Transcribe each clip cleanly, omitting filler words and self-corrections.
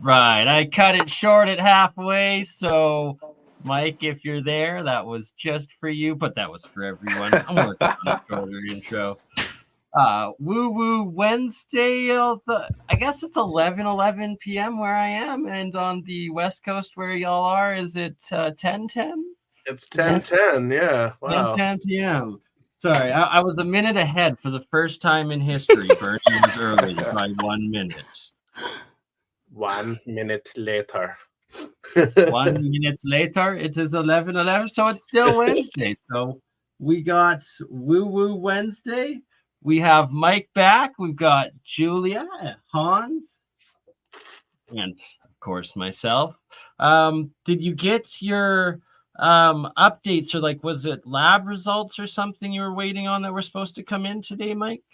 Right. I cut it short at halfway. So, Mike, if you're there, that was just for you, but that was for everyone. I'm working on a shorter intro. Woo Wednesday. I guess it's 11 p.m. where I am, and on the West Coast where y'all are, is it 10:10? It's 10:10. Yeah. Wow. 10:10 p.m. Sorry, I was a minute ahead for the first time in history. Bernie was early by 1 minute. 1 minute later. 1 minute later, it is 11:11, so it's still Wednesday. So we got Woo Wednesday. We have Mike back. We've got Julia, Hans, and of course myself. Did you get your updates, or like was it lab results or something you were waiting on that were supposed to come in today, Mike?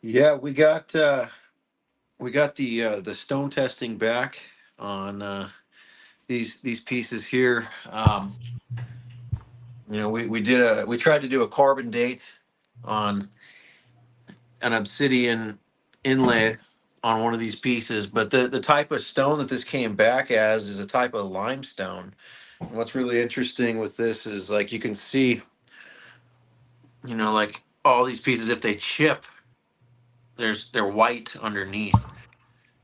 Yeah, we got the stone testing back on these pieces here. We tried to do a carbon date on an obsidian inlay on one of these pieces, but the type of stone that this came back as is a type of limestone. And what's really interesting with this is, like, you can see, like all these pieces, if they chip, they're white underneath.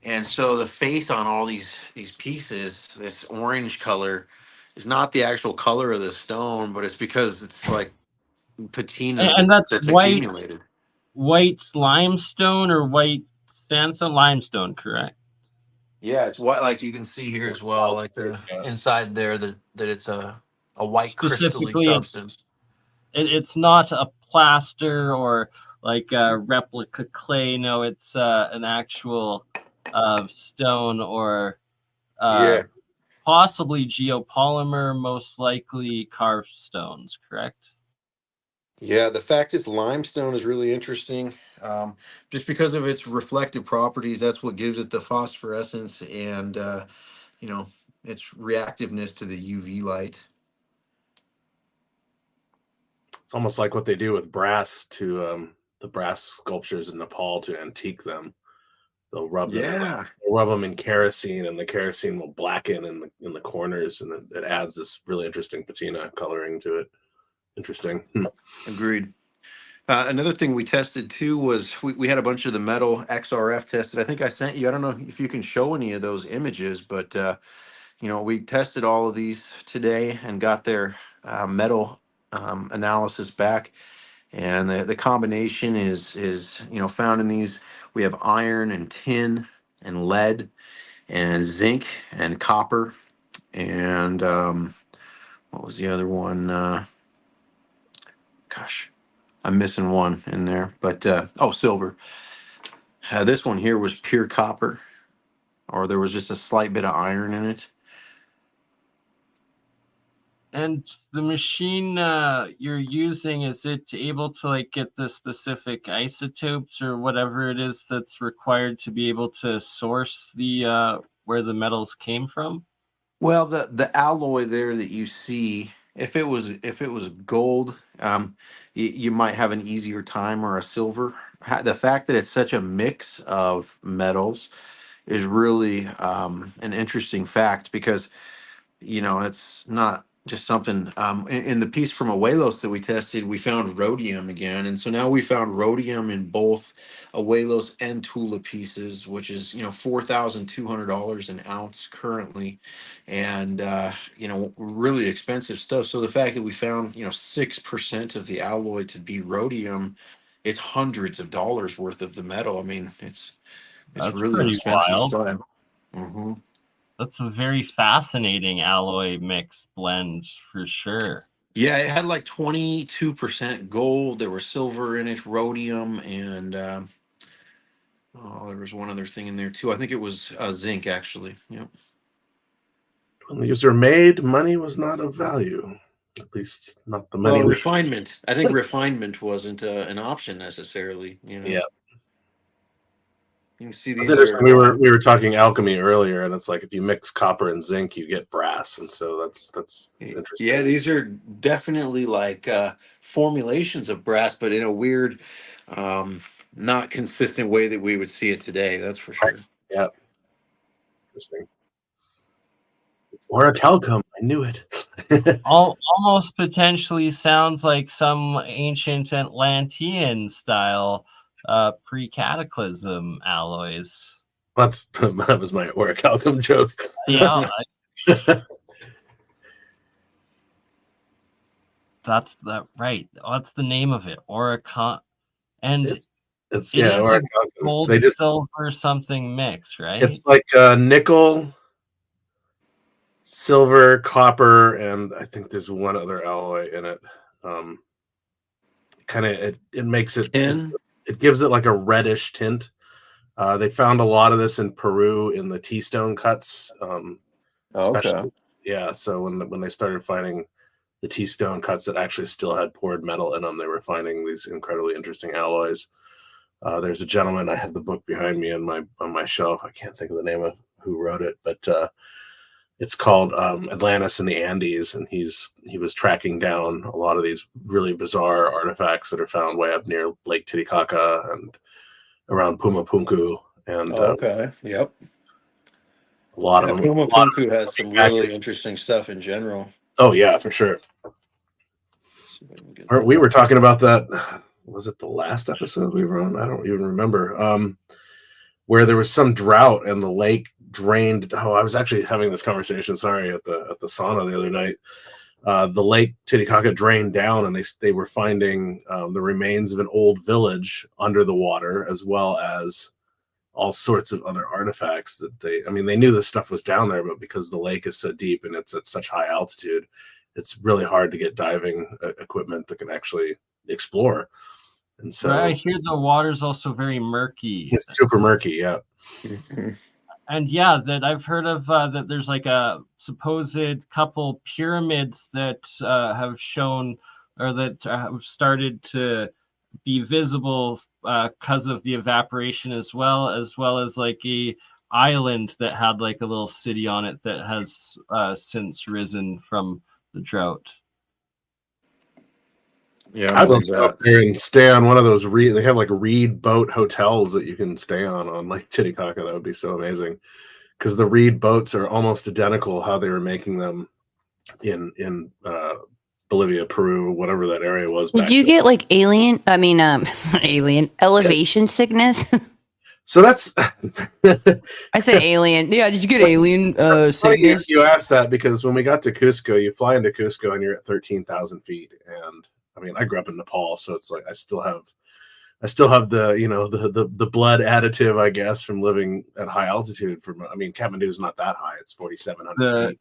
And so the face on all these pieces, this orange color, is not the actual color of the stone, but it's because it's like patina And that's that's white accumulated. limestone or white sandstone limestone, correct? Yeah, it's white, like you can see here as well, like the inside there, that it's a white crystally Specifically, substance. it's not a plaster or like a replica clay. No, it's an actual stone or possibly geopolymer, most likely carved stones, correct? Yeah, the fact it's limestone is really interesting. Just because of its reflective properties, that's what gives it the phosphorescence and its reactiveness to the UV light. It's almost like what they do with brass to the brass sculptures in Nepal to antique them. They'll rub them in kerosene, and the kerosene will blacken in the corners, and it adds this really interesting patina coloring to it. Interesting. Agreed. Another thing we tested too was we had a bunch of the metal XRF tested. I think I sent you. I don't know if you can show any of those images, but we tested all of these today and got their metal analysis back. And the combination is found in these. We have iron and tin and lead and zinc and copper and what was the other one? Gosh, I'm missing one in there. But silver. This one here was pure copper, or there was just a slight bit of iron in it. And the machine you're using, is it able to like get the specific isotopes or whatever it is that's required to be able to source the where the metals came from? Well, the alloy there that you see, if it was gold, you might have an easier time, or a silver. The fact that it's such a mix of metals is really an interesting fact, because it's not just something. In the piece from Awelos that we tested, we found rhodium again, and so now we found rhodium in both Awelos and Tula pieces, which is $4,200 an ounce currently, and really expensive stuff. So the fact that we found 6% of the alloy to be rhodium, it's hundreds of dollars worth of the metal. I mean, it's That's really pretty expensive wild. stuff. Mm-hmm. That's a very fascinating alloy mix blend for sure. Yeah, it had like 22% gold. There was silver in it, rhodium, and there was one other thing in there too. I think it was zinc, actually. Yep. When the user made, money was not of value. At least not the money. Refinement. I think refinement wasn't an option necessarily. Yeah. You can see these. That's interesting. We were talking alchemy earlier, and it's like if you mix copper and zinc, you get brass, and so that's interesting. Yeah, these are definitely like formulations of brass, but in a weird, not consistent way that we would see it today. That's for sure. Yeah. interesting. Orichalcum, I knew it. Almost potentially sounds like some ancient Atlantean style pre-cataclysm alloys. That was my orichalcum joke. Yeah, that's right. What's the name of it? Orichalcum, and it's it is orichalcum. gold, They just silver, something mix, right? it's like nickel, silver, copper, and I think there's one other alloy in it. Kind of it makes it gives it like a reddish tint. They found a lot of this in Peru in the T-stone cuts. Especially, yeah. So when they started finding the T-stone cuts that actually still had poured metal in them, they were finding these incredibly interesting alloys. There's a gentleman, I have the book behind me on my shelf. I can't think of the name of who wrote it, but it's called Atlantis in the Andes, and he was tracking down a lot of these really bizarre artifacts that are found way up near Lake Titicaca and around Pumapunku. And yep. A lot of them. Pumapunku has some really interesting stuff in general. Oh yeah, for sure. We were talking about that. Was it the last episode we were on? I don't even remember. Where there was some drought and the lake drained. Oh, I was actually having this conversation. Sorry, at the sauna the other night. The Lake Titicaca drained down, and they were finding the remains of an old village under the water, as well as all sorts of other artifacts that they knew this stuff was down there, but because the lake is so deep and it's at such high altitude, it's really hard to get diving equipment that can actually explore. And so I hear the water's also very murky. It's super murky, yeah. And yeah, that I've heard of that there's like a supposed couple pyramids that have shown or that have started to be visible because of the evaporation, as well as like a island that had like a little city on it that has since risen from the drought. Yeah, I'd love to go up there and stay on one of those they have like reed boat hotels that you can stay on Lake Titicaca. That would be so amazing, because the reed boats are almost identical how they were making them in Bolivia, Peru, whatever that area was. Did you get like alien elevation sickness? So that's I said alien. Yeah, did you get alien sickness? You asked that because when we got to Cusco, you fly into Cusco and you're at 13,000 feet. And I grew up in Nepal, so it's like I still have the the blood additive, I guess, from living at high altitude. Kathmandu is not that high; it's 4,700 feet.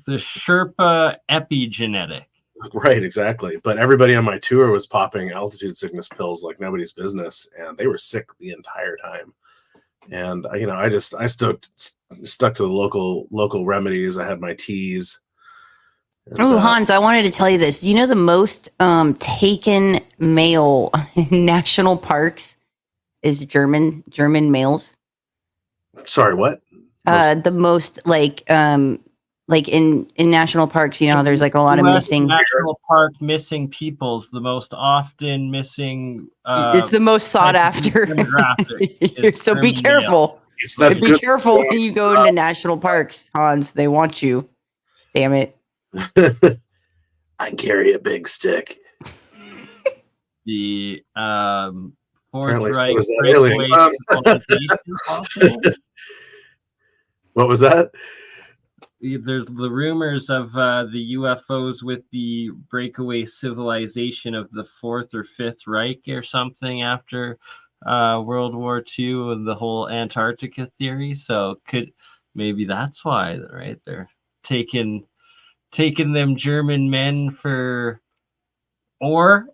The Sherpa epigenetic. Right, exactly. But everybody on my tour was popping altitude sickness pills like nobody's business, and they were sick the entire time. And I stuck to the local remedies. I had my teas. Oh, Hans, I wanted to tell you this. You know the most taken male in national parks is German males. Sorry, what? The most like in national parks, there's like a lot of missing national park missing peoples. The most often missing. It's the most sought after. So be careful. Be careful when you go into national parks, Hans. They want you. Damn it. I carry a big stick. The Fourth Apparently, Reich. What was that? There's the rumors of the UFOs with the breakaway civilization of the Fourth or Fifth Reich or something after World War II and the whole Antarctica theory. So maybe that's why, right? They're taking them German men for or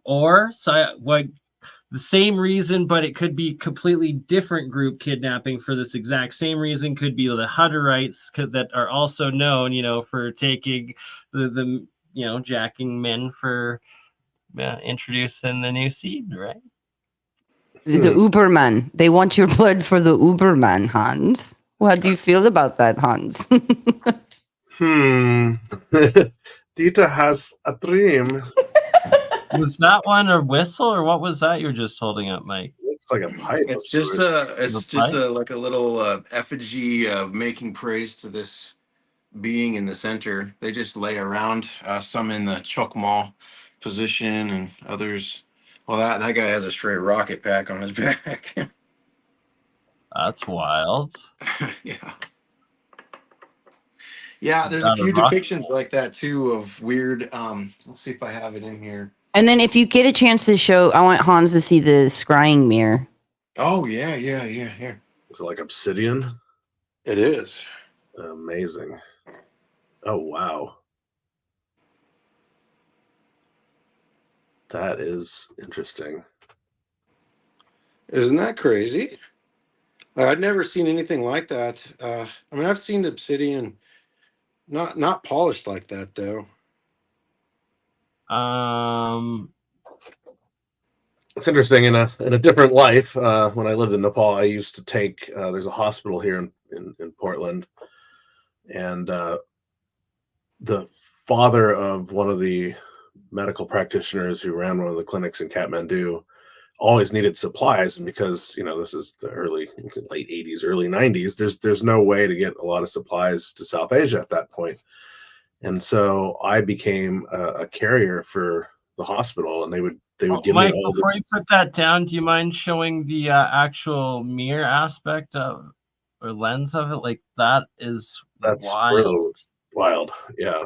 the same reason, but it could be completely different group kidnapping for this exact same reason. Could be the Hutterites that are also known, for taking the jacking men for introducing the new seed, right? The Uberman. They want your blood for the Uberman, Hans. What do you feel about that, Hans? Dieter has a dream. Was that one a whistle, or what was that you're just holding up, Mike? Looks like a pipe. It's just like a little effigy making praise to this being in the center. They just lay around, some in the Chokmah position and others. Well, that guy has a straight rocket pack on his back. That's wild. Yeah. Yeah, there's a Got a few rocket. depictions like that too of weird. Let's see if I have it in here. And then if you get a chance to show, I want Hans to see the scrying mirror. Oh yeah. Is it like obsidian? It is. Amazing. Oh wow. That is interesting. Isn't that crazy? I'd never seen anything like that. I mean, I've seen obsidian, not polished like that though. It's interesting. In a different life, when I lived in Nepal, I used to take. There's a hospital here in Portland, and the father of one of the medical practitioners who ran one of the clinics in Kathmandu always needed supplies, and because this is the late 80s, early 90s, there's no way to get a lot of supplies to South Asia at that point. And so I became a carrier for the hospital, and they would give Mike, me all before you put that down, do you mind showing the actual mirror aspect of or lens of it? Like that's wild. Really wild. Yeah.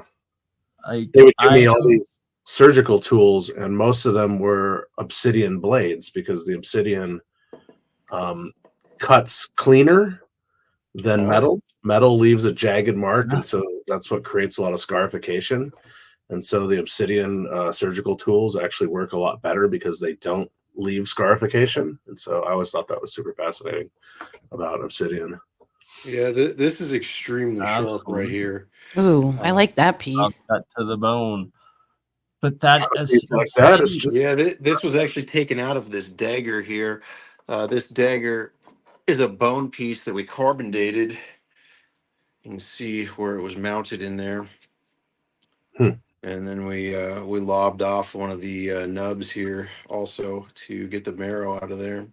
They would give me all these surgical tools, and most of them were obsidian blades, because the obsidian cuts cleaner than metal. Metal leaves a jagged mark, and so that's what creates a lot of scarification. And so the obsidian surgical tools actually work a lot better because they don't leave scarification. And so I always thought that was super fascinating about obsidian. Yeah, this is extremely sharp right here. Ooh, I like that piece. Cut to the bone. But that is like that is just this was actually taken out of this dagger here. This dagger is a bone piece that we carbon dated. You can see where it was mounted in there. And then we lobbed off one of the nubs here also to get the marrow out of there.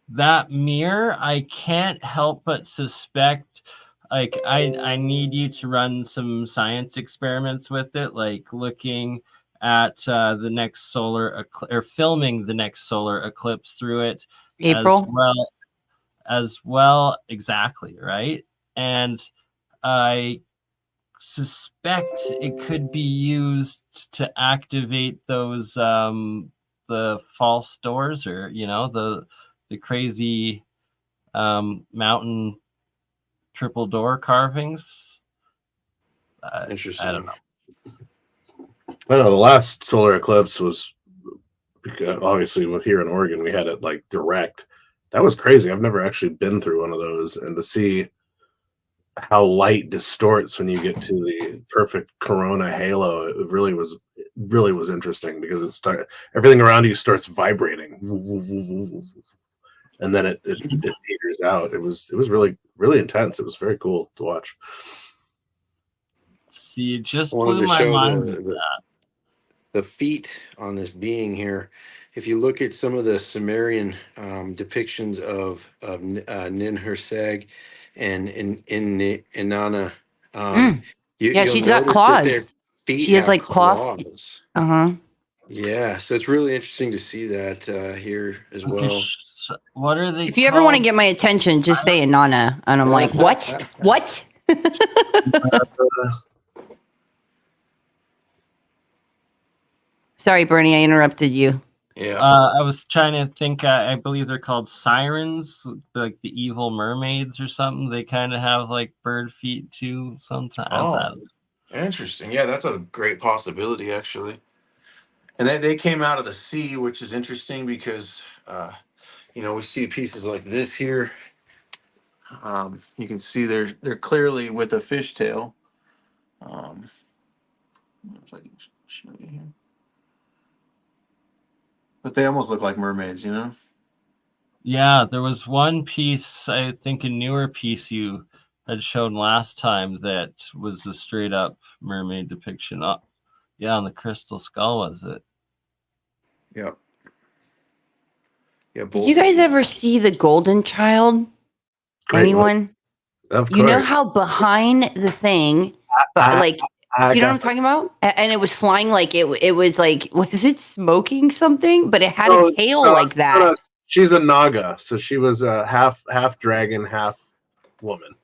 That mirror, I can't help but suspect, like I need you to run some science experiments with it, like looking at the next solar or filming the next solar eclipse through it. April. As well, exactly, right? And I suspect it could be used to activate those the false doors, or the crazy mountain triple door carvings. Interesting. I don't know. I know the last solar eclipse was, obviously here in Oregon, we had it like direct. That was crazy. I've never actually been through one of those, and to see how light distorts when you get to the perfect corona halo, it really was interesting, because everything around you starts vibrating, and then it peters out. It was really, really intense. It was very cool to watch. See, it just blew my mind. The feet on this being here. If you look at some of the Sumerian depictions of Nin Herseg and Inanna, she's got claws. She has like claws. Yeah, so it's really interesting to see that here as well. What are they? If you ever want to get my attention, just say Inanna, and I'm like, what? What? Sorry, Bernie, I interrupted you. Yeah. I was trying to think. I believe they're called sirens, like the evil mermaids or something. They kind of have like bird feet too sometimes. Oh, interesting. Yeah, that's a great possibility, actually. And they came out of the sea, which is interesting because, we see pieces like this here. You can see they're clearly with a fishtail. If I can show you here. But they almost look like mermaids, Yeah, there was one piece, I think a newer piece you had shown last time that was a straight up mermaid depiction. Yeah, on the crystal skull, was it? Yep. Yeah. Did you guys ever see The Golden Child? Great Anyone? Of You know course. how behind the thing, but like, do you know what I'm talking about? And it was flying like it was like, was it smoking something? But it had a tail like that. No, she's a Naga, so she was a half dragon, half woman.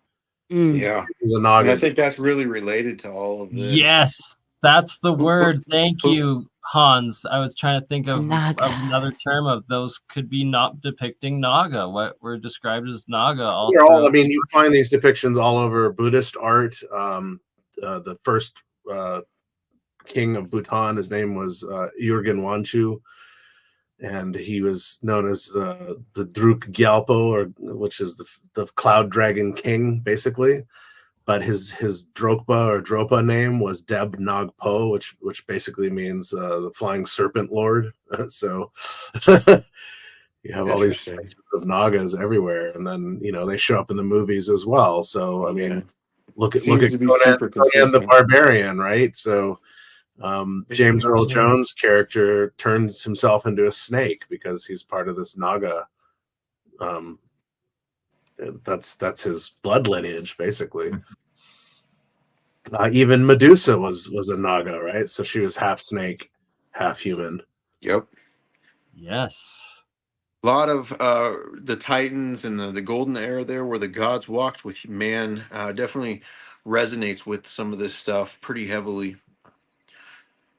Yeah, she's a Naga. and I think that's really related to all of this. Yes, that's the word. Thank you, Hans. I was trying to think of another term of those could be not depicting Naga. What were described as Naga. I mean, you find these depictions all over Buddhist art. The first king of Bhutan, his name was Urgen Wanchu, and he was known as the Druk Gyalpo, which is the cloud dragon king, basically. But his Dropa name was Deb Nag Po, which basically means the flying serpent lord. So you have all these pictures of Nagas everywhere, and then they show up in the movies as well. So I mean, look at Conan the Barbarian, right? So James Earl Jones' character turns himself into a snake because he's part of this Naga. That's his blood lineage, basically. Even Medusa was a Naga, right? So she was half snake, half human. Yep. Yes. A lot of the Titans and the golden era there, where the gods walked with man, definitely resonates with some of this stuff pretty heavily.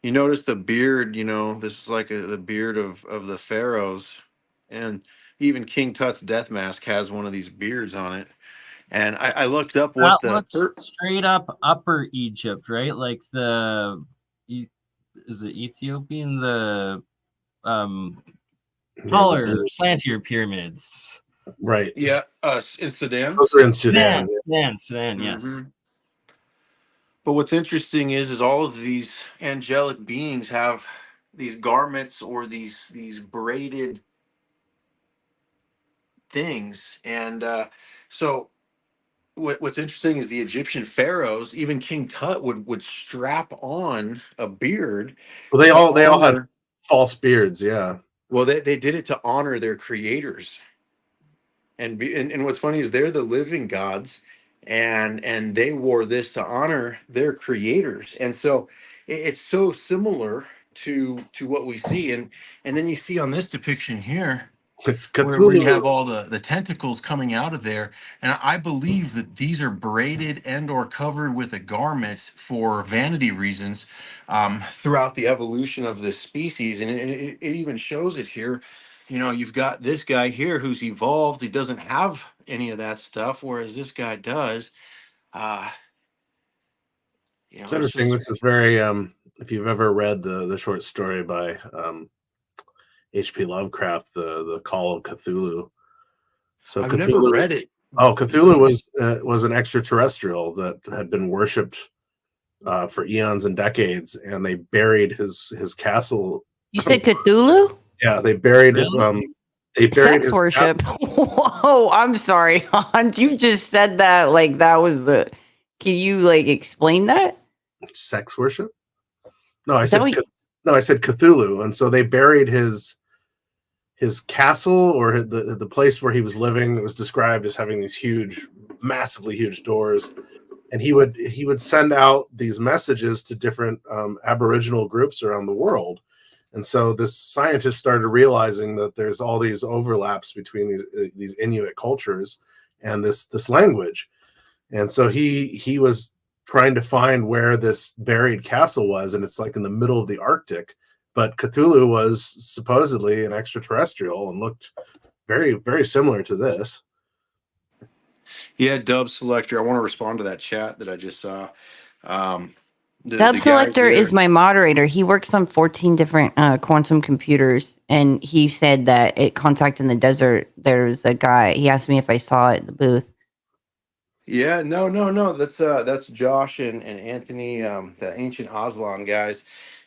You notice the beard, this is like the beard of the pharaohs, and even King Tut's death mask has one of these beards on it. And I looked up what that looks straight up Upper Egypt, right? Like is it Ethiopian? The taller, slantier pyramids. Right. Yeah. In Sudan. Those are in Sudan. Sudan, yes. Mm-hmm. But what's interesting is all of these angelic beings have these garments or these braided things, and so what's interesting is the Egyptian pharaohs, even King Tut would strap on a beard. Well, they all had false beards, yeah. Well, they did it to honor their creators, and what's funny is they're the living gods, and they wore this to honor their creators, and so it's so similar to what we see, and then you see on this depiction here, it's where you have all the tentacles coming out of there, and I believe that these are braided and or covered with a garment for vanity reasons throughout the evolution of this species, and it even shows it here. You've got this guy here who's evolved. He doesn't have any of that stuff, whereas this guy does. It's interesting. This is very if you've ever read the short story by H.P. Lovecraft, the Call of Cthulhu. So I've never read it. Oh, Cthulhu was an extraterrestrial that had been worshipped for eons and decades, and they buried his castle. You said Cthulhu? Yeah, they buried sex worship. Whoa, I'm sorry, Hans. You just said that like that was the. Can you explain that? Sex worship? No, I said Cthulhu, and so they buried his castle or the place where he was living. It was described as having these massively huge doors, and he would send out these messages to different Aboriginal groups around the world. And so this scientist started realizing that there's all these overlaps between these Inuit cultures and this language. And so he was trying to find where this buried castle was, and it's like in the middle of the Arctic. But Cthulhu was supposedly an extraterrestrial and looked very, very similar to this. Yeah, Dub Selector. I want to respond to that chat that I just saw. Dub Selector is my moderator. He works on 14 different quantum computers, and he said that at Contact in the Desert, there's a guy. He asked me if I saw it at the booth. Yeah, no. That's Josh and Anthony, the ancient Aslan guys.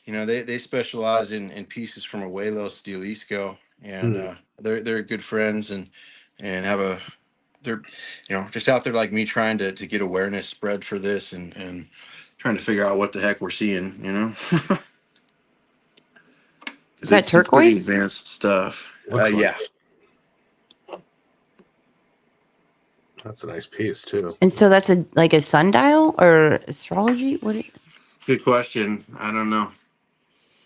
They specialize in pieces from Abuelo Stilisco, and they're good friends and have a they're, just out there like me trying to get awareness spread for this and trying to figure out what the heck we're seeing, Is that It's pretty turquoise? advanced stuff. Looks like Yeah. That's a nice piece too. And so that's a sundial or astrology? Good question. I don't know.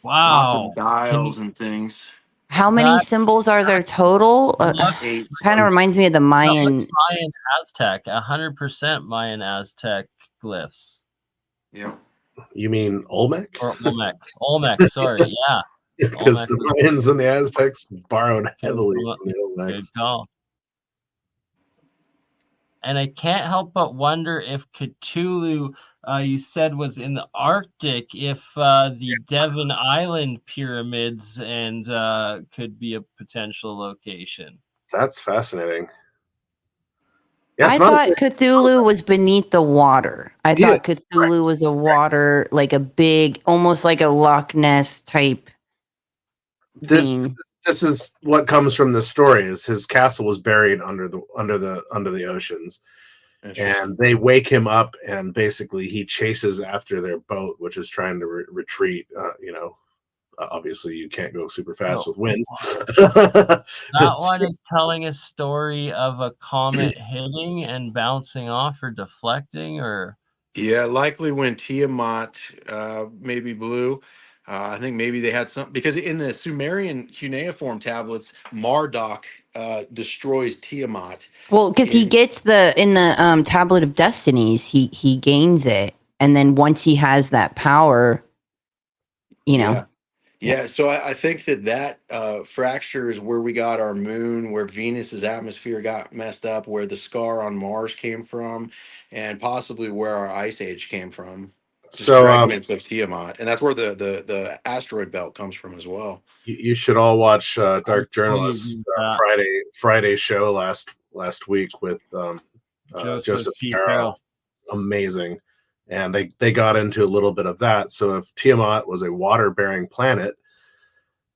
Lots Wow. of dials and things. How many symbols are there total? Eight. Kind of reminds me of the Mayan. Mayan Aztec, 100% Mayan Aztec glyphs. Yeah. You mean Olmec? Or Olmec. Olmec, sorry, yeah. Because the Mayans and the Aztecs borrowed heavily from the Olmecs. Good call. And I can't help but wonder if Cthulhu, you said, was in the Arctic, if the Devon Island pyramids and could be a potential location. That's fascinating. I thought Cthulhu was beneath the water. I thought Cthulhu was a water, like a big, almost like a Loch Ness type thing. This is what comes from the story: is his castle was buried under the oceans, and they wake him up, and basically he chases after their boat, which is trying to retreat. Obviously you can't go super fast with wind. That one is telling a story of a comet hitting and bouncing off or deflecting, or yeah, likely when Tiamat maybe blew. I think maybe they had some, because in the Sumerian cuneiform tablets, Marduk destroys Tiamat. Well, because he gets in the Tablet of Destinies, he gains it, and then once he has that power, Yeah, so I think that fracture is where we got our moon, where Venus's atmosphere got messed up, where the scar on Mars came from, and possibly where our ice age came from. So fragments of Tiamat, and that's where the asteroid belt comes from as well. You should all watch Dark Journalist's Friday show last week with Joseph Farrell. Amazing. And they got into a little bit of that. So if Tiamat was a water-bearing planet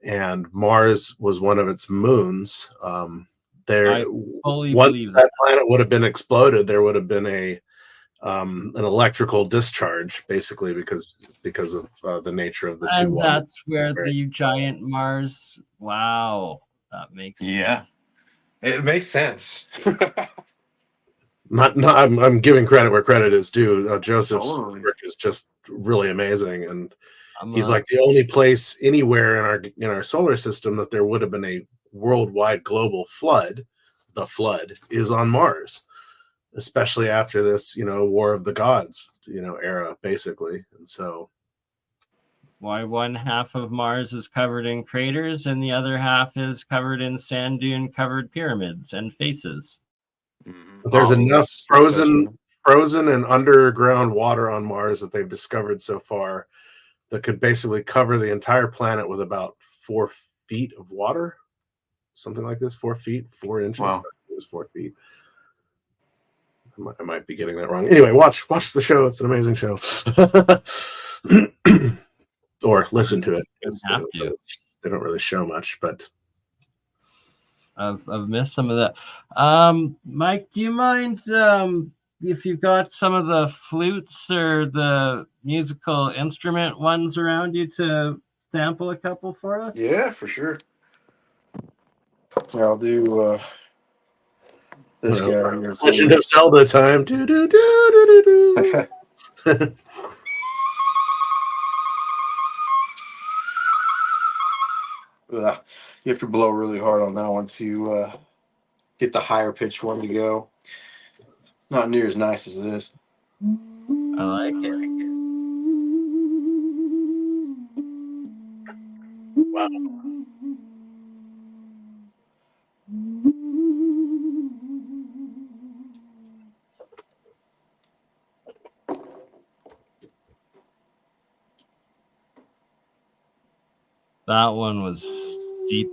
and Mars was one of its moons, once that planet would have been exploded, there would have been an electrical discharge, basically because of the nature of the two. And that's where the giant Mars. Wow, that makes sense. It makes sense. I'm giving credit where credit is due. Joseph's work is just really amazing, and he's like the only place anywhere in our solar system that there would have been a worldwide global flood. The flood is on Mars, especially after this, War of the Gods, era, basically. And so, why one half of Mars is covered in craters and the other half is covered in sand dune covered pyramids and faces. There's enough frozen and underground water on Mars that they've discovered so far that could basically cover the entire planet with about 4 feet of water, something like this. 4 feet, 4 inches. Wow. It was 4 feet. I might be getting that wrong. Anyway, watch the show. It's an amazing show. Or listen to it. They don't really show much, but I've missed some of that. Mike, do you mind if you've got some of the flutes or the musical instrument ones around you to sample a couple for us? Yeah, for sure. I'll do this guy here. Legend of Zelda time. Do, do, do, do, do. You have to blow really hard on that one to get the higher pitched one to go. Not near as nice as this. I like it. Wow. That one was deep.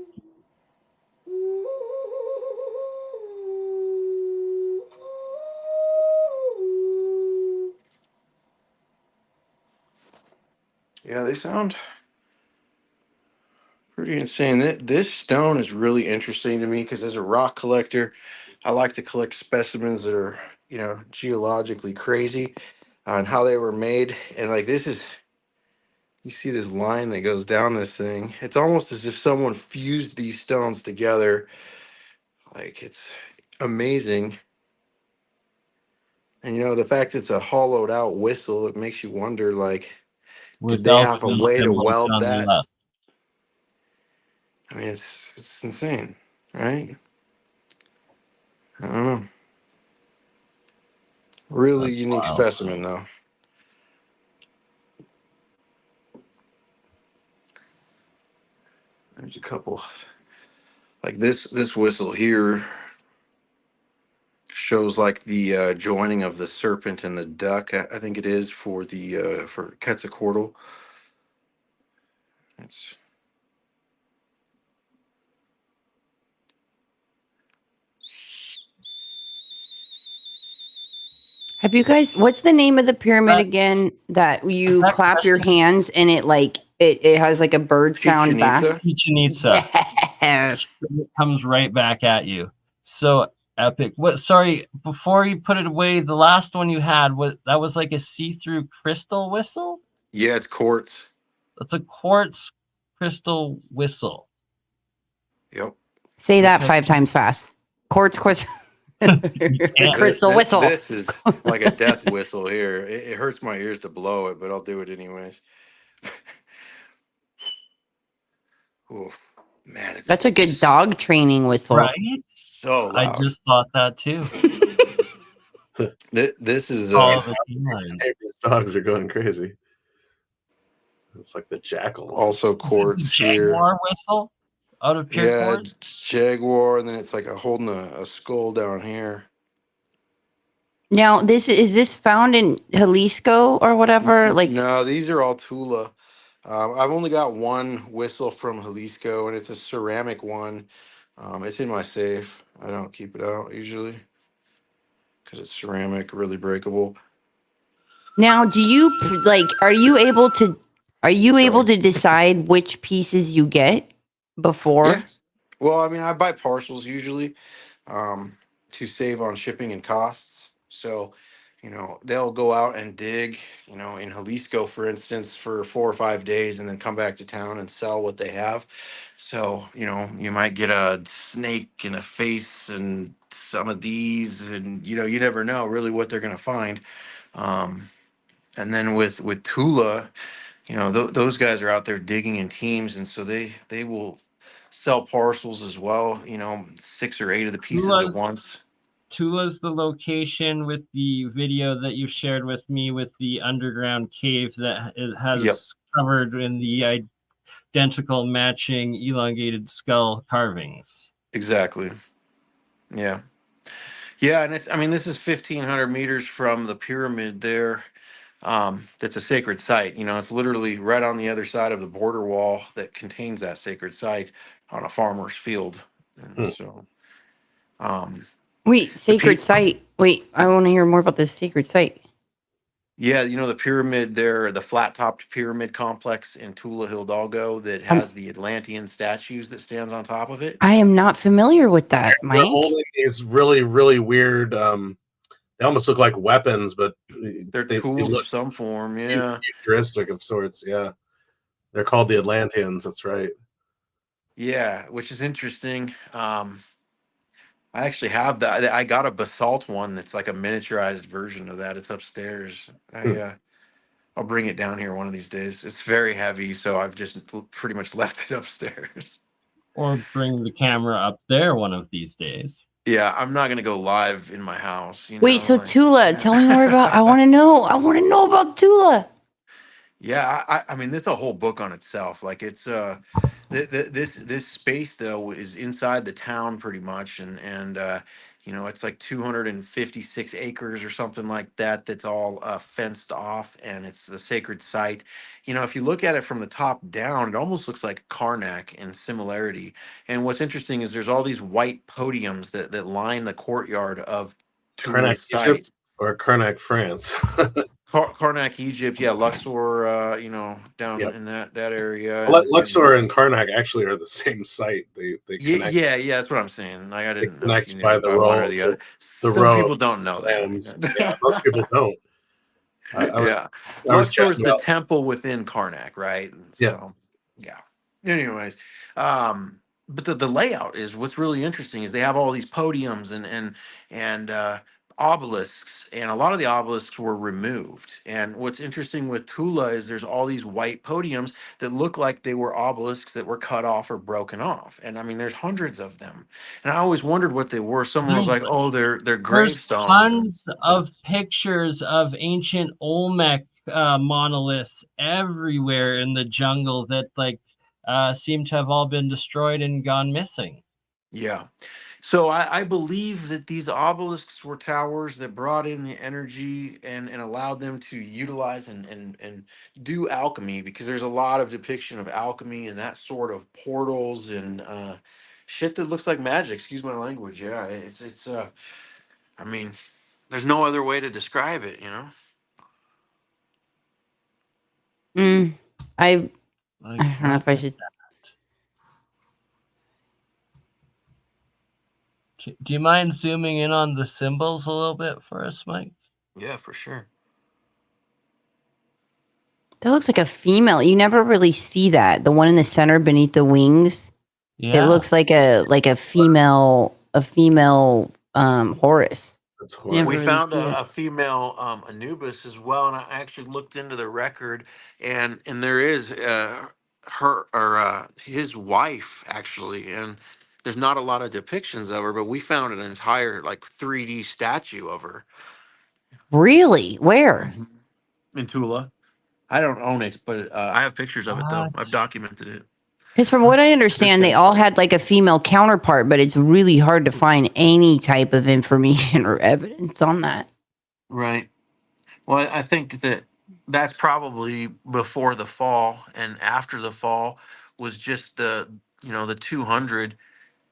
Yeah, they sound pretty insane. This stone is really interesting to me because as a rock collector, I like to collect specimens that are, geologically crazy on how they were made. And like this is, you see this line that goes down this thing. It's almost as if someone fused these stones together. Like it's amazing. And the fact it's a hollowed out whistle, it makes you wonder, like, did With they have a alchemy way to symbols weld on the that? left. I mean, it's insane, right? I don't know. Really That's unique wild. specimen, though. There's a couple. Like this whistle here shows like the joining of the serpent and the duck. I think it is for the for Quetzalcoatl. It's Have you guys? What's the name of the pyramid That- again? That you that clap your question- hands and it has like a bird sound Chichen back. Itza. Chichen Itza. Yes. It comes right back at you. So epic. What? Sorry, before you put it away, the last one you had that was like a see-through crystal whistle. Yeah, it's quartz. That's a quartz crystal whistle. Yep. Say that 5 times fast. Quartz. Crystal whistle. This is like a death whistle here. It hurts my ears to blow it, but I'll do it anyways. Oof, man, That's a good dog training whistle. Right? so loud. I just thought that too. This is All the canines. These dogs are going crazy. It's like the jackal. also quartz here. Jaguar whistle out of pure Yeah, quartz. jaguar, and then it's like holding a skull down here. Now, is this found in Jalisco or whatever? Like, No, these are all Tula. I've only got one whistle from Jalisco, and it's a ceramic one. It's in my safe. I don't keep it out usually because it's ceramic, really breakable. now, do you Are you able to decide which pieces you get before? Yeah. Well, I mean, I buy parcels usually to save on shipping and costs. So, they'll go out and dig, in Jalisco, for instance, for 4 or 5 days and then come back to town and sell what they have. So, you might get a snake and a face and some of these, and, you never know really what they're going to find. And then with Tula, those guys are out there digging in teams, and so they will sell parcels as well, 6 or 8 of the pieces at once. Tula's the location with the video that you shared with me with the underground cave that it has covered in the identical matching elongated skull carvings. Exactly. Yeah. Yeah, and this is 1,500 meters from the pyramid there. That's a sacred site. It's literally right on the other side of the border wall that contains that sacred site on a farmer's field. And so, wait, sacred site. Wait, I want to hear more about this sacred site. Yeah, the pyramid there, the flat-topped pyramid complex in Tula Hidalgo that has the Atlantean statues that stands on top of it. I am not familiar with that, Mike. They're holding these really, really weird. They almost look like weapons, but they're tools of some form. Yeah, futuristic of sorts. Yeah, they're called the Atlanteans. That's right. Yeah, which is interesting. I actually have that. I got a basalt one that's like a miniaturized version of that. It's upstairs. I'll bring it down here one of these days. It's very heavy, so I've just pretty much left it upstairs. Or bring the camera up there one of these days. Yeah, I'm not gonna go live in my house. Wait, so Tula, tell me more about. I want to know about Tula. Yeah, I mean, it's a whole book on itself. Like it's this space though is inside the town pretty much, and it's like 256 acres or something like that. That's all fenced off, and it's the sacred site. If you look at it from the top down, it almost looks like Karnak in similarity. And what's interesting is there's all these white podiums that line the courtyard of Tula's Karnak, site. or Karnak, France. Karnak, Egypt, yeah, Luxor, down Yep. in that area. Luxor and Karnak actually are the same site. They connect. Yeah, that's what I'm saying. Like, I It didn't know if you connects knew by the about one or row, the other. the Some row people don't know of lambs. Yeah, that. most people don't. I was Yeah, I was Luxor is chatting the about. temple within Karnak, right? And Yeah, so, yeah. Anyways, but the layout is what's really interesting is they have all these podiums and obelisks, and a lot of the obelisks were removed. And what's interesting with Tula is there's all these white podiums that look like they were obelisks that were cut off or broken off. And I mean, there's hundreds of them, and I always wondered what they were. Someone was like, "Oh, they're There's gravestones." tons of pictures of ancient Olmec monoliths everywhere in the jungle that seem to have all been destroyed and gone missing. Yeah. So I believe that these obelisks were towers that brought in the energy and allowed them to utilize and do alchemy, because there's a lot of depiction of alchemy and that sort of portals and shit that looks like magic. Excuse my language. Yeah, it's I mean, there's no other way to describe it, you know? I don't know if I should. Do you mind zooming in on the symbols a little bit for us, Mike? Yeah, for sure. That looks like a female. You never really see that. The one in the center beneath the wings. Yeah. It looks like a female Horus. that's We horrible. found a female Anubis as well, and I actually looked into the record, and there is her or his wife actually, and there's not a lot of depictions of her, but we found an entire like 3D statue of her Really? Where? in Tula. I don't own it, but I have pictures of it though. I've documented it. Because from what I understand, they all had like a female counterpart, but it's really hard to find any type of information or evidence on that. Right. Well, I think that that's probably before the fall, and after the fall was just the 200,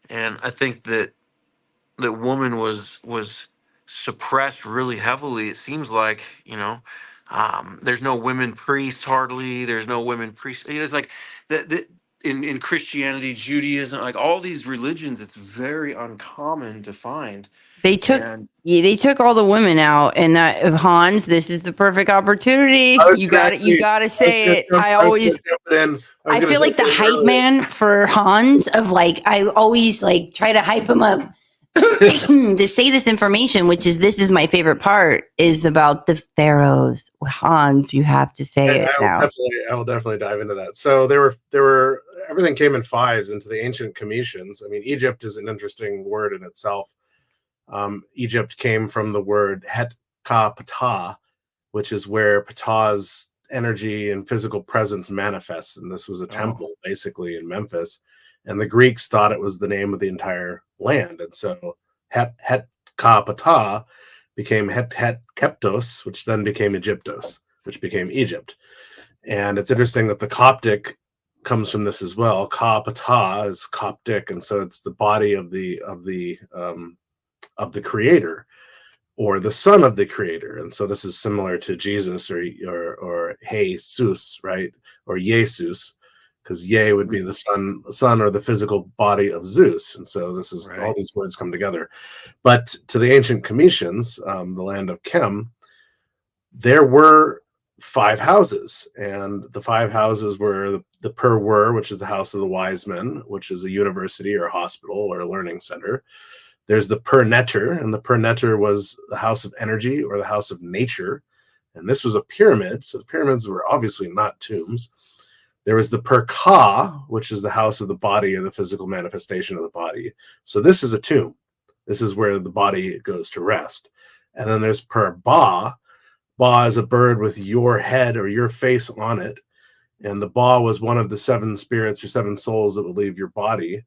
and I think that woman was suppressed really heavily. It seems like, there's no women priests hardly. There's no women priests. It's like that in Christianity, Judaism, like all these religions, it's very uncommon to find. They took all the women out, and that Hans, this is the perfect opportunity. You got it. You got to say it. I feel like the hype man for Hans of like, I always like try to hype him up to say this information, this is my favorite part, is about the pharaohs. Hans, you have to say it now. I will definitely dive into that. So there were everything came in fives into the ancient Cometians. I mean, Egypt is an interesting word in itself. Egypt came from the word Het Ka Ptah, which is where Ptah's energy and physical presence manifests. And this was a temple basically in Memphis. And the Greeks thought it was the name of the entire land. And so Het Ka Ptah became Het Keptos, which then became Egyptos, which became Egypt. And it's interesting that the Coptic comes from this as well. Ka Ptah is Coptic, and so it's the body of the creator, or the son of the creator. And so this is similar to Jesus or Jesus, right? Or Jesus, because Ye would be the son or the physical body of Zeus. And so this is all these words come together. But to the ancient Cometians, the land of Kem, there were 5 houses, and the 5 houses were the Per-Wer, which is the house of the wise men, which is a university or a hospital or a learning center. There's the Per-Neter, and the Per-Neter was the house of energy or the house of nature. And this was a pyramid, so the pyramids were obviously not tombs. There was the Per-Ka, which is the house of the body or the physical manifestation of the body. So this is a tomb. This is where the body goes to rest. And then there's Per-Ba. Ba is a bird with your head or your face on it. And the Ba was one of the 7 spirits or 7 souls that would leave your body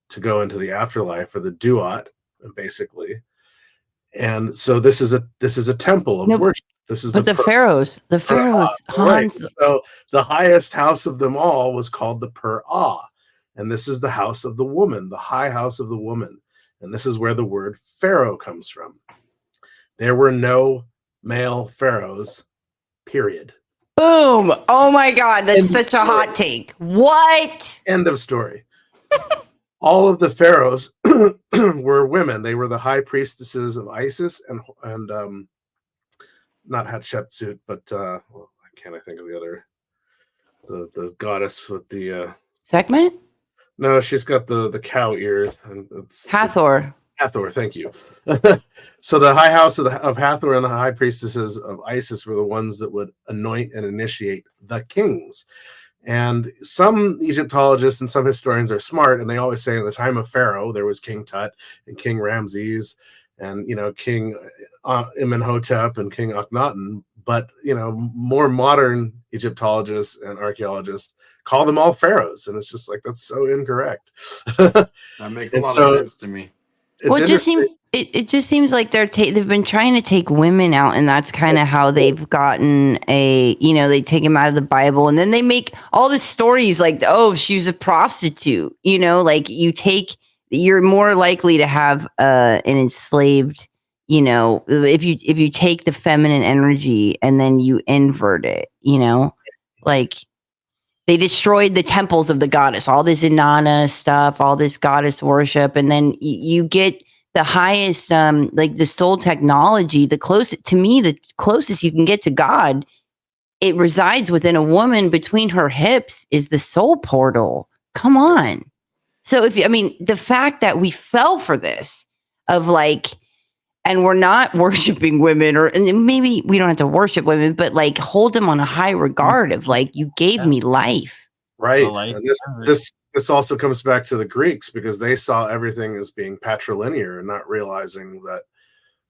to go into the afterlife, or the Duat, basically. And so this is a temple of worship. This is the pharaohs. The pharaohs. Hans. Right. So the highest house of them all was called the Per-Ah, and this is the house of the woman, the high house of the woman. And this is where the word pharaoh comes from. There were no male pharaohs period. Boom. Oh my God. That's such a hot take. What? End of story. All of the pharaohs were women. They were the high priestesses of Isis and not Hatshepsut, but well, I can't think of the other the goddess with the Sekhmet? No, she's got the cow ears. And Hathor. Hathor, thank you. So the high house of Hathor and the high priestesses of Isis were the ones that would anoint and initiate the kings. And some Egyptologists and some historians are smart, and they always say in the time of Pharaoh, there was King Tut and King Ramses and, King Imhotep and King Akhenaten. But, more modern Egyptologists and archaeologists call them all pharaohs. And it's just like, that's so incorrect. That makes a lot of sense to me. Well, it just seems like they've been trying to take women out, and that's kind of how they've gotten they take them out of the Bible, and then they make all the stories like, oh, she's a prostitute, like you're more likely to have an enslaved, if you take the feminine energy and then you invert it, like they destroyed the temples of the goddess, all this Inanna stuff, all this goddess worship. And then you get the highest, like the soul technology, the closest you can get to God, it resides within a woman. Between her hips is the soul portal. Come on. So the fact that we fell for this of like, and we're not worshiping women, and maybe we don't have to worship women, but like hold them on a high regard of like, you gave me life. Right. And this also comes back to the Greeks, because they saw everything as being patrilinear and not realizing that,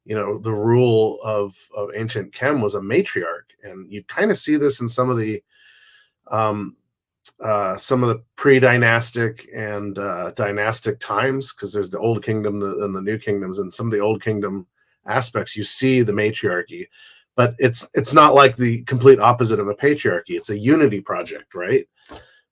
the rule of ancient Chem was a matriarch. And you kind of see this in some of the pre-dynastic and dynastic times, because there's the Old Kingdom and the New Kingdoms, and some of the Old Kingdom aspects you see the matriarchy, but it's not like the complete opposite of a patriarchy. It's a unity project, right?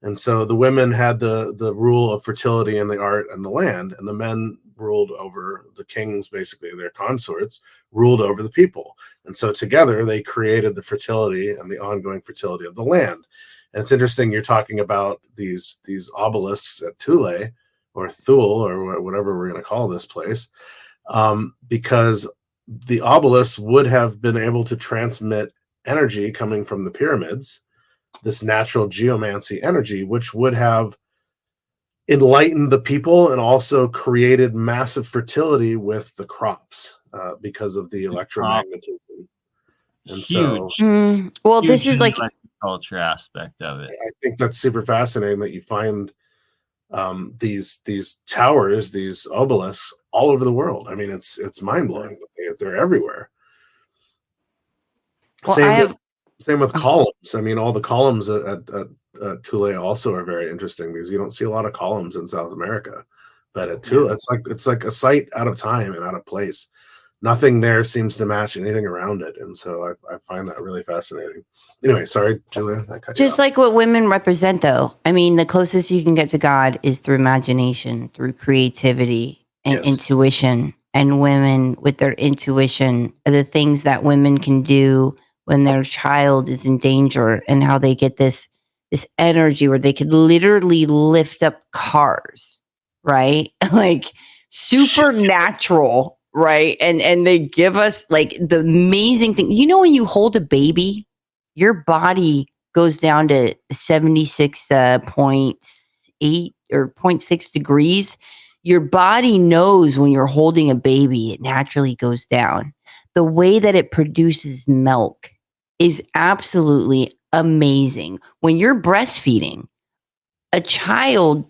And so the women had the rule of fertility and the art and the land, and the men ruled over the kings, basically their consorts ruled over the people. And so together they created the fertility and the ongoing fertility of the land. And it's interesting, you're talking about these obelisks at Thule or Thule or whatever we're going to call this place, because the obelisks would have been able to transmit energy coming from the pyramids, this natural geomancy energy, which would have enlightened the people and also created massive fertility with the crops because of the electromagnetism. And huge. Well, huge this is like culture aspect of it. I think that's super fascinating that you find these towers, these obelisks all over the world. I mean, it's mind blowing. They're everywhere. Well, Same with columns. I mean, all the columns at Thule also are very interesting, because you don't see a lot of columns in South America, but at Thule, it's like a site out of time and out of place. Nothing there seems to match anything around it, and so I find that really fascinating. Anyway, sorry, Julia. Just like what women represent, though. I mean, the closest you can get to God is through imagination, through creativity and intuition. And women with their intuition are the things that women can do when their child is in danger, and how they get this energy where they could literally lift up cars, right? Like supernatural, right? And they give us like the amazing thing. When you hold a baby, your body goes down to 76.8 or 0.6 degrees. Your body knows when you're holding a baby, it naturally goes down. The way that it produces milk is absolutely amazing. When you're breastfeeding, a child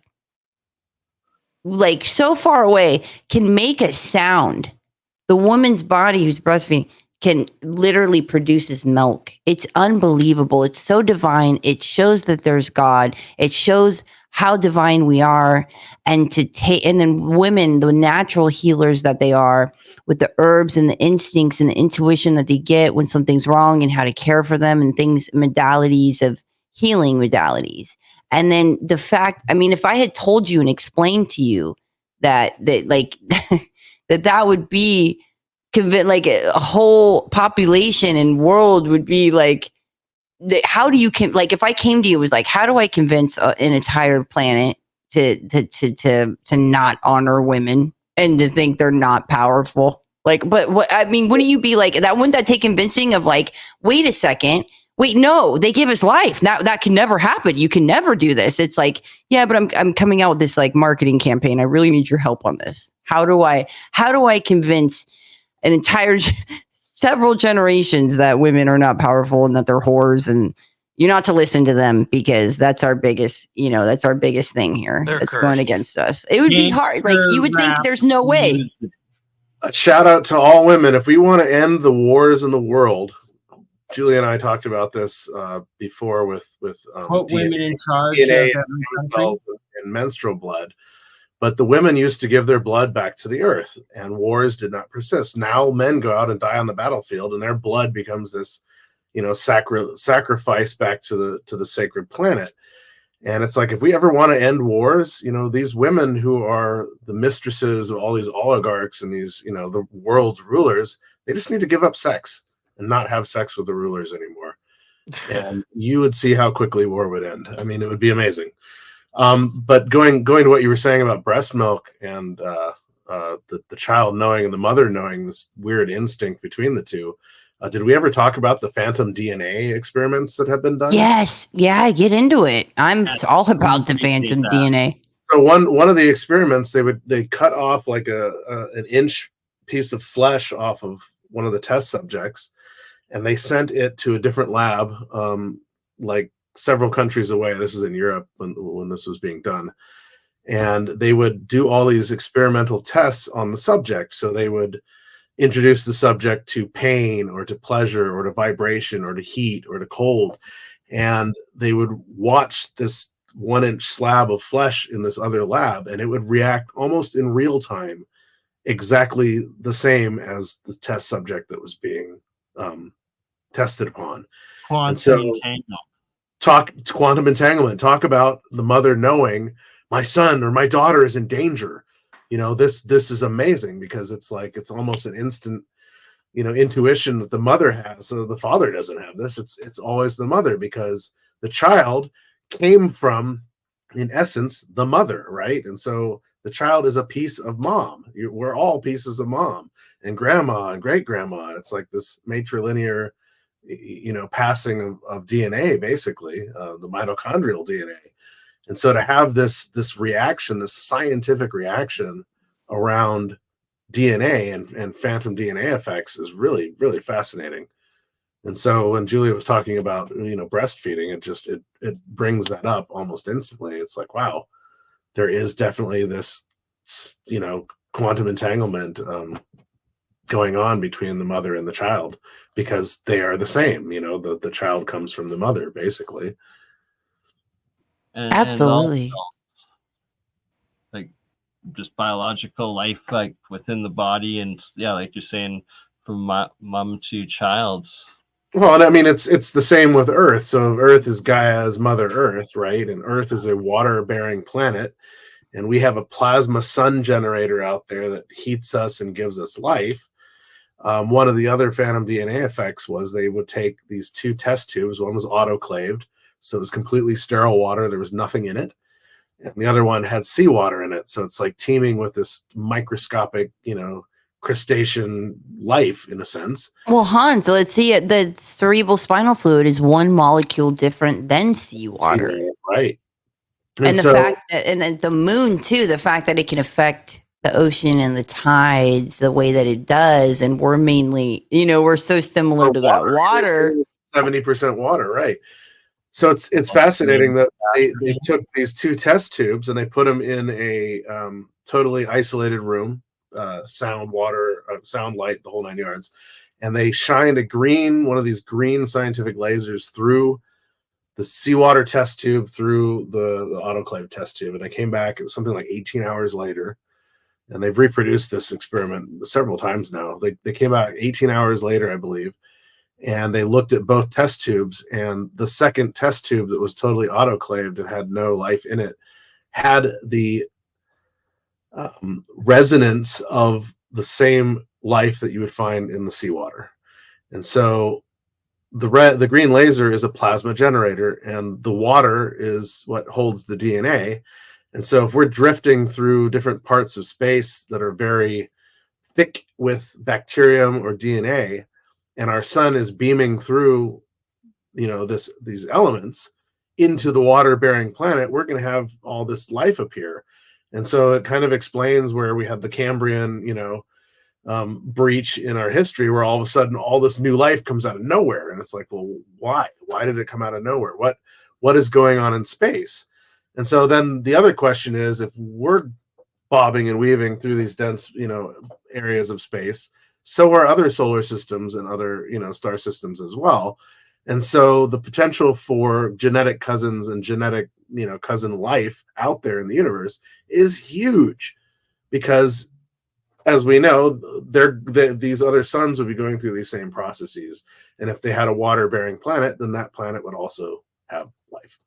like so far away can make a sound. The woman's body who's breastfeeding can literally produces milk. It's unbelievable. It's so divine. It shows that there's God. It shows how divine we are. And then women, the natural healers that they are, with the herbs and the instincts and the intuition that they get when something's wrong, and how to care for them, and modalities of healing modalities. And then the fact, if I had told you and explained to you that like that would be like a whole population and world would be like how do you like, if I came to you, it was like, how do I convince an entire planet to not honor women and to think they're not powerful? Like, but what, I mean, wouldn't you be like that? Wouldn't that take convincing of like, wait a second, wait, no, they give us life. That can never happen. You can never do this. It's like, yeah, but I'm coming out with this like marketing campaign. I really need your help on this. How do I convince an entire several generations that women are not powerful and that they're whores, and you're not to listen to them, because that's our biggest thing here. They're That's cursed. Going against us. It would be hard. Like, you would think there's no way. A shout out to all women. If we want to end the wars in the world, Julia and I talked about this before with put women in charge DNA of every country and menstrual blood. But the women used to give their blood back to the earth, and wars did not persist. Now men go out and die on the battlefield, and their blood becomes this, sacrifice back to the sacred planet. And it's like, if we ever want to end wars, these women who are the mistresses of all these oligarchs and these, the world's rulers, they just need to give up sex and not have sex with the rulers anymore. And you would see how quickly war would end. I mean, it would be amazing. But going to what you were saying about breast milk and the child knowing and the mother knowing, this weird instinct between the two. Did we ever talk about the phantom DNA experiments that have been done? Yes. Yeah, get into it. I'm all about the phantom DNA. So one of the experiments, they cut off like an inch piece of flesh off of one of the test subjects, and they sent it to a different lab, like several countries away. This was in Europe when this was being done. And they would do all these experimental tests on the subject. So they would introduce the subject to pain or to pleasure or to vibration or to heat or to cold. And they would watch this 1-inch slab of flesh in this other lab, and it would react almost in real time, exactly the same as the test subject that was being tested upon. Quantum entanglement. Talk about the mother knowing my son or my daughter is in danger. This is amazing, because it's like, it's almost an instant, intuition that the mother has. So the father doesn't have this. It's always the mother, because the child came from, in essence, the mother, right? And so the child is a piece of mom. We're all pieces of mom and grandma and great grandma. It's like this matrilinear, passing of DNA, basically, the mitochondrial DNA. And so to have this reaction, this scientific reaction around DNA and phantom DNA effects is really, really fascinating. And so when Julia was talking about, breastfeeding, it brings that up almost instantly. It's like, wow, there is definitely this, quantum entanglement going on between the mother and the child, because they are the same. The child comes from the mother, basically. Absolutely. And also, like, just biological life, like within the body, and like you're saying, from mom to child. Well, and I mean, it's the same with Earth. So Earth is Gaia's Mother Earth, right? And Earth is a water-bearing planet, and we have a plasma sun generator out there that heats us and gives us life. One of the other phantom DNA effects was they would take these 2 test tubes. One was autoclaved, so it was completely sterile water. There was nothing in it. And the other one had seawater in it. So it's like teeming with this microscopic, crustacean life, in a sense. Well, Hans, let's see it. The cerebral spinal fluid is one molecule different than seawater. Right. And the fact that, and then the moon too, the fact that it can affect the ocean and the tides the way that it does. And we're mainly, we're so similar to that water. 70% water, right? So it's fascinating that they took these 2 test tubes and they put them in a totally isolated room, sound, water, sound, light, the whole 9 yards. And they shined one of these green scientific lasers through the seawater test tube, through the autoclave test tube. And they came back, it was something like 18 hours later. And they've reproduced this experiment several times now. They came out 18 hours later, I believe. And they looked at both test tubes, and the second test tube that was totally autoclaved and had no life in it had the resonance of the same life that you would find in the seawater. And so the green laser is a plasma generator, and the water is what holds the DNA. And so if we're drifting through different parts of space that are very thick with bacterium or DNA, and our sun is beaming through, these elements into the water-bearing planet, we're going to have all this life appear. And so it kind of explains where we had the Cambrian, breach in our history, where all of a sudden all this new life comes out of nowhere, and it's like, well, why did it come out of nowhere? What is going on in space? And so then the other question is, if we're bobbing and weaving through these dense areas of space, so are other solar systems and other star systems as well. And so the potential for genetic cousins and genetic cousin life out there in the universe is huge, because as we know, these other suns would be going through these same processes. And if they had a water-bearing planet, then that planet would also have life.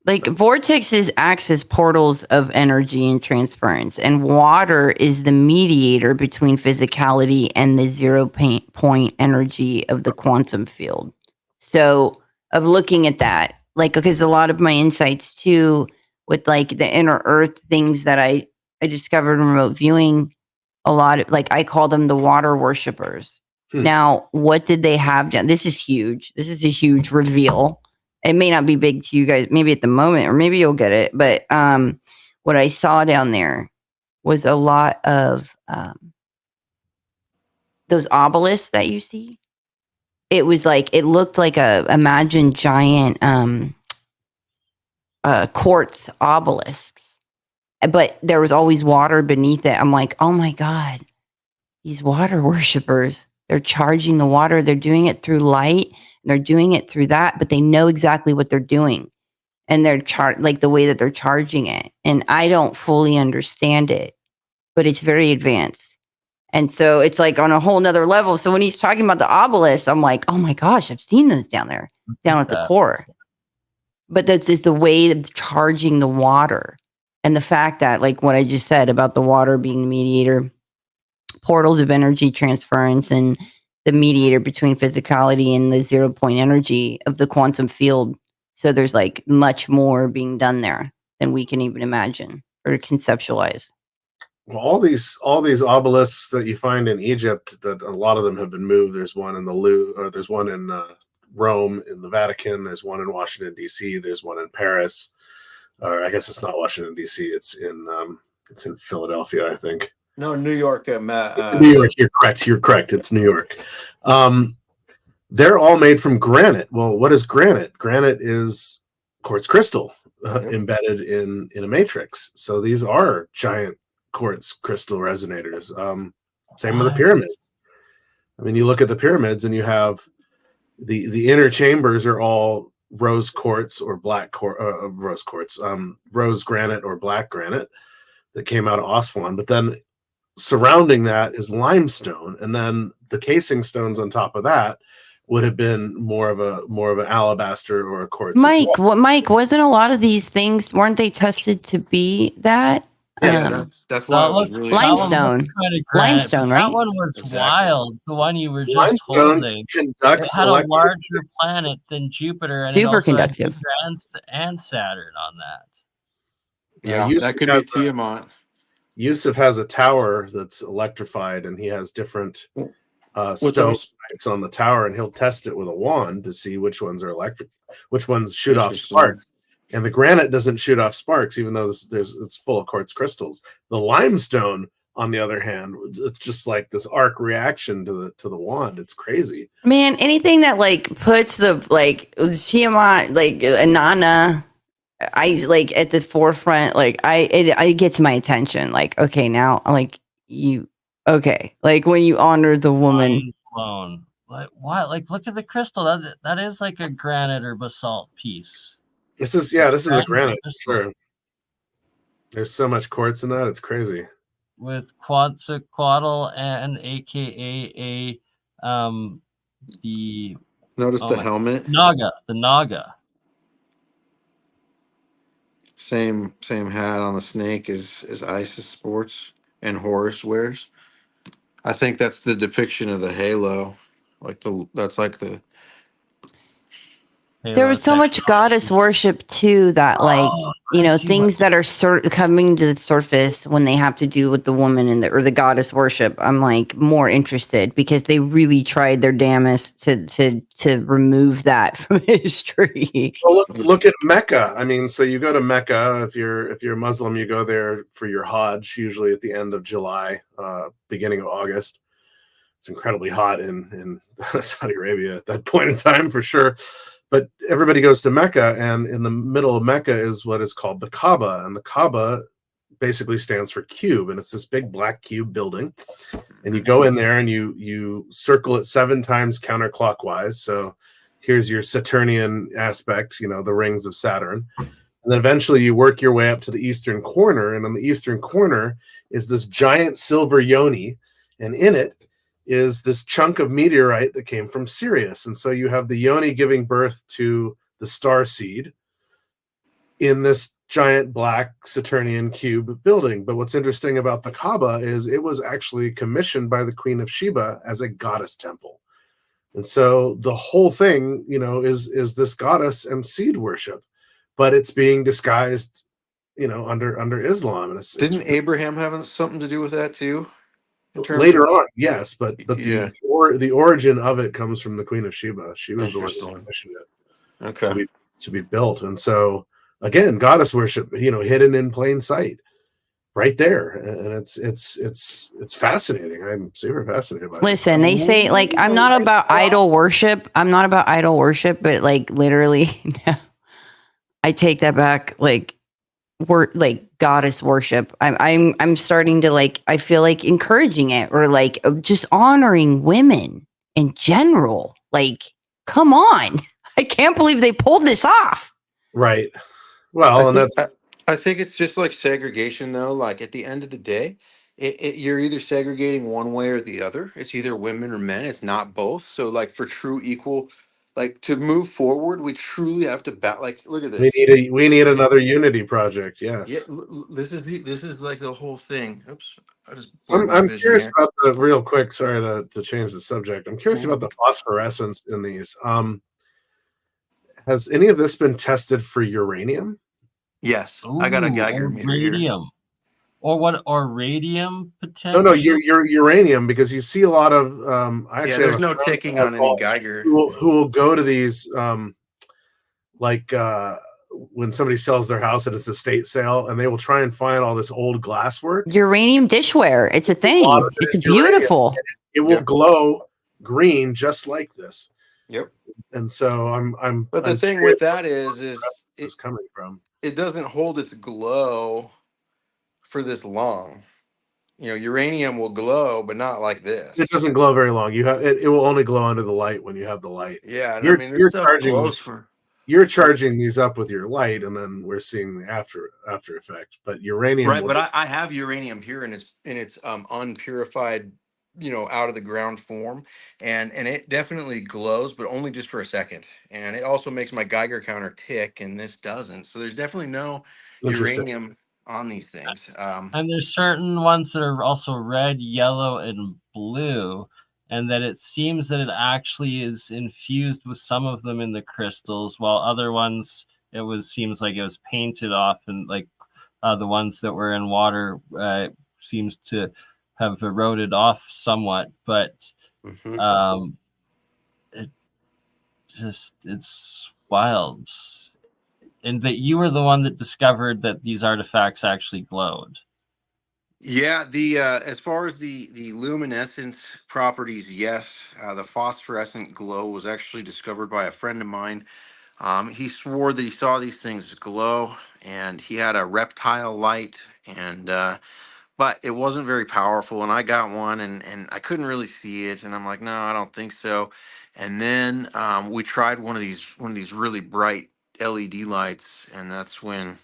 Like vortexes acts as portals of energy and transference, and water is the mediator between physicality and the 0 point energy of the quantum field. So of looking at that, like, because a lot of my insights too, with like the inner earth things that I discovered in remote viewing, a lot of, like, I call them the water worshippers. Now, what did they have down? This is huge. This is a huge reveal. It may not be big to you guys, maybe at the moment, or maybe you'll get it. But what I saw down there was a lot of those obelisks that you see. It was like, it looked like imagine giant quartz obelisks. But there was always water beneath it. I'm like, oh my God, these water worshippers, they're charging the water. They're doing it through light. And they're doing it through that, but they know exactly what they're doing. And they're like the way that they're charging it. And I don't fully understand it, but it's very advanced. And so it's like on a whole nother level. So when he's talking about the obelisk, I'm like, oh my gosh, I've seen those down there, down at the core. But that's just the way of charging the water. And the fact that, like what I just said about the water being the mediator, portals of energy transference, and the mediator between physicality and the 0 point energy of the quantum field. So there's like much more being done there than we can even imagine or conceptualize. Well, all these obelisks that you find in Egypt, that a lot of them have been moved. There's one in the Louvre, or there's one in Rome in the Vatican. There's one in Washington, D.C. There's one in Paris. Or I guess it's not Washington, D.C. It's in Philadelphia, I think. No, New York. New York. You're correct. It's New York. They're all made from granite. Well, what is granite? Granite is quartz crystal embedded in a matrix. So these are giant quartz crystal resonators. Same with the pyramids. I mean, you look at the pyramids and you have the inner chambers are all rose quartz or rose granite or black granite that came out of Aswan. But then surrounding that is limestone, and then the casing stones on top of that would have been more of an alabaster or a quartz. Mike, Mike, wasn't a lot of these things, weren't they tested to be that? Yeah, that's why it was really limestone. Limestone, right? That one was wild. The one you were just limestone holding. It had a larger planet than Jupiter, and superconductive, and Saturn on that. Yeah, that could be Tiamat. Yusuf has a tower that's electrified, and he has different stones on the tower, and he'll test it with a wand to see which ones are electric, which ones shoot off sparks. And the granite doesn't shoot off sparks, even though it's full of quartz crystals. The limestone, on the other hand, it's just like this arc reaction to the wand. It's crazy. Man, anything that like puts the like Tiamat, like Inanna, I like at the forefront, like it gets my attention. Like, okay, now like like when you honor the woman. Like what? Like, look at the crystal. That is like a granite or basalt piece. This is a granite, sure. There's so much quartz in that, it's crazy. With Quetzalcoatl and AKA the notice the helmet. The Naga. Same hat on the snake as Isis sports and Horus wears. I think that's the depiction of the halo. That's like the There was so much goddess worship too that, like, things that are coming to the surface when they have to do with the woman and or the goddess worship. I'm like more interested because they really tried their damnest to remove that from history. Well, look at Mecca. I mean, so you go to Mecca if you're Muslim, you go there for your Hajj, usually at the end of July, beginning of August. It's incredibly hot in Saudi Arabia at that point in time, for sure. But everybody goes to Mecca, and in the middle of Mecca is what is called the Kaaba, and the Kaaba basically stands for cube, and it's this big black cube building. And you go in there and you circle it 7 times counterclockwise. So here's your Saturnian aspect, the rings of Saturn. And then eventually you work your way up to the eastern corner, and on the eastern corner is this giant silver yoni, and in it is this chunk of meteorite that came from Sirius. And so you have the yoni giving birth to the star seed in this giant black Saturnian cube building. But what's interesting about the Kaaba is it was actually commissioned by the Queen of Sheba as a goddess temple. And so the whole thing, is this goddess and seed worship, but it's being disguised, under Islam. And Didn't Abraham have something to do with that too? Later on, yes, but the origin of it comes from the Queen of Sheba. She was the one who commissioned it to be built. And so again, goddess worship, hidden in plain sight, right there, and it's fascinating. I'm super fascinated by it. Listen, they say, like, I'm not about idol worship. But like literally, I take that back. Like, goddess worship. I'm starting to, like, I feel like encouraging it, or like just honoring women in general. Like, come on. I can't believe they pulled this off. Right. Well, I think it's just like segregation, though. Like, at the end of the day, you're either segregating one way or the other. It's either women or men. It's not both. So, like, for true equal, like, to move forward, we truly have to like, look at this. We need another unity project. Yes. Yeah. This is like the whole thing. Oops. I'm curious about the real quick. Sorry to change the subject. I'm curious about the phosphorescence in these. Has any of this been tested for uranium? Yes. I got a Geiger meter radium. Here. Or radium potential? No, you're uranium, because you see a lot of there's no ticking on any Geiger. Who will go to these when somebody sells their house and it's a estate sale, and they will try and find all this old glasswork. Uranium dishware. It's a thing. It's beautiful. It will glow green just like this. Yep. And so But the thing with that is it's coming from. It doesn't hold its glow for this long. Uranium will glow, but not like this. It doesn't glow very long. It will only glow under the light when you have the light. Yeah, you're charging these up with your light, and then we're seeing the after effect. But uranium, right? But I have uranium here in its unpurified, out of the ground form, and it definitely glows, but only just for a second. And it also makes my Geiger counter tick, and this doesn't. So there's definitely no uranium on these things. And there's certain ones that are also red, yellow, and blue, and that it seems that it actually is infused with some of them in the crystals, while other ones seems like it was painted off, and like the ones that were in water seems to have eroded off somewhat, but it's wild. And that you were the one that discovered that these artifacts actually glowed. Yeah, as far as the luminescence properties, yes, the phosphorescent glow was actually discovered by a friend of mine. He swore that he saw these things glow, and he had a reptile light, and but it wasn't very powerful. And I got one, and I couldn't really see it, and I'm like, no, I don't think so. And then we tried one of these really bright LED lights, and that's when.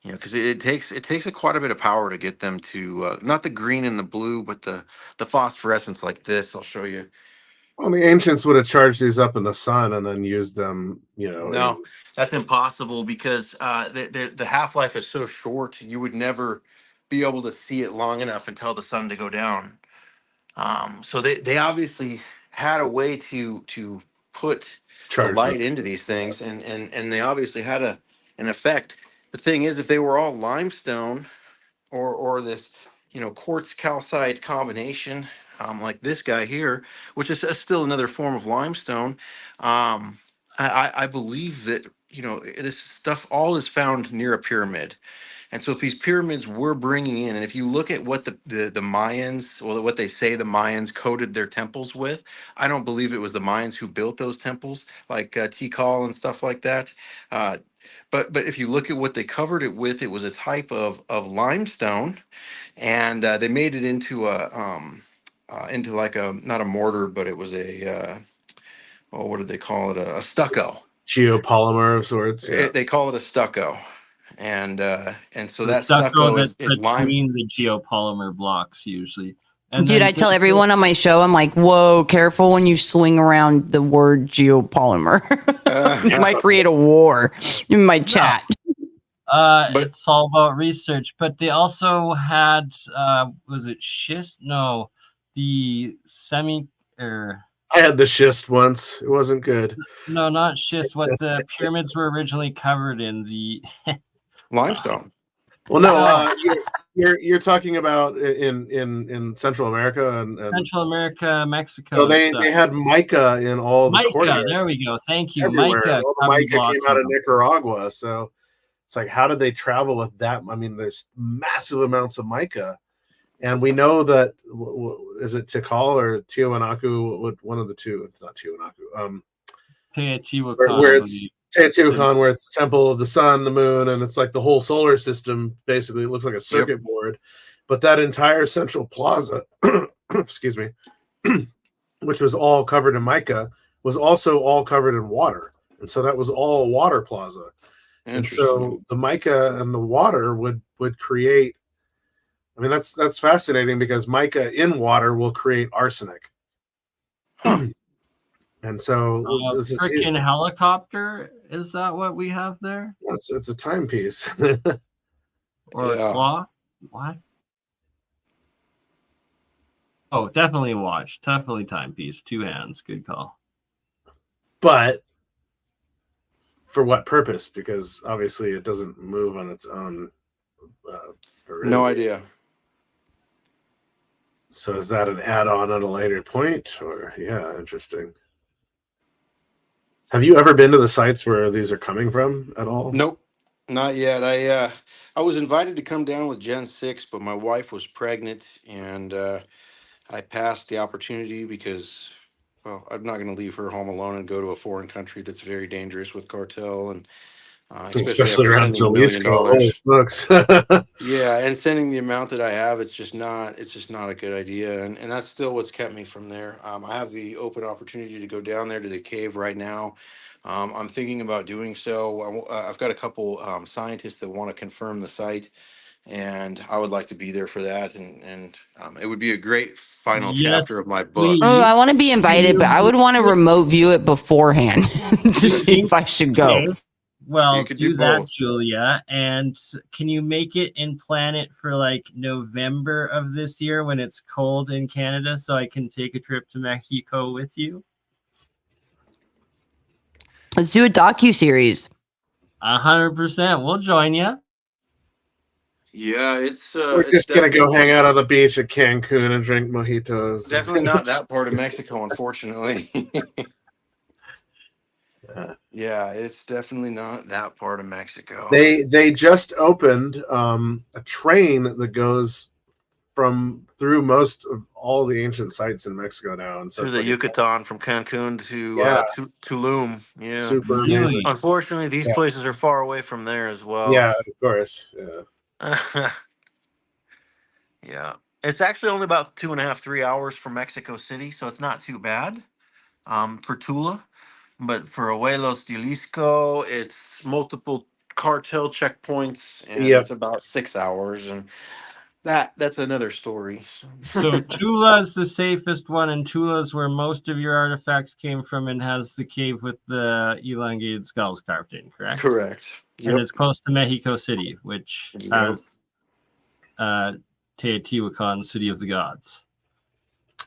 Because it takes quite a bit of power to get them to not the green and the blue, but the phosphorescence like this. I'll show you. Well, the ancients would have charged these up in the sun and then used them. No, that's impossible, because the half-life is so short. You would never be able to see it long enough and tell the sun to go down. So they obviously had a way to put Charge the light them. into these things, and they obviously had an effect. The thing is, if they were all limestone or this, quartz calcite combination, like this guy here, which is still another form of limestone, I believe that this stuff all is found near a pyramid. And so if these pyramids were bringing in, and if you look at what the Mayans, or what they say the Mayans coated their temples with, I don't believe it was the Mayans who built those temples, like Tikal and stuff like that. Uh, but if you look at what they covered it with, it was a type of limestone, and they made it into like a, not a mortar, but it was what did they call it? A stucco. Geopolymer of sorts. Yeah. They call it a stucco, and so It's the that stucco stucco that's is lime. between the geopolymer blocks usually. And Dude, then I tell everyone on my show, I'm like, whoa, careful when you swing around the word geopolymer. You might create a war in my chat. But- it's all about research. But they also had, was it schist? No, the I had the schist once. It wasn't good. no, not schist. What the pyramids were originally covered in, the Limestone. Well, no, you're talking about in Central America and Central America, Mexico. so and stuff. they had mica in all the Mica. courtyards. There we go. Thank you. Everywhere. Mica. All the mica covered came lots out of them. Nicaragua. So it's like, how did they travel with that? I mean, there's massive amounts of mica. And we know that, is it Tikal or Tiwanaku? One of the two. It's not Tiwanaku. Teotihuacan, Where I it's believe. Teotihuacan, where it's the temple of the sun, the moon, and it's like the whole solar system. Basically, it looks like a circuit board. But that entire central plaza, excuse me, which was all covered in mica, was also all covered in water. And so that was all a water plaza. And so the mica and the water would create, I mean, that's fascinating, because mica in water will create arsenic. Huh. And so this is Frickin' helicopter. Is that what we have there? it's a timepiece. Or a claw? What? Oh, definitely watch. Definitely timepiece. 2 hands. Good call. But for what purpose? Because obviously it doesn't move on its own. No idea. So is that an add-on at a later point? Or yeah, interesting. Have you ever been to the sites where these are coming from at all? Nope, not yet. I was invited to come down with Gen 6, but my wife was pregnant, and I passed the opportunity because, well, I'm not going to leave her home alone and go to a foreign country that's very dangerous with cartel, and especially after around sending $1 million. Jalisco. Holy smokes. Yeah, and sending the amount that I have, it's just not a good idea, and that's still what's kept me from there. I have the open opportunity to go down there to the cave right now. I'm thinking about doing so. I've got a couple scientists that want to confirm the site, and I would like to be there for that, and it would be a great final chapter of my book. Oh, I want to be invited, but I would want to remote view it beforehand to see if I should go. Okay. Well, You could do do that, both. Julia. And can you make it and plan it for like November of this year when it's cold in Canada, so I can take a trip to Mexico with you? Let's do a docu-series. 100%. We'll join you. Yeah, it's We're it's just gonna go hang out on the beach at Cancun and drink mojitos. definitely not that part of Mexico, unfortunately. Yeah, it's definitely not that part of Mexico. They just opened a train that goes through most of all the ancient sites in Mexico now, and so through the Yucatan from Cancun to Tulum. Yeah, super Really? amazing. Unfortunately, these places are far away from there as well. Yeah, of course. Yeah. Yeah, it's actually only about 2.5-3 hours from Mexico City, so it's not too bad for Tula. But for Abuelos Jalisco, it's multiple cartel checkpoints, and it's about 6 hours, and that's another story. So Tula is the safest one, and Tula is where most of your artifacts came from, and has the cave with the elongated skulls carved in, correct? Correct. And it's close to Mexico City, which has Teotihuacan, City of the Gods.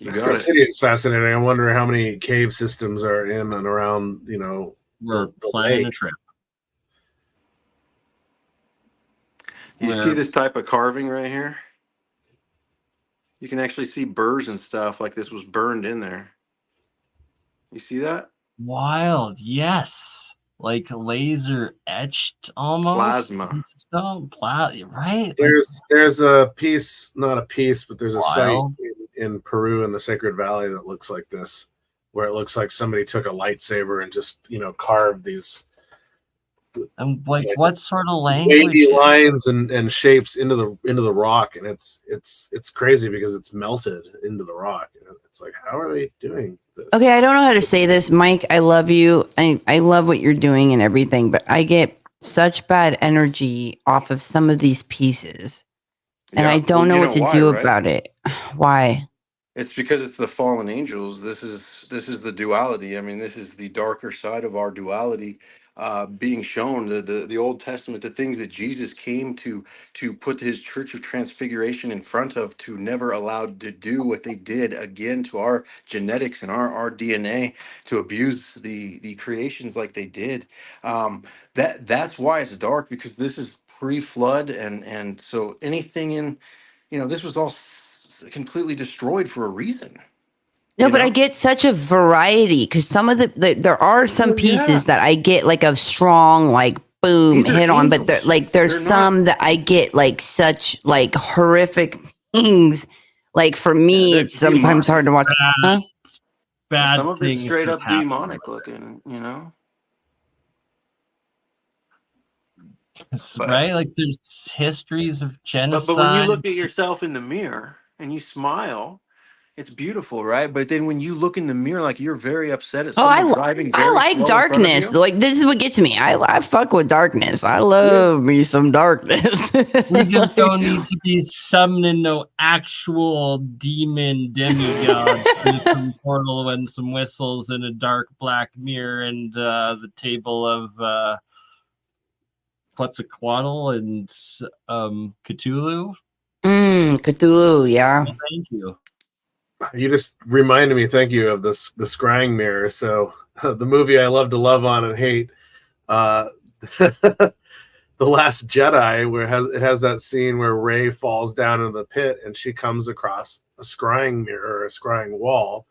Mexico City is fascinating. I wonder how many cave systems are in and around, We're the planning lake. a trip. You see this type of carving right here? You can actually see burrs and stuff like this was burned in there. You see that? Wild, yes. Like laser etched almost. Plasma. Right? There's a piece, not a piece, but there's a site Wild. in Peru in the Sacred Valley that looks like this, where it looks like somebody took a lightsaber and just, carved these And like what sort of language? wavy lines and shapes into the rock, and it's crazy because it's melted into the rock. It's like, how are they doing this? Okay, I don't know how to say this, Mike. I love you. I love what you're doing and everything, but I get such bad energy off of some of these pieces, and I don't know what to do about it. Why? It's because it's the fallen angels. This is the duality. I mean, this is the darker side of our duality being shown. The Old Testament, the things that Jesus came to put his church of transfiguration in front of, to never allowed to do what they did again to our genetics and our DNA, to abuse the creations like they did. That's why it's dark, because this is pre-flood, and so anything in, this was all completely destroyed for a reason. No, but I get such a variety, because some of there are some pieces that I get like a strong, like, boom, hit on, but there's some that I get like such like horrific things. Like for me, it's sometimes hard to watch. Bad some of it's things straight up happen. demonic looking, Right? Like there's histories of genocide. But when you look at yourself in the mirror and you smile, it's beautiful, right? But then when you look in the mirror, like you're very upset at someone driving very I like slow darkness. in front of you. Like this is what gets me. I fuck with darkness. I love me some darkness. We just don't need to be summoning no actual demon demigod through some portal and some whistles and a dark black mirror and the table of Quetzalcoatl and Cthulhu. Cthulhu, yeah. Well, thank you. You just reminded me, thank you, of the scrying mirror. So the movie I love to love on and hate, The Last Jedi, where it has that scene where Rey falls down into the pit and she comes across a scrying mirror or a scrying wall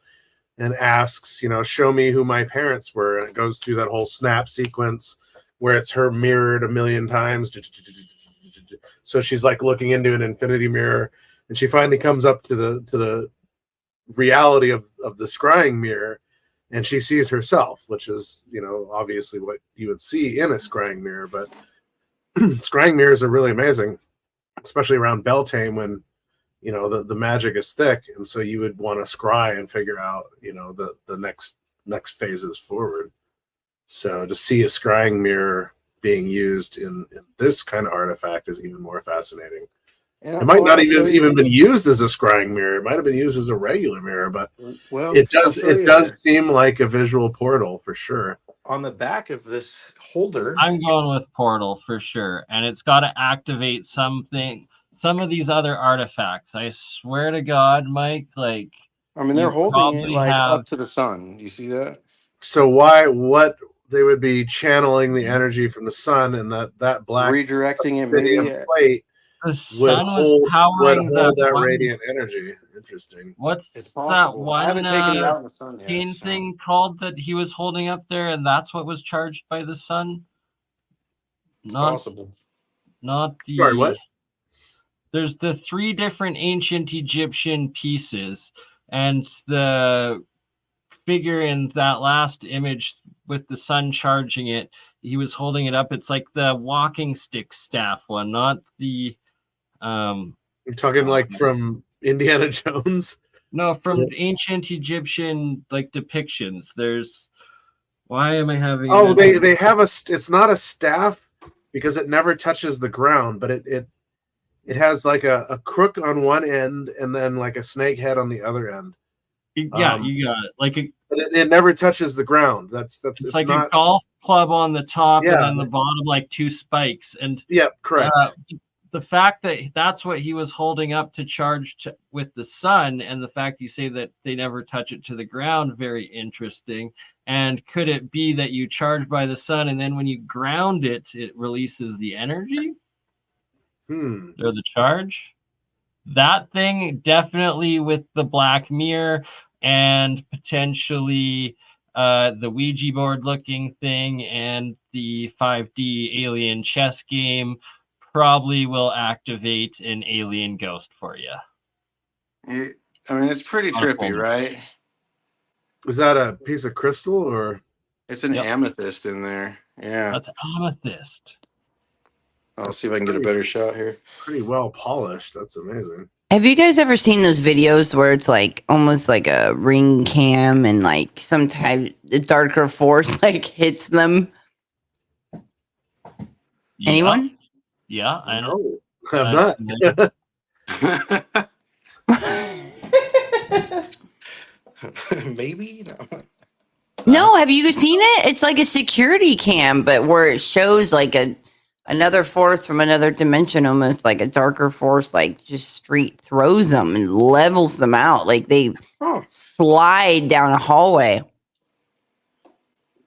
and asks, show me who my parents were. And it goes through that whole snap sequence where it's her mirrored a million times. So she's like looking into an infinity mirror, and she finally comes up to the reality of the scrying mirror, and she sees herself, which is obviously what you would see in a scrying mirror. But scrying mirrors are really amazing, especially around Beltane when the magic is thick, and so you would want to scry and figure out the next phases forward. So to see a scrying mirror being used in this kind of artifact is even more fascinating. It might not even been used as a scrying mirror. It might have been used as a regular mirror, but it does seem like a visual portal for sure. On the back of this holder, I'm going with portal for sure, and it's got to activate something. Some of these other artifacts, I swear to God, Mike, like they're holding it like up to the sun. You see that? So what they would be channeling the energy from the sun, and that black redirecting it maybe plate. The sun was powering that radiant energy. Interesting. What's that one? I haven't taken it out in the sun yet. Thing called that he was holding up there, and that's what was charged by the sun. It's possible. Not the. Sorry, what? There's the 3 different ancient Egyptian pieces, and the figure in that last image with the sun charging it. He was holding it up. It's like the walking stick staff one, not the. You're talking like from Indiana Jones? No, from ancient Egyptian like depictions. There's. Why am I having? Oh, they have a. It's not a staff because it never touches the ground, but it has like a crook on one end and then like a snake head on the other end. Yeah, you got it. Like but it never touches the ground. It's like not, a golf club on the top, and then the bottom like 2 spikes. And yeah, correct. the fact that that's what he was holding up to charge with the sun, and the fact you say that they never touch it to the ground, very interesting. And could it be that you charge by the sun, and then when you ground it, it releases the energy or the charge? That thing definitely with the Black Mirror and potentially the Ouija board looking thing and the 5D alien chess game probably will activate an alien ghost for you. I mean, it's pretty trippy, right? Is that a piece of crystal or? It's an amethyst in there. Yeah. That's amethyst. I'll see if I can get a better shot here. Pretty well polished. That's amazing. Have you guys ever seen those videos where it's like almost like a ring cam and like some type of darker force like hits them? Anyone? Yeah, I know. I'm not. Maybe. No, have you seen it? It's like a security cam, but where it shows like another force from another dimension, almost like a darker force, like just straight throws them and levels them out. Like they slide down a hallway.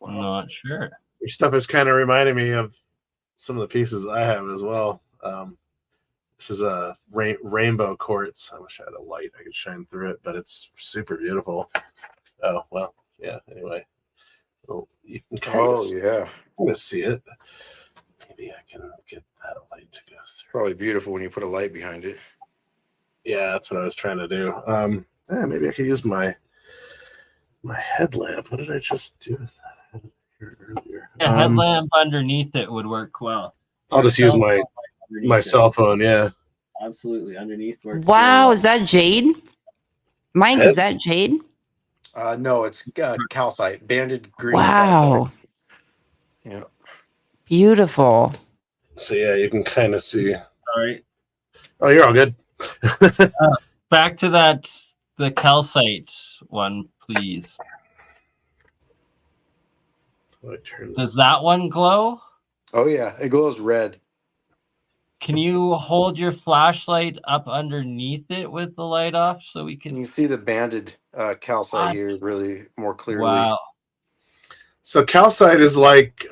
I'm not sure. Your stuff is kind of reminding me of some of the pieces I have as well. This is a rainbow quartz. I wish I had a light I could shine through it, but it's super beautiful. Oh, well, yeah, anyway. Oh, you can kind of see it. Maybe I can get that light to go through. Probably beautiful when you put a light behind it. Yeah, that's what I was trying to do. Maybe I could use my headlamp. What did I just do with that earlier? Yeah, headlamp underneath it would work well. I'll just use my cell phone. Yeah, absolutely. Underneath works. Wow, is that jade? Mike, is that jade? No, it's calcite, banded green. Wow. Calcite. Yeah. Beautiful. So yeah, you can kind of see. All right. Oh, you're all good. Back to the calcite one, please. Does that one glow? Oh yeah, it glows red. Can you hold your flashlight up underneath it with the light off so we can? You can see the banded calcite here really more clearly. Wow. So calcite is like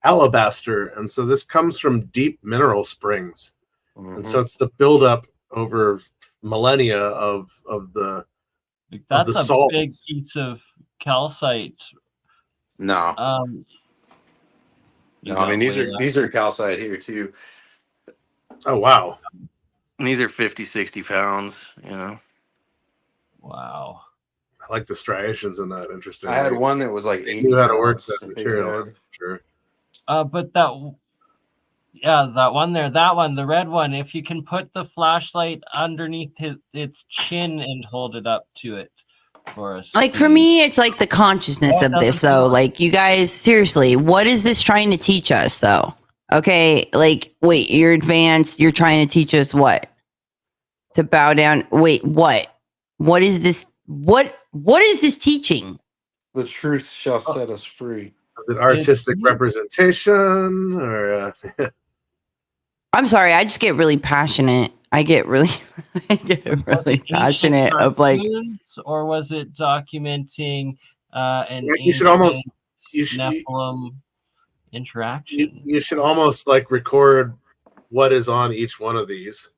alabaster, and so this comes from deep mineral springs, and so it's the buildup over millennia of the. That's of the a salts. big piece of calcite. No. No, I mean these are calcite here too. Oh wow. And these are 50, 60 pounds, you know. Wow. I like the striations in that. Interesting. I had one that was like 80 knew how to work pounds. that material. That's for sure. But that one there, the red one, if you can put the flashlight underneath its chin and hold it up to it for us. Like for me, it's like the consciousness of this though. Like you guys, seriously, what is this trying to teach us though? Okay, like wait, you're advanced, you're trying to teach us what? To bow down. Wait, what? What is this? What is this teaching? The truth shall set us free. Is it artistic representation or I'm sorry, I just get really passionate. I get really passionate of like, or was it documenting you should almost Nephilim interaction? You should almost like record what is on each one of these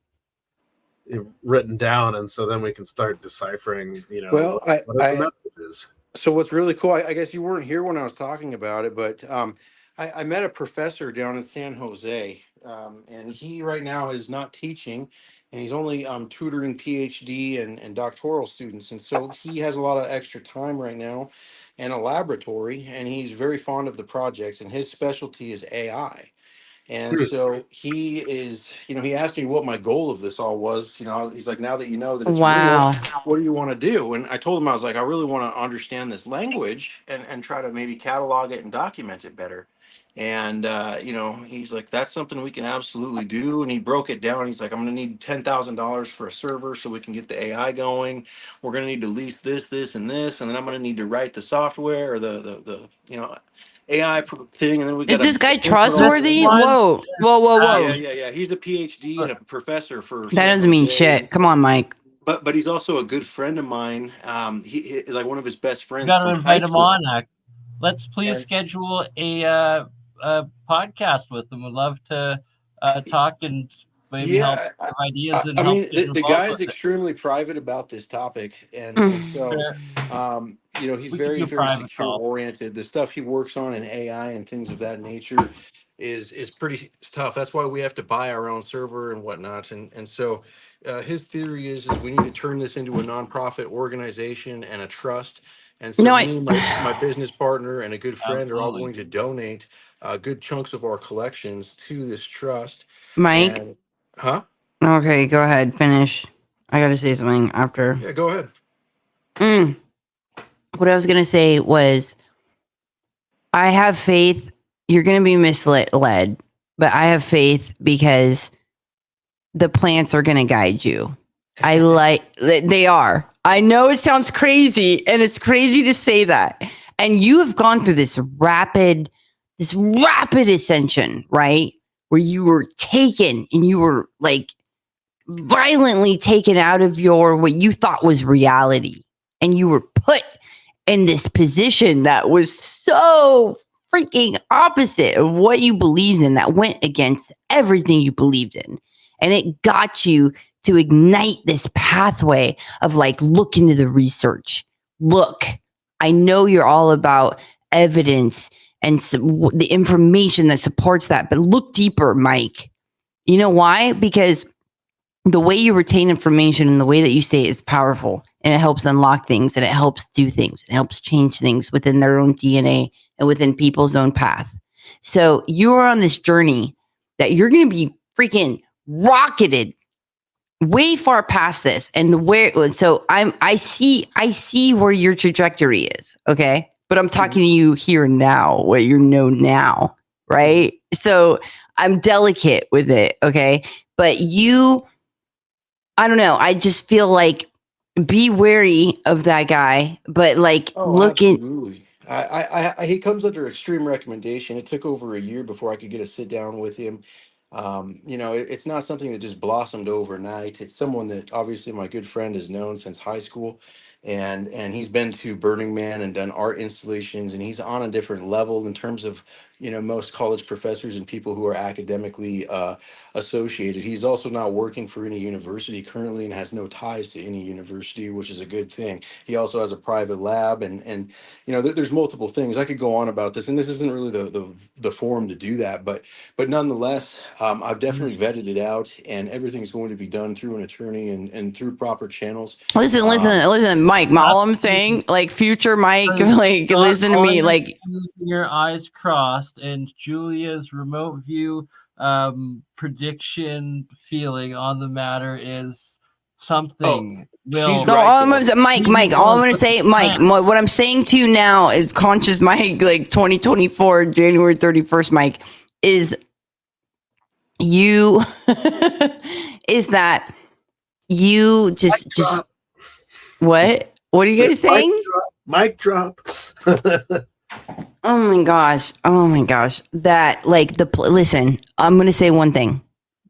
written down, and so then we can start deciphering, well, what the message is. So what's really cool, I guess you weren't here when I was talking about it, but I met a professor down in San Jose, and he right now is not teaching, and he's only tutoring PhD and doctoral students. And so he has a lot of extra time right now and a laboratory, and he's very fond of the project, and his specialty is AI. And so he is, he asked me what my goal of this all was. He's like, now that you know that it's real, what do you want to do? And I told him, I was like, I really want to understand this language and try to maybe catalog it and document it better. And, he's like, that's something we can absolutely do. And he broke it down. He's like, I'm going to need $10,000 for a server so we can get the AI going. We're going to need to lease this, and this, and then I'm going to need to write the software or the AI thing, and then we got Is this guy intro. trustworthy? Whoa. Yeah. He's a PhD and a professor for That San doesn't mean Jose. shit. Come on, Mike. But he's also a good friend of mine. He like one of his best You friends got to from high invite him school. on. Let's please schedule a podcast with him. We'd love to talk and maybe help give ideas and I help mean, get the involved guy's with it. extremely private about this topic, and so you know, he's We could very do a private secure call. oriented. The stuff he works on in AI and things of that nature is pretty tough. That's why we have to buy our own server and whatnot. And so his theory is we need to turn this into a nonprofit organization and a trust. And so No, me and my business partner and a good friend are all Absolutely. going to donate good chunks of our collections to this trust. Mike. And, huh? Okay, go ahead. Finish. I got to say something after. Yeah, go ahead. What I was going to say was I have faith. You're going to be misled, but I have faith because the plants are going to guide you. They are. I know it sounds crazy, and it's crazy to say that. And you have gone through this rapid ascension, right? Where you were taken and you were like violently taken out of what you thought was reality. And you were put in this position that was so freaking opposite of what you believed in, that went against everything you believed in. And it got you to ignite this pathway of like, look into the research. Look, I know you're all about evidence and the information that supports that, but look deeper, Mike. You know why? Because the way you retain information and the way that you say it is powerful, and it helps unlock things, and it helps do things, it helps change things within their own DNA and within people's own path. So you are on this journey that you're going to be freaking rocketed way far past this. And so I see where your trajectory is. Okay. But I'm talking to you here and now, what you know now. Right. So I'm delicate with it. Okay. But I don't know. I just feel like be wary of that guy, but like Absolutely. He comes under extreme recommendation. It took over a year before I could get a sit down with him. You know, it's not something that just blossomed overnight. It's someone that obviously my good friend has known since high school, and he's been to Burning Man and done art installations, and he's on a different level in terms of, you know, most college professors and people who are academically associated. He's also not working for any university currently and has no ties to any university, which is a good thing. He also has a private lab, and you know, there's multiple things I could go on about this, and this isn't really the forum to do that, but nonetheless, I've definitely vetted it out, and everything's going to be done through an attorney and through proper channels. Listen, Mike. All I'm saying, like, future Mike, like, listen to me, like, using your eyes crossed, and Julia's remote view prediction feeling on the matter is something. Mike. All I'm going to say, Mike, what I'm saying to you now is conscious Mike, like 2024, January 31st, Mike, is you, is that you just what? What are you guys saying? Mic drop. Oh my gosh. That, like, listen, I'm going to say one thing.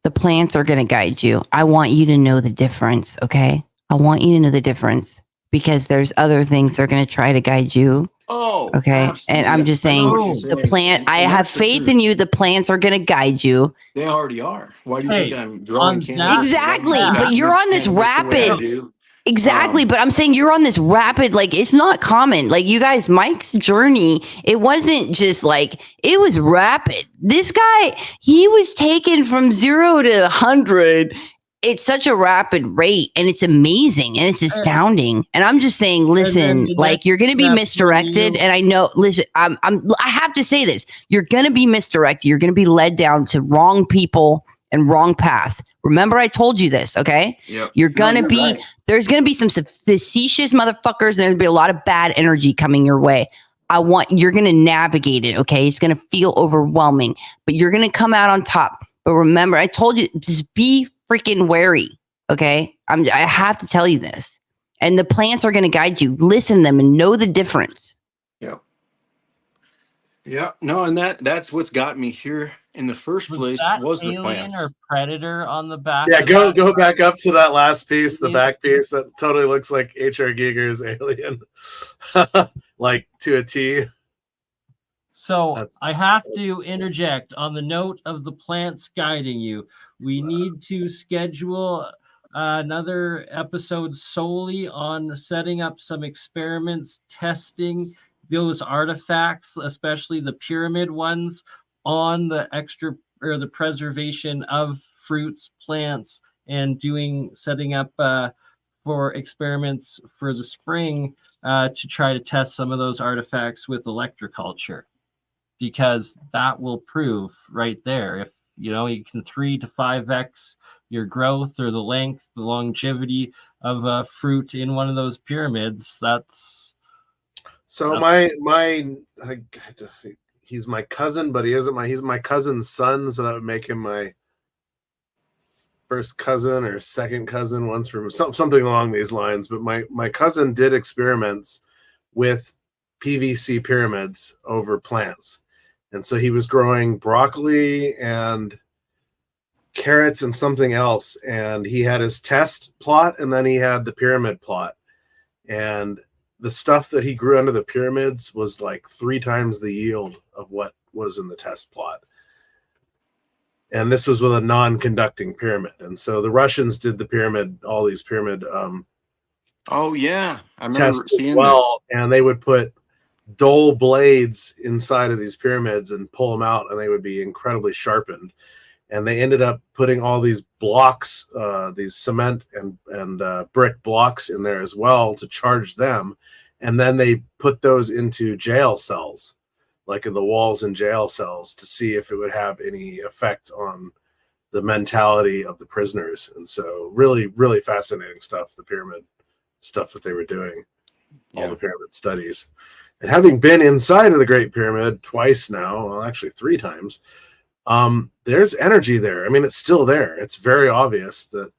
The plants are going to guide you. I want you to know the difference, okay? I want you to know the difference, because there's other things that are going to try to guide you. Oh, okay. Absolutely. And I'm just saying, the plant, I have faith in you. The plants are going to guide you. They already are. Why do you think I'm growing cannabis? Exactly. But you're on this rapid. Exactly. But I'm saying you're on this rapid, like, it's not common. Like, you guys, Mike's journey, it wasn't just like, it was rapid. This guy, he was taken from 0 to 100. It's such a rapid rate, and it's amazing, and it's astounding. And I'm just saying, listen, like, you're going to be misdirected. And I know, listen, I have to say this. You're going to be misdirected. You're going to be led down to wrong people and wrong paths. Remember, I told you this, okay? Yep. You're going to be, there's going to be some facetious motherfuckers, and there's going to be a lot of bad energy coming your way. You're going to navigate it, okay? It's going to feel overwhelming, but you're going to come out on top. But remember, I told you, just be freaking wary, okay? I have to tell you this. And the plants are going to guide you. Listen to them and know the difference. Yeah. Yeah, no, and that's what's got me here in the first place that was the alien plants. or predator on the back? Yeah, of go that? back up to that last piece, the Alien? back piece that totally looks like H.R. Giger's alien, like to a T. So I have to interject on the note of the plants guiding you. We need to schedule another episode solely on setting up some experiments, testing those artifacts, especially the pyramid ones, on the extra or the preservation of fruits, plants, and setting up for experiments for the spring to try to test some of those artifacts with electroculture, because that will prove right there if you can 3 to 5x your growth or the length, the longevity of a fruit in one of those pyramids. He's my cousin, but he's my cousin's son, so that would make him my first cousin or second cousin, once from something along these lines. But my cousin did experiments with PVC pyramids over plants. And so he was growing broccoli and carrots and something else. And he had his test plot, and then he had the pyramid plot. And the stuff that he grew under the pyramids was like 3 times the yield of what was in the test plot. And this was with a non-conducting pyramid. And so the Russians did all these pyramid oh yeah, I remember seeing this. And they would put dull blades inside of these pyramids and pull them out, and they would be incredibly sharpened. And they ended up putting all these blocks, these cement and brick blocks in there as well to charge them. And then they put those into jail cells, like in the walls in jail cells, to see if it would have any effect on the mentality of the prisoners. And so really, really fascinating stuff, the pyramid stuff that they were doing, all the pyramid studies. And having been inside of the Great Pyramid twice now, well, actually 3 times, there's energy there. I mean, it's still there. It's very obvious that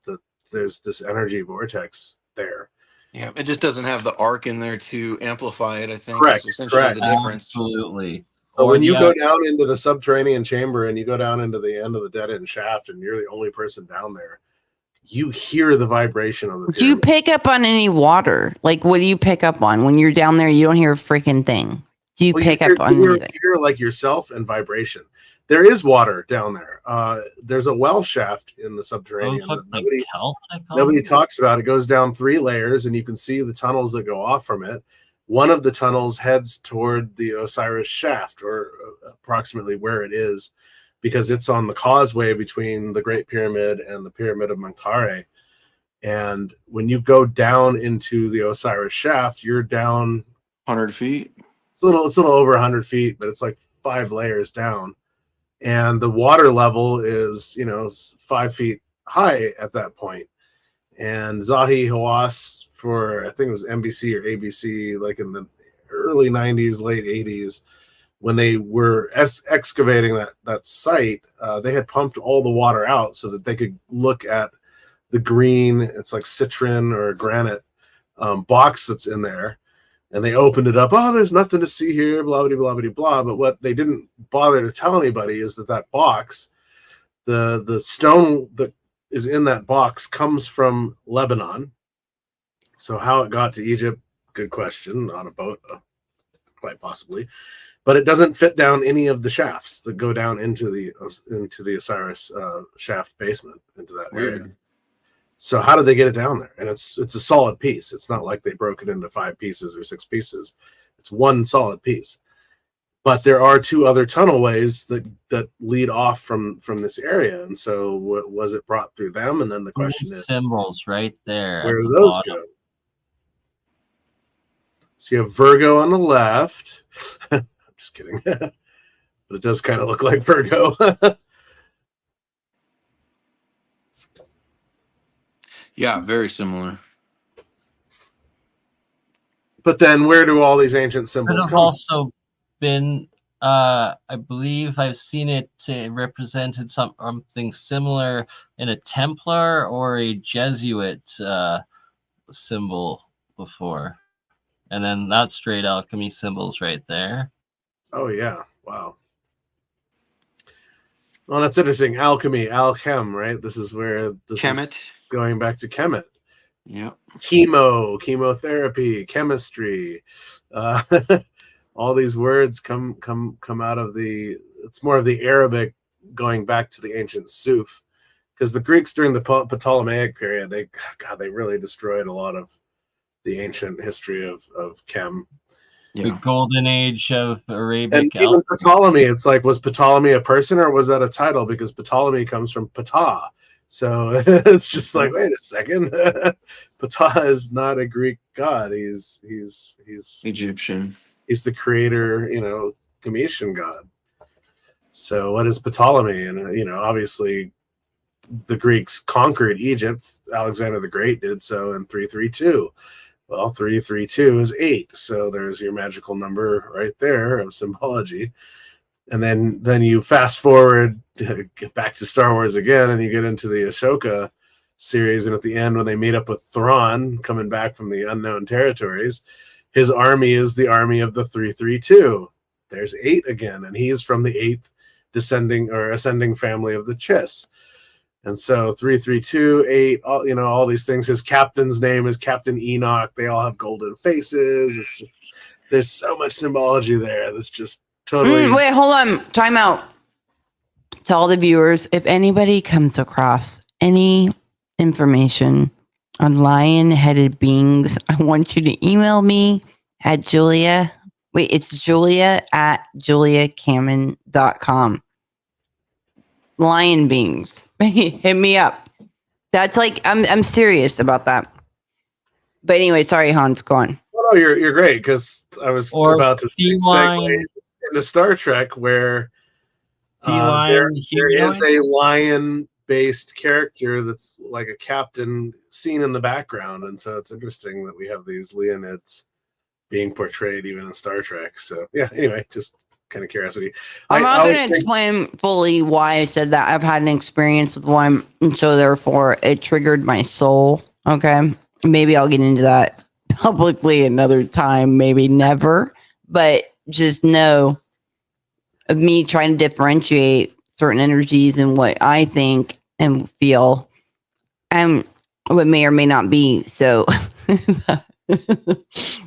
there's this energy vortex there. Yeah, it just doesn't have the arc in there to amplify it, I think. Correct. Is essentially the difference. Absolutely. But when you go down into the subterranean chamber and you go down into the end of the dead end shaft and you're the only person down there, you hear the vibration of the pyramid. Do you pick up on any water? Like, what do you pick up on when you're down there? You don't hear a freaking thing. Do you pick up on anything? You hear like yourself and vibration. There is water down there. There's a well shaft in the subterranean. Nobody talks about. It goes down 3 layers, and you can see the tunnels that go off from it. One of the tunnels heads toward the Osiris shaft, or approximately where it is, because it's on the causeway between the Great Pyramid and the Pyramid of Menkaure. And when you go down into the Osiris shaft, you're down 100 feet. It's a little over 100 feet, but it's like 5 layers down. And the water level is, 5 feet high at that point. And Zahi Hawass, for I think it was NBC or ABC, like in the early 90s, late 80s, when they were excavating that site, they had pumped all the water out so that they could look at the green, it's like citron or granite box that's in there. And they opened it up. Oh, there's nothing to see here, blah, blah, blah, blah, blah. But what they didn't bother to tell anybody is that box, the stone that is in that box comes from Lebanon. So how it got to Egypt, good question. On a boat, quite possibly. But it doesn't fit down any of the shafts that go down into the Osiris shaft basement, into that area. So how did they get it down there? And it's a solid piece. It's not like they broke it into 5 pieces or 6 pieces. It's one solid piece. But there are 2 other tunnelways that lead off from this area. And so was it brought through them? And then the question is, symbols right there. Where do those go? So you have Virgo on the left. I'm just kidding. But it does kind of look like Virgo. Yeah, very similar. But then where do all these ancient symbols come? Also been, I believe I've seen it represented something similar in a Templar or a Jesuit symbol before. And then that's straight alchemy symbols right there. Oh, yeah. Wow. Well, that's interesting. Alchemy, alchem, right? This is where this Kemet. is going back to Kemet. Yep. Chemotherapy, chemistry. All these words come out of the. It's more of the Arabic going back to the ancient Suf, because the Greeks during the Ptolemaic period, they really destroyed a lot of the ancient history of chem. The golden age of Arabic. And even Ptolemy, it's like, was Ptolemy a person or was that a title? Because Ptolemy comes from Ptah. So it's just like, wait a second. Ptah is not a Greek god. He's Egyptian. He's the creator, Cometian god. So what is Ptolemy? And, obviously the Greeks conquered Egypt. Alexander the Great did so in 332. Well, 332 is 8. So there's your magical number right there of symbology. And then you fast forward, get back to Star Wars again, and you get into the Ashoka series. And at the end, when they meet up with Thrawn, coming back from the unknown territories, his army is the army of the 332. There's 8 again, and he's from the 8th ascending family of the Chiss. And so 332, 8, all these things. His captain's name is Captain Enoch. They all have golden faces. It's just, there's so much symbology there. That's just totally. Wait, hold on. Time out. To all the viewers, if anybody comes across any information on lion-headed beings, I want you to email me at Julia. Wait, it's Julia at juliakamman.com. Lion beings. Hit me up. That's like, I'm serious about that. But anyway, sorry, Hans, go on. Oh, you're great, because I was about to segue into Star Trek, where there is a lion-based character that's like a captain seen in the background, and so it's interesting that we have these Leonids being portrayed even in Star Trek. So yeah, anyway, just kind of curiosity. I'm not going to explain fully why I said that. I've had an experience with one, and so therefore it triggered my soul. Okay, maybe I'll get into that publicly another time, maybe never, but just know of me trying to differentiate certain energies and what I think and feel and what may or may not be. So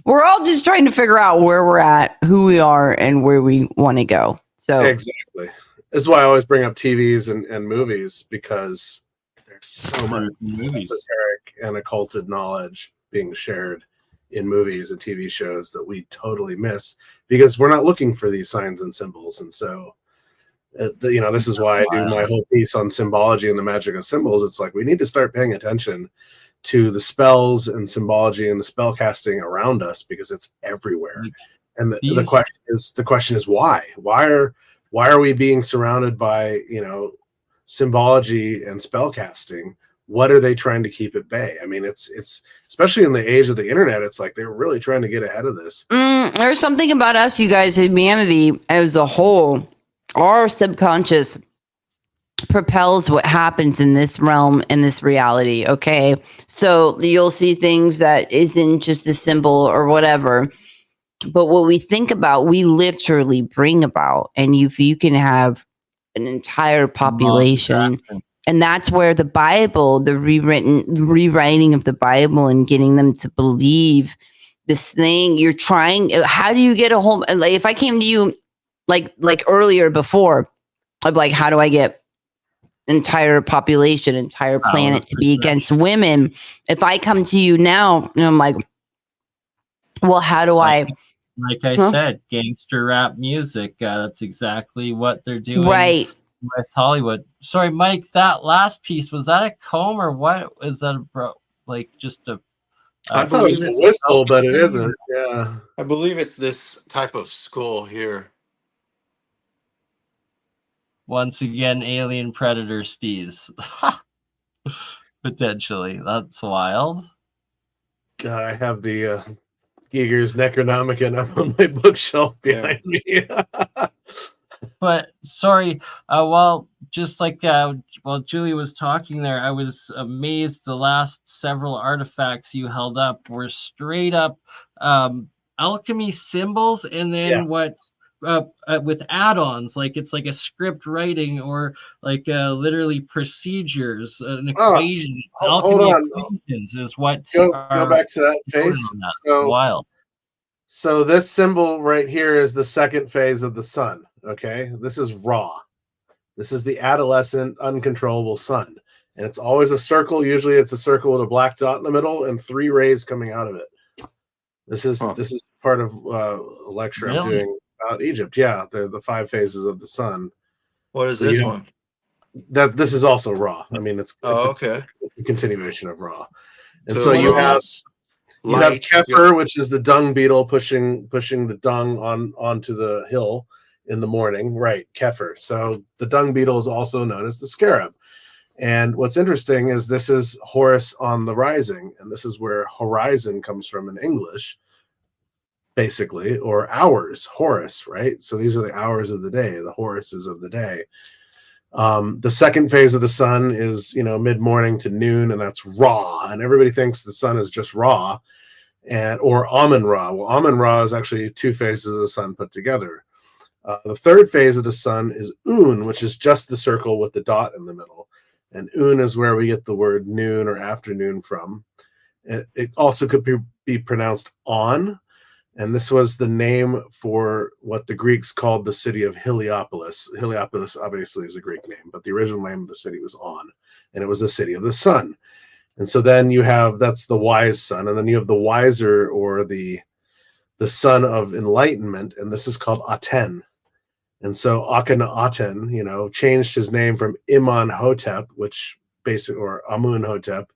we're all just trying to figure out where we're at, who we are, and where we want to go. So exactly. This is why I always bring up TVs and movies, because there's so much esoteric and occulted knowledge being shared in movies and TV shows that we totally miss because we're not looking for these signs and symbols. And so, this is why I do my whole piece on symbology and the magic of symbols. It's like we need to start paying attention to the spells and symbology and the spell casting around us, because it's everywhere. And the question is why? Why are we being surrounded by symbology and spell casting? What are they trying to keep at bay? I mean, it's especially in the age of the internet, it's like they're really trying to get ahead of this. There's something about us, you guys, humanity as a whole. Our subconscious propels what happens in this realm, in this reality. Okay, so you'll see things that isn't just the symbol or whatever, but what we think about, we literally bring about. And if you can have an entire population, and that's where the Bible, the rewriting of the Bible and getting them to believe this thing you're trying. How do you get a whole? Like, if I came to you, like earlier before, of like, how do I get entire population, entire planet to be against women? If I come to you now, and I'm like, well, how do I? Like I said, gangster rap music. That's exactly what they're doing. Right. With Hollywood. Sorry, Mike, that last piece, was that a comb or what? Is that just a I thought it was a whistle, but it isn't. Yeah. I believe it's this type of skull here. Once again, alien predator steez. Potentially. That's wild. God, I have the Giger's Necronomicon up on my bookshelf behind me. But sorry, while Julie was talking there, I was amazed the last several artifacts you held up were straight up alchemy symbols, and then what with add-ons, like it's like a script writing or like literally procedures, an equation. Hold on. Equations is what go back to that phase. Wild. So this symbol right here is the second phase of the sun. Okay, this is Ra. This is the adolescent, uncontrollable sun, and it's always a circle. Usually, it's a circle with a black dot in the middle and 3 rays coming out of it. This is part of a lecture I'm doing about Egypt. Yeah, the 5 phases of the sun. What is this one? This is also Ra. I mean, it's a continuation of Ra. And so you have Kepher, which is the dung beetle pushing the dung onto the hill in the morning, right? Kepher. So the dung beetle is also known as the scarab. And what's interesting is this is Horus on the rising, and this is where horizon comes from in English, basically, or hours, Horus, right? So these are the hours of the day, the Horuses of the day. The second phase of the sun is, mid-morning to noon, and that's Ra. And everybody thinks the sun is just Ra, or Amun-Ra. Well, Amun-Ra is actually 2 phases of the sun put together. The third phase of the sun is Un, which is just the circle with the dot in the middle. And Un is where we get the word noon or afternoon from. It also could be pronounced On. And this was the name for what the Greeks called the city of Heliopolis. Heliopolis obviously is a Greek name, but the original name of the city was On. And it was the city of the sun. And so then that's the wise sun. And then you have the wiser, or the son of enlightenment. And this is called Aten. And so Akhenaten, changed his name from Imhotep, or Amun-Hotep,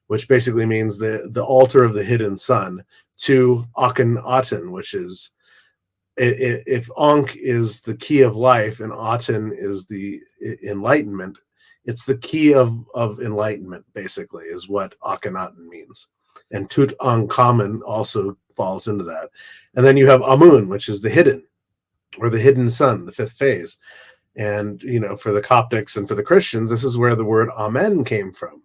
which basically means the altar of the hidden sun, to Akhenaten, which is, if Ankh is the key of life and Aten is the enlightenment, it's the key of enlightenment, basically, is what Akhenaten means. And Tutankhamun also falls into that. And then you have Amun, which is the hidden, or the hidden sun, the 5th phase. And, for the Coptics and for the Christians, this is where the word Amen came from.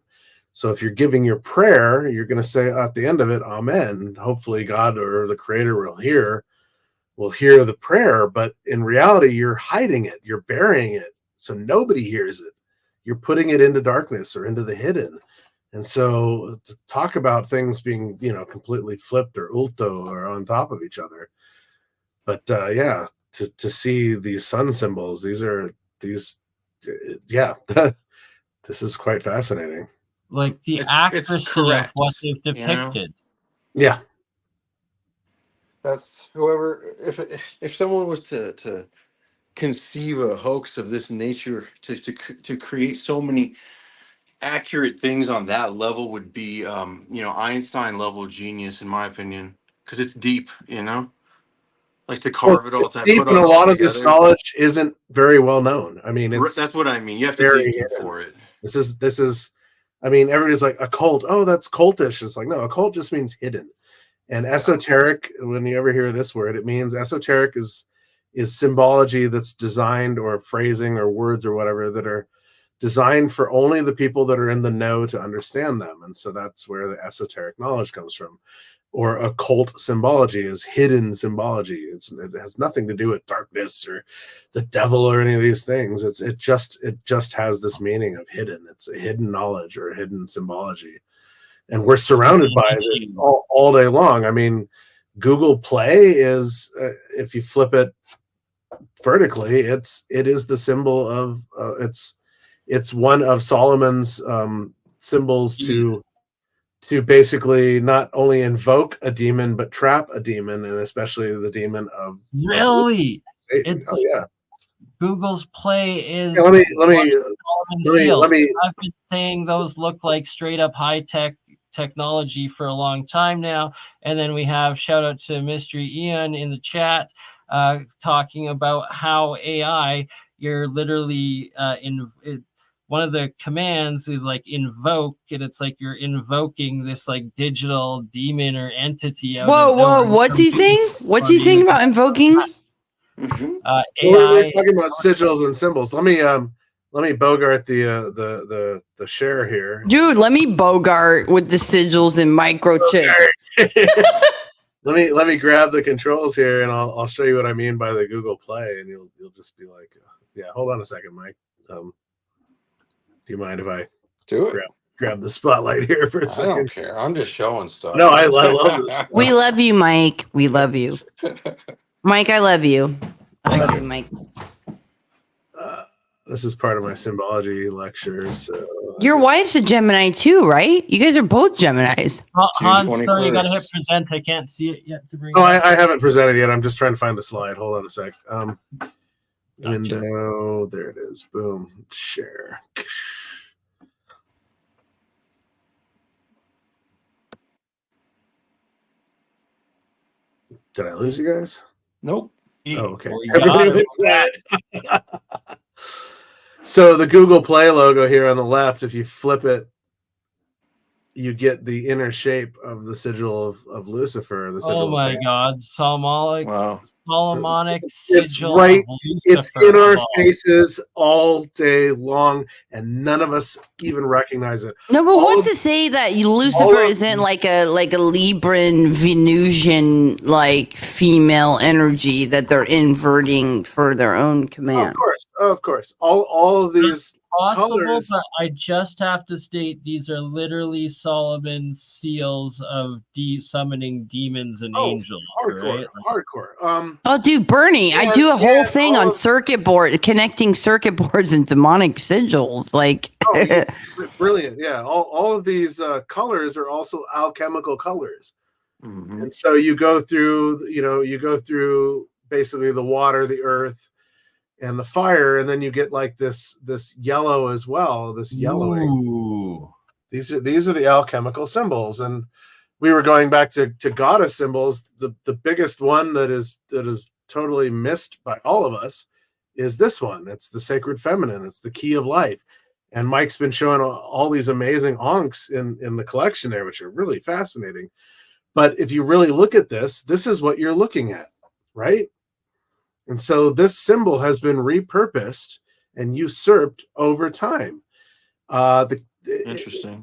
So if you're giving your prayer, you're going to say at the end of it, Amen. Hopefully God or the Creator will hear the prayer. But in reality, you're hiding it. You're burying it. So nobody hears it. You're putting it into darkness or into the hidden. And so to talk about things being, completely flipped or ulto or on top of each other. But to see these sun symbols, this is quite fascinating. Like the accuracy of what they've depicted. Yeah. That's if someone was to conceive a hoax of this nature, to create so many accurate things on that level would be Einstein level genius, in my opinion, because it's deep, like to carve it all together. Deep, and a lot of this knowledge isn't very well known. I mean, that's what I mean. You have to dig deep for it. This is I mean, everybody's like, occult, oh, that's cultish. It's like, no, occult just means hidden. And esoteric, when you ever hear this word, it means esoteric is symbology that's designed, or phrasing or words or whatever, that are designed for only the people that are in the know to understand them. And so that's where the esoteric knowledge comes from. Or occult symbology is hidden symbology. It has nothing to do with darkness or the devil or any of these things. It just has this meaning of hidden. It's a hidden knowledge or a hidden symbology. And we're surrounded by this all day long. I mean, Google Play is, if you flip it vertically, it is the symbol of it's one of Solomon's symbols to basically not only invoke a demon but trap a demon, and especially the demon of really. Google's Play is. Let me. I've been saying those look like straight up high tech technology for a long time now. And then we have shout out to Mystery Ian in the chat talking about how AI, you're literally one of the commands is like invoke, and it's like you're invoking this like digital demon or entity. Whoa! What's he saying? What's he saying about invoking? AI. We're talking about sigils and symbols. Let me bogart the share here, dude. Let me bogart with the sigils and microchips. let me grab the controls here, and I'll show you what I mean by the Google Play, and you'll just be like, yeah. Hold on a second, Mike. Do you mind if I do it? Grab the spotlight here for a second? I don't care. I'm just showing stuff. No, I love this stuff. We love you, Mike. We love you, Mike. I love you. I love you, Mike. This is part of my symbology lectures. So your wife's a Gemini too, right? You guys are both Geminis. Hans, sorry, you gotta hit present. I can't see it yet. To bring oh, I haven't presented yet. I'm just trying to find the slide. Hold on a sec. Gotcha. Window. There it is. Boom. Share. Did I lose you guys? Nope. Oh, okay. We So the Google Play logo here on the left, if you flip it, you get the inner shape of the sigil of Lucifer. The sigil oh my God, Solomonic, Wow. Solomonic It's sigil right. of It's Lucifer in our of all. faces all day long, and none of us even recognize it. No, but All what's of- to say that Lucifer of- isn't like a Libran Venusian like female energy that they're inverting for their own command? Of course. All of these Possible, colors. but I just have to state these are literally Solomon's seals of summoning demons and angels. Hardcore, Right? hardcore. Oh, dude, Bernie, I do a whole thing on circuit board, connecting circuit boards and demonic sigils. Like, Brilliant. Yeah. All of these colors are also alchemical colors. Mm-hmm. And so you go through basically the water, the earth, and the fire, and then you get like this yellow as well, this yellowing. Ooh. These are the alchemical symbols. And we were going back to goddess symbols. The biggest one that is totally missed by all of us is this one. It's the sacred feminine. It's the key of life. And Mike's been showing all these amazing onks in the collection there, which are really fascinating. But if you really look at this is what you're looking at, right? And so this symbol has been repurposed and usurped over time. Interesting.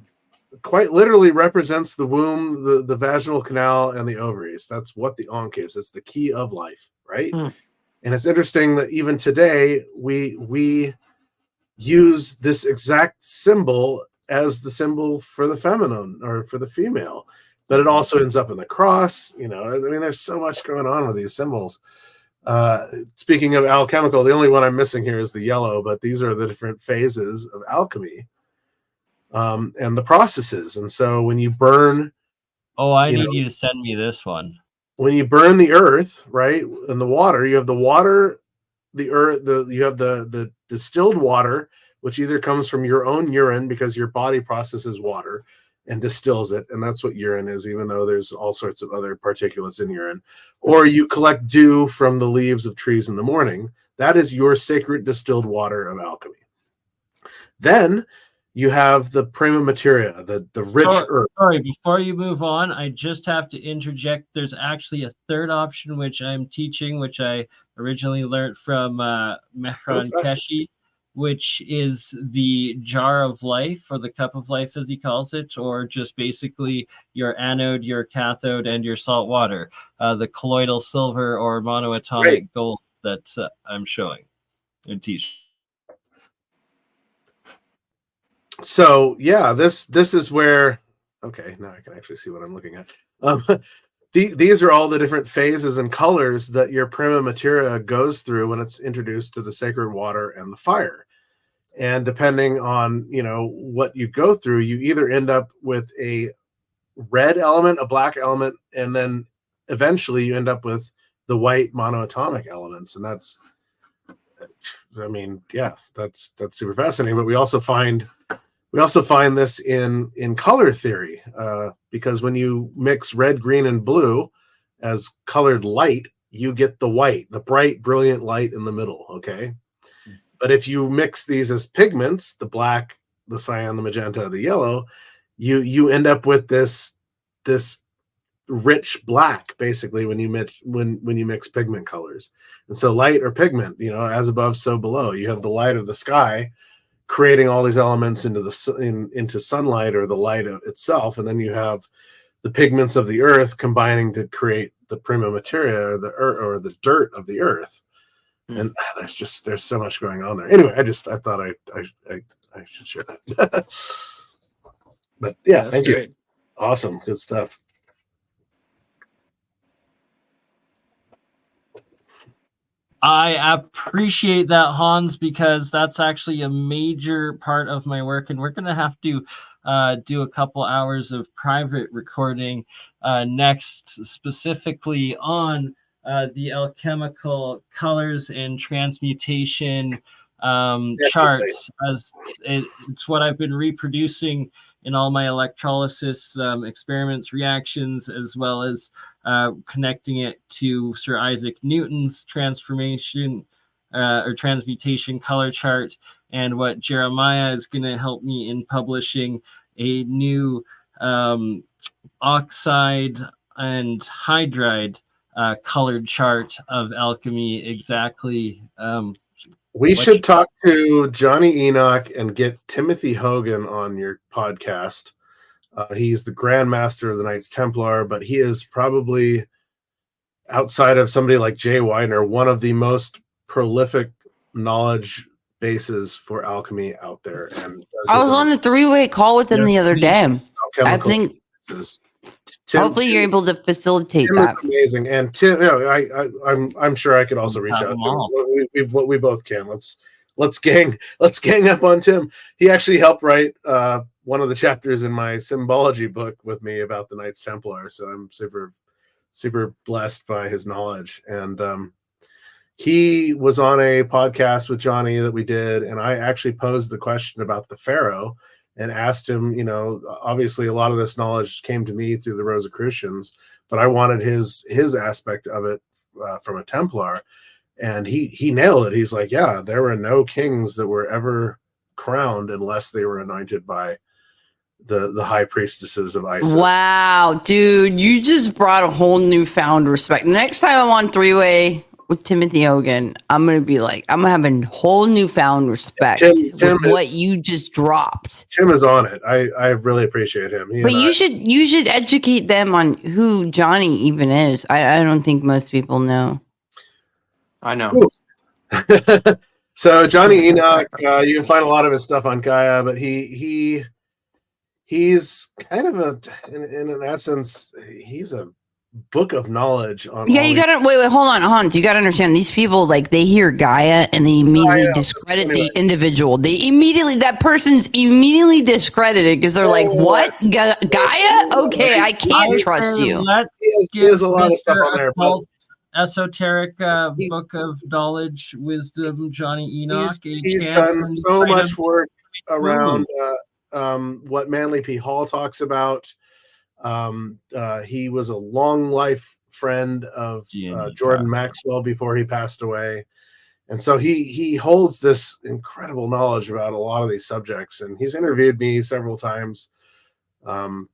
Quite literally represents the womb, the vaginal canal, and the ovaries. That's what the Ankh is. It's the key of life, right? And it's interesting that even today we use this exact symbol as the symbol for the feminine or for the female, but it also ends up in the cross. I mean, there's so much going on with these symbols. Speaking of alchemical, the only one I'm missing here is the yellow, but these are the different phases of alchemy and the processes. And so when you burn, I need you to send me this one. When you burn the earth, right, and the water, you have the water, the earth, you have the distilled water, which either comes from your own urine because your body processes water and distills it, and that's what urine is, even though there's all sorts of other particulates in urine. Or you collect dew from the leaves of trees in the morning. That is your sacred distilled water of alchemy. Then you have the prima materia, the rich earth. Sorry, before you move on, I just have to interject. There's actually a third option which I'm teaching, which I originally learned from Mehran Keshi, which is the jar of life, or the cup of life as he calls it, or just basically your anode, your cathode, and your salt water, the colloidal silver or monoatomic gold that I'm showing and teaching. So yeah, this is where, okay, now I can actually see what I'm looking at. These are all the different phases and colors that your prima materia goes through when it's introduced to the sacred water and the fire. And depending on, what you go through, you either end up with a red element, a black element, and then eventually you end up with the white monoatomic elements. And that's super fascinating. But we also find this in color theory, because when you mix red, green, and blue as colored light, you get the white, the bright, brilliant light in the middle. Okay. But if you mix these as pigments, the black, the cyan, the magenta, the yellow, you end up with this rich black, basically, when you mix pigment colors. And so light or pigment, as above, so below. You have the light of the sky creating all these elements into sunlight or the light of itself, and then you have the pigments of the earth combining to create the prima materia, or the dirt of the earth. And there's so much going on there. Anyway, I thought I should share that. But yeah, thank you. Awesome, good stuff. I appreciate that, Hans, because that's actually a major part of my work, and we're going to have to do a couple hours of private recording next, specifically on the alchemical colors and transmutation charts, as it's what I've been reproducing in all my electrolysis experiments, reactions, as well as connecting it to Sir Isaac Newton's transformation or transmutation color chart, and what Jeremiah is going to help me in publishing a new oxide and hydride colored chart of alchemy. Exactly. We should talk to Johnny Enoch and get Timothy Hogan on your podcast. He's the Grand Master of the Knights Templar, but he is probably, outside of somebody like Jay Widener, one of the most prolific knowledge bases for alchemy out there. And I was on a 3-way call with him the other day. I think hopefully you're able to facilitate Tim that. Amazing. And Tim, I'm sure I could also reach out to him. We both can. Let's gang up on Tim. He actually helped write one of the chapters in my symbology book with me about the Knights Templar. So I'm super blessed by his knowledge. And he was on a podcast with Johnny that we did, and I actually posed the question about the Pharaoh and asked him, obviously a lot of this knowledge came to me through the Rosicrucians, but I wanted his aspect of it from a Templar. And he nailed it. He's like, yeah, there were no kings that were ever crowned unless they were anointed by the high priestesses of Isis. Wow, dude, you just brought a whole newfound respect. Next time I'm on 3-way with Timothy Hogan, I'm gonna have a whole newfound respect for what you just dropped. Tim is on it. I really appreciate him. But you should educate them on who Johnny even is. I don't think most people know. I know. So Johnny Enoch, you can find a lot of his stuff on Gaia, but he's kind of in essence, he's a book of knowledge on. Yeah, you gotta wait, hold on, Hans. You gotta understand, these people, like, they hear Gaia and they immediately discredit the individual. That person's immediately discredited because they're like, what? Gaia? Okay, I can't trust you. He has a lot of stuff on there, but esoteric book of knowledge, wisdom, Johnny Enoch. He's done so much work around what Manly P. Hall talks about. He was a long life friend of Jordan Maxwell before he passed away. And so he holds this incredible knowledge about a lot of these subjects. And he's interviewed me several times over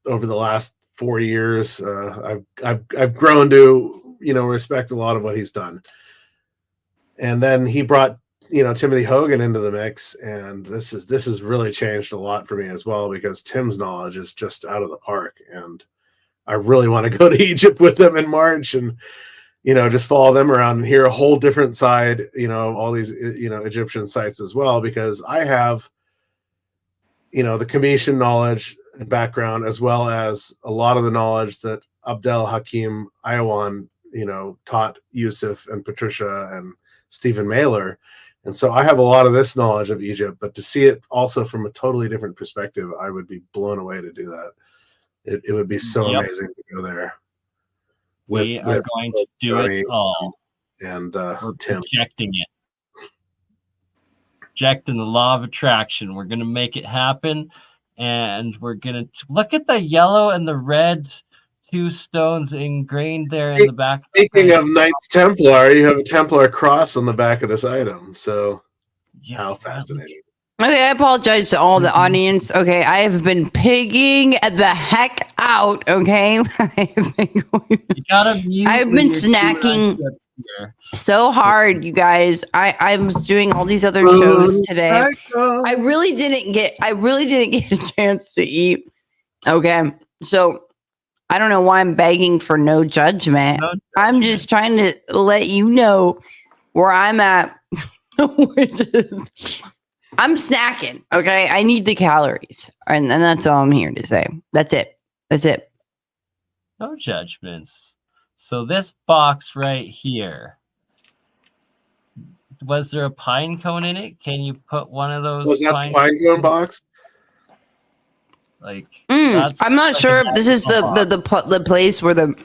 the last 4 years. I've grown to, respect a lot of what he's done. And then he brought, Timothy Hogan into the mix, and this has really changed a lot for me as well, because Tim's knowledge is just out of the park, and I really want to go to Egypt with them in March and just follow them around and hear a whole different side, of all these Egyptian sites as well, because I have the Commission knowledge and background, as well as a lot of the knowledge that Abdel Hakim Ayawan taught Yusuf and Patricia and Stephen Mailer. And so I have a lot of this knowledge of Egypt, but to see it also from a totally different perspective, I would be blown away to do that. It would be so amazing to go there. We are going to do it all. And we're Tim. Projecting it. Projecting the law of attraction. We're going to make it happen. And we're going to look at the yellow and the red 2 stones ingrained there in the back. Speaking of Knights Templar, you have a Templar cross on the back of this item. So, how fascinating. Okay, I apologize to all the audience. Okay, I have been pigging the heck out. Okay, I've been snacking so hard, you guys. I was doing all these other shows today. I really didn't get a chance to eat. Okay. So I don't know why I'm begging for no judgment. I'm just trying to let you know where I'm at, which is I'm snacking. Okay. I need the calories. And that's all I'm here to say. That's it. That's it. No judgments. So this box right here, was there a pine cone in it? Can you put one of those? Was that the pine cone box? Like, I'm not sure if this is the place where the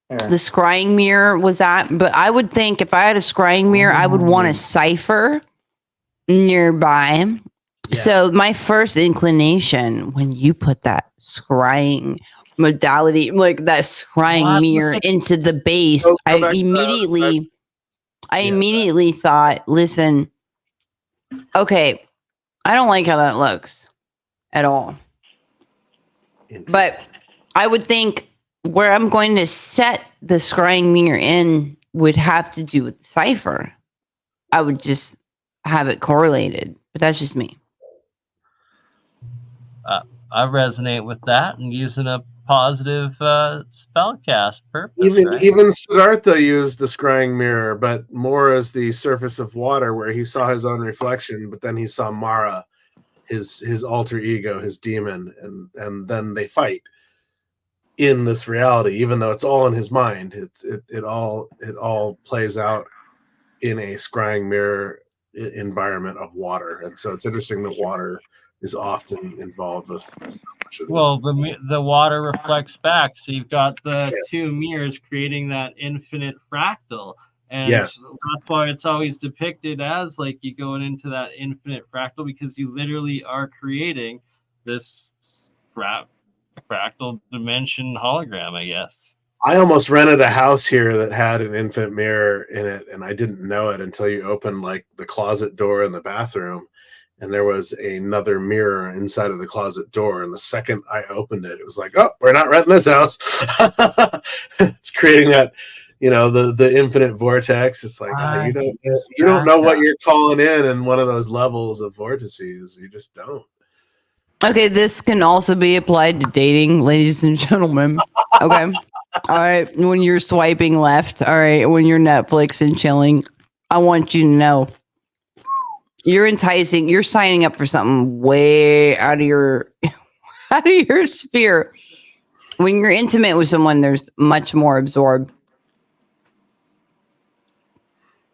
scrying mirror was at, but I would think if I had a scrying mirror, I would want a cipher nearby. Yes. So my first inclination when you put that scrying modality, like that scrying mirror into the base, I immediately thought, listen, okay, I don't like how that looks at all. But I would think where I'm going to set the scrying mirror in would have to do with cipher. I would just have it correlated, but that's just me. I resonate with that and using a positive spellcast purpose. Even Siddhartha used the scrying mirror, but more as the surface of water, where he saw his own reflection, but then he saw Mara, his alter ego, his demon, and then they fight in this reality, even though it's all in his mind. It all plays out in a scrying mirror environment of water, and so it's interesting that water is often involved with so much of this. Well, the water reflects back, so you've got the two mirrors creating that infinite fractal, and that's why it's always depicted as like you going into that infinite fractal, because you literally are creating this fractal dimension hologram, I guess. I almost rented a house here that had an infinite mirror in it, and I didn't know it until you opened like the closet door in the bathroom, and there was another mirror inside of the closet door. And the second I opened it, it was like, oh, we're not renting this house. It's creating that, the infinite vortex. It's like, you don't know what you're calling in one of those levels of vortices. You just don't. Okay, this can also be applied to dating, ladies and gentlemen. Okay. All right. When you're swiping left, all right, when you're Netflix and chilling, I want you to know you're enticing, you're signing up for something way out of your sphere. When you're intimate with someone, there's much more absorbed.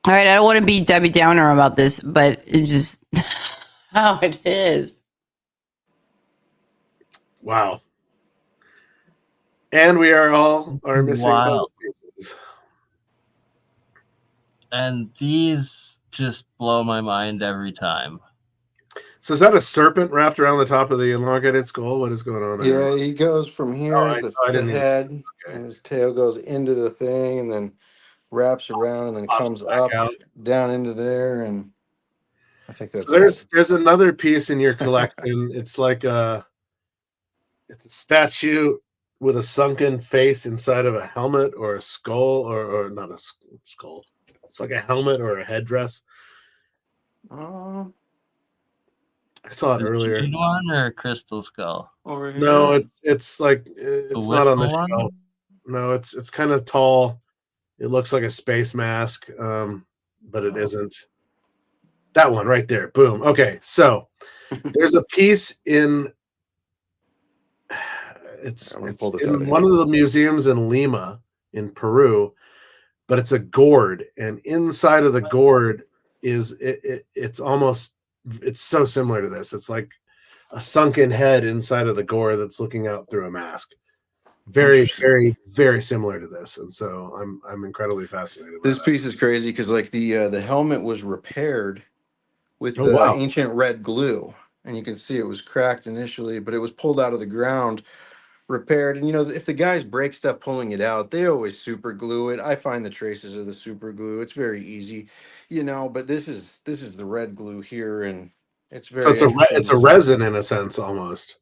All right, I don't want to be Debbie Downer about this, but it's just how it is. Wow. And we are missing puzzle pieces. And these just blow my mind every time. So is that a serpent wrapped around the top of the elongated skull? What is going on there? Yeah, he goes from here is the head, and his tail goes into the thing, and then wraps around, and then comes up down into there, and I think that's. So there's another piece in your collection. It's like it's a statue with a sunken face inside of a helmet or a skull, or not a skull. It's like a helmet or a headdress. I saw it earlier. One or a crystal skull? Over here? No, it's like it's not on the shelf. No, it's kind of tall. It looks like a space mask, but it isn't. That one right there. Boom. Okay, so there's a piece in. It's in one of the museums in Lima, in Peru, but it's a gourd, and inside of the gourd is it's so similar to this. It's like a sunken head inside of the gourd that's looking out through a mask. Very, very, very similar to this, and so I'm incredibly fascinated. This piece is crazy because like the helmet was repaired with ancient red glue, and you can see it was cracked initially, but it was pulled out of the ground, repaired. And if the guys break stuff pulling it out, they always super glue it. I find the traces of the super glue. It's very easy, but this is the red glue here, and it's very. So it's a resin in a sense almost.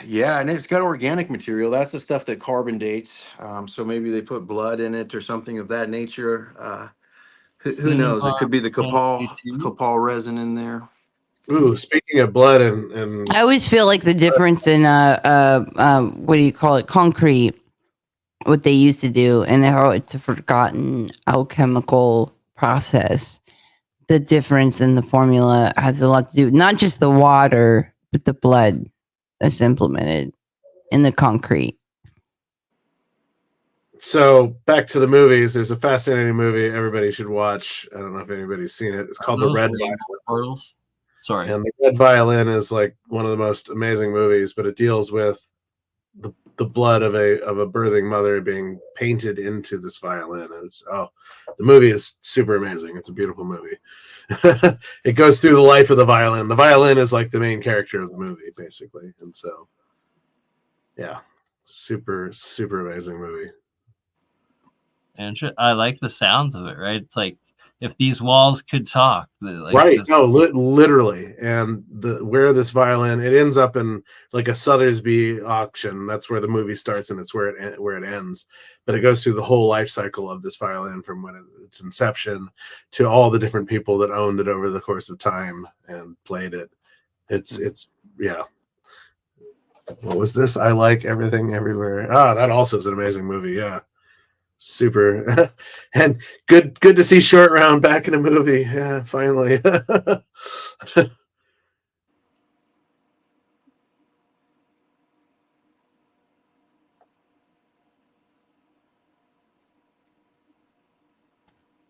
Yeah, and it's got organic material. That's the stuff that carbon dates. So maybe they put blood in it or something of that nature. Who knows? It could be the copal resin in there. Ooh, speaking of blood and I always feel like the difference in what do you call it, concrete, what they used to do, and how it's a forgotten alchemical process. The difference in the formula has a lot to do, not just the water, but the blood that's implemented in the concrete. so back to the movies. There's a fascinating movie everybody should watch. I don't know if anybody's seen it. It's called The Red Violin. Sorry. And The Red Violin is like one of the most amazing movies, but it deals with the blood of a birthing mother being painted into this violin. And it's the movie is super amazing. It's a beautiful movie. It goes through the life of the violin. The violin is like the main character of the movie, basically. And so yeah, super amazing movie. And I like the sounds of it, right? It's like if these walls could talk, like right? this... No, literally. And where this violin, it ends up in like a Sotheby's auction. That's where the movie starts, and it's where it ends. But it goes through the whole life cycle of this violin from when its inception to all the different people that owned it over the course of time and played it. It's yeah. What was this? I Like Everything Everywhere. That also is an amazing movie. Yeah. Super. And good to see Short Round back in a movie. Yeah, finally. All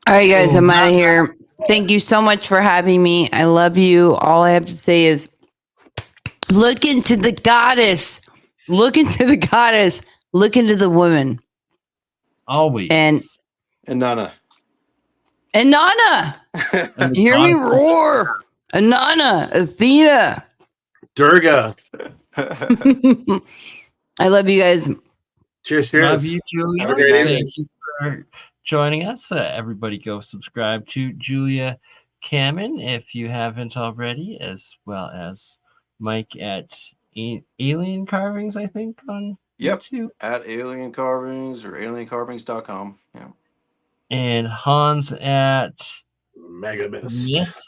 right, guys, I'm out of here. Thank you so much for having me. I love you. All I have to say is look into the goddess. Look into the goddess. Look into the woman. Always. And Nana. Hear me roar. Nana. Athena. Durga. I love you guys. Cheers. Love you, Julia. Have a great evening. Thank you for joining us. Everybody go subscribe to Julia Kamman if you haven't already, as well as Mike at Alien Carvings, I think, on YouTube. At Alien Carvings or aliencarvings.com. Yeah. And Hans at Megamist.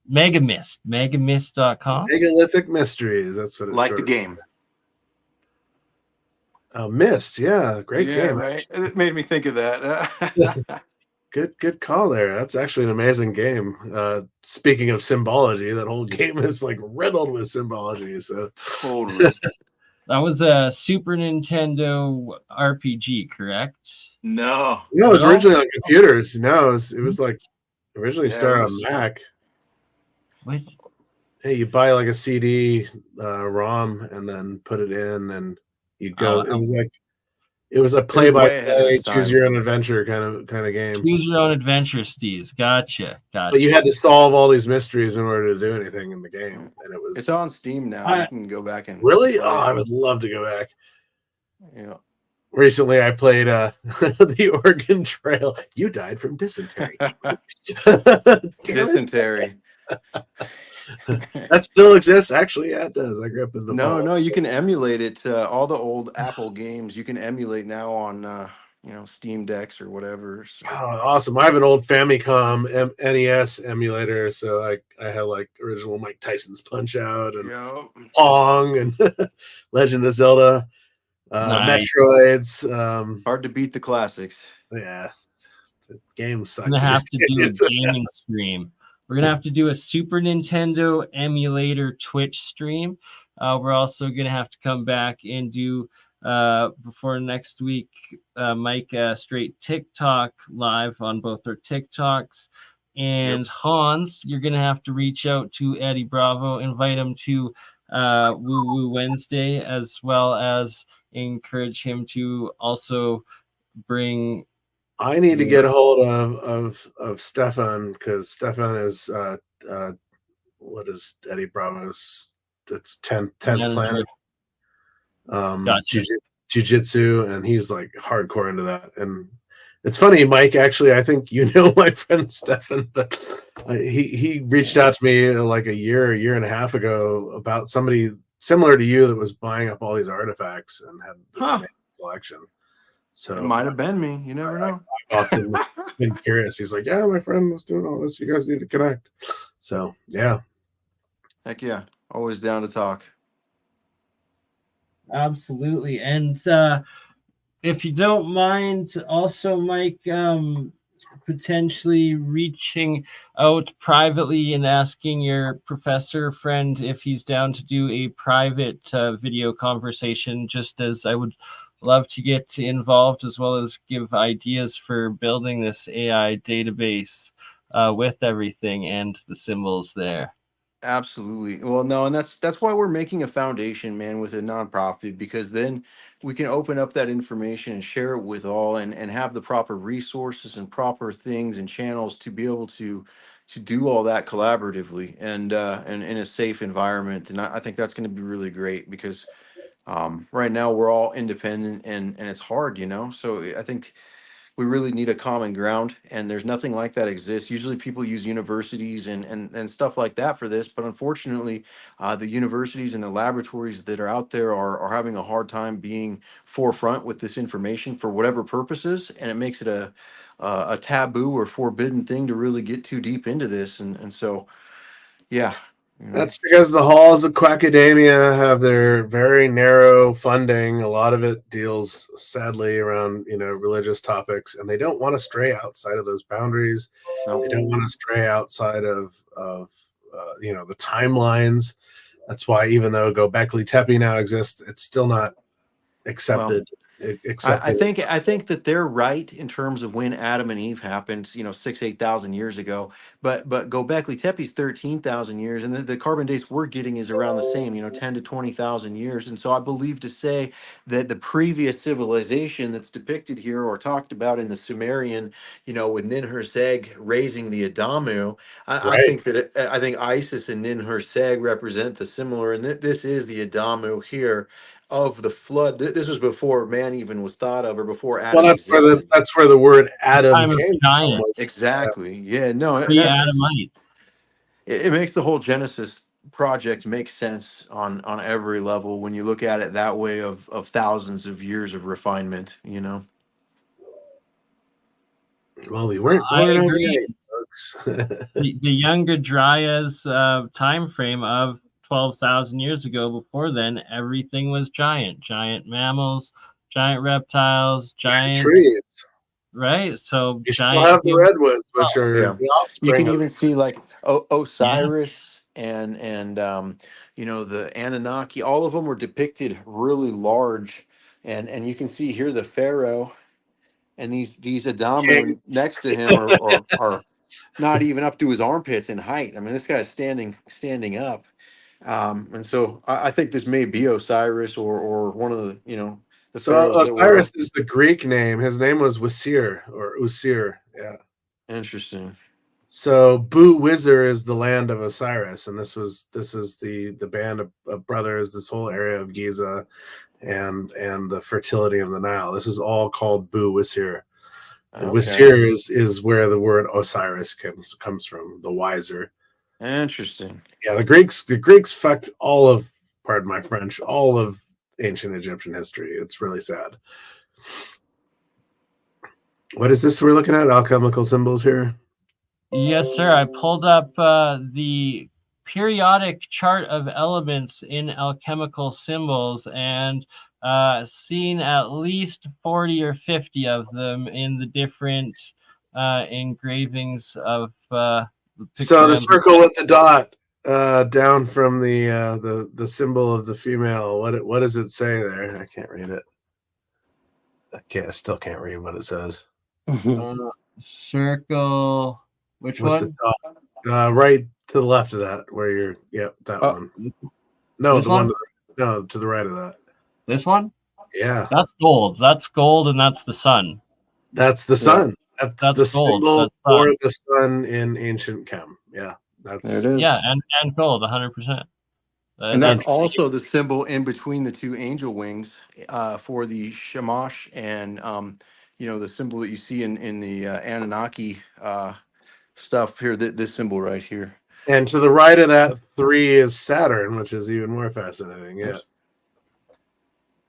Megamist.com. Megalithic Mysteries. That's what it's like the game. Mist, yeah, great game. Right. It made me think of that. Good call there. That's actually an amazing game. Speaking of symbology, that whole game is like riddled with symbology. So totally. That was a Super Nintendo RPG, correct? No, it was originally on computers. No, it was like originally started on Mac. What? Hey, you buy like a CD ROM and then put it in, and you'd go. It was a play-by-play, choose your own adventure kind of game. Choose your own adventure, Steez. Gotcha. But you had to solve all these mysteries in order to do anything in the game, and it's on Steam now. You can go back and really. I would love to go back. Yeah. Recently, I played the Oregon Trail. You died from dysentery. Dysentery. That still exists, actually. Yeah, it does. I grew up in the No, you can emulate it. All the old Apple games you can emulate now on Steam Decks or whatever. So. Oh, awesome! I have an old Famicom NES emulator, so I have like original Mike Tyson's Punch Out and Pong and Legend of Zelda, nice. Metroids. Hard to beat the classics. Yeah, games suck. I'm gonna have to do a gaming stream. We're going to have to do a Super Nintendo emulator Twitch stream. We're also going to have to come back and do, before next week, Mike, straight TikTok live on both our TikToks. And Hans, you're going to have to reach out to Eddie Bravo, invite him to Woooo Wednesday, as well as encourage him to also bring... I need to get a hold of Stefan, because Stefan is what is Eddie Bravo's? It's 10th planet. Gotcha. Jiu-jitsu, and he's like hardcore into that. And it's funny, Mike. Actually, I think you know my friend Stefan, but he reached out to me like a year and a half ago about somebody similar to you that was buying up all these artifacts and had this collection. So it might have been me. You never know. I've often been curious. He's like, yeah, my friend was doing all this. You guys need to connect. So yeah. Heck yeah. Always down to talk. Absolutely. And if you don't mind, also, Mike, potentially reaching out privately and asking your professor friend if he's down to do a private video conversation, just as I would love to get involved as well as give ideas for building this AI database with everything and the symbols there. Absolutely. Well, no, and that's why we're making a foundation, man, with a nonprofit, because then we can open up that information and share it with all, and have the proper resources and proper things and channels to be able to do all that collaboratively and in a safe environment. And I think that's going to be really great because right now we're all independent and it's hard, So I think we really need a common ground, and there's nothing like that exists. Usually people use universities and stuff like that for this, but unfortunately the universities and the laboratories that are out there are having a hard time being forefront with this information for whatever purposes, and it makes it a taboo or forbidden thing to really get too deep into this, and so yeah. That's because the halls of quackademia have their very narrow funding. A lot of it deals, sadly, around religious topics, and they don't want to stray outside of those boundaries. No. They don't want to stray outside of the timelines. That's why, even though Göbekli Tepe now exists, it's still not accepted. I think that they're right in terms of when Adam and Eve happened, 8,000 years ago. But Göbekli Tepe's 13,000 years, and the carbon dates we're getting is around the same, 10 to 20,000 years. And so I believe to say that the previous civilization that's depicted here or talked about in the Sumerian, with Ninhursag raising the Adamu, I think that I think Isis and Ninhursag represent the similar, and this is the Adamu here of the flood. This was before man even was thought of, or before Adam existed. That's where the word Adam Time of came giant. from. Exactly. Yeah. No. Pre-Adamite. It makes the whole Genesis project make sense on every level when you look at it that way of thousands of years of refinement. Well, we weren't I born agree. overnight, folks. the Younger Dryas time frame of 12,000 years ago. Before then, everything was giant mammals, giant reptiles, giant trees. Right. So you giant still have the redwoods, which are the offspring. You can even see like Osiris and the Anunnaki. All of them were depicted really large, and you can see here the pharaoh and these Adamu next to him are not even up to his armpits in height. I mean, this guy's standing up. And so I think this may be Osiris or one of the the pharaohs. Osiris is the Greek name. His name was Wasir or Usir. Yeah. Interesting. So Bu Wizir is the land of Osiris, and this is the band of brothers, this whole area of Giza and the fertility of the Nile. This is all called Bu Wizir. And Wasir is where the word Osiris comes from, the wiser. Interesting. Yeah, the Greeks fucked all of, pardon my French, all of ancient Egyptian history. It's really sad. What is this we're looking at? Alchemical symbols here? Yes, sir. I pulled up the periodic chart of elements in alchemical symbols and seen at least 40 or 50 of them in the different engravings of so the circle with the dot down from the symbol of the female. What does it say there? I can't read it. I still can't read what it says. Circle. Which with one? The dot, right to the left of that, where you're. Yep, that one. No, the one. To the right of that. This one? Yeah. That's gold. That's gold, and that's the sun. That's the sun. Yeah. That's the symbol for the sun in ancient chem. Yeah. There it is. Yeah, and gold, 100%. And that's also the symbol in between the two angel wings for the Shamash and the symbol that you see in the Anunnaki stuff here. This symbol right here. And to the right of that 3 is Saturn, which is even more fascinating. Yeah.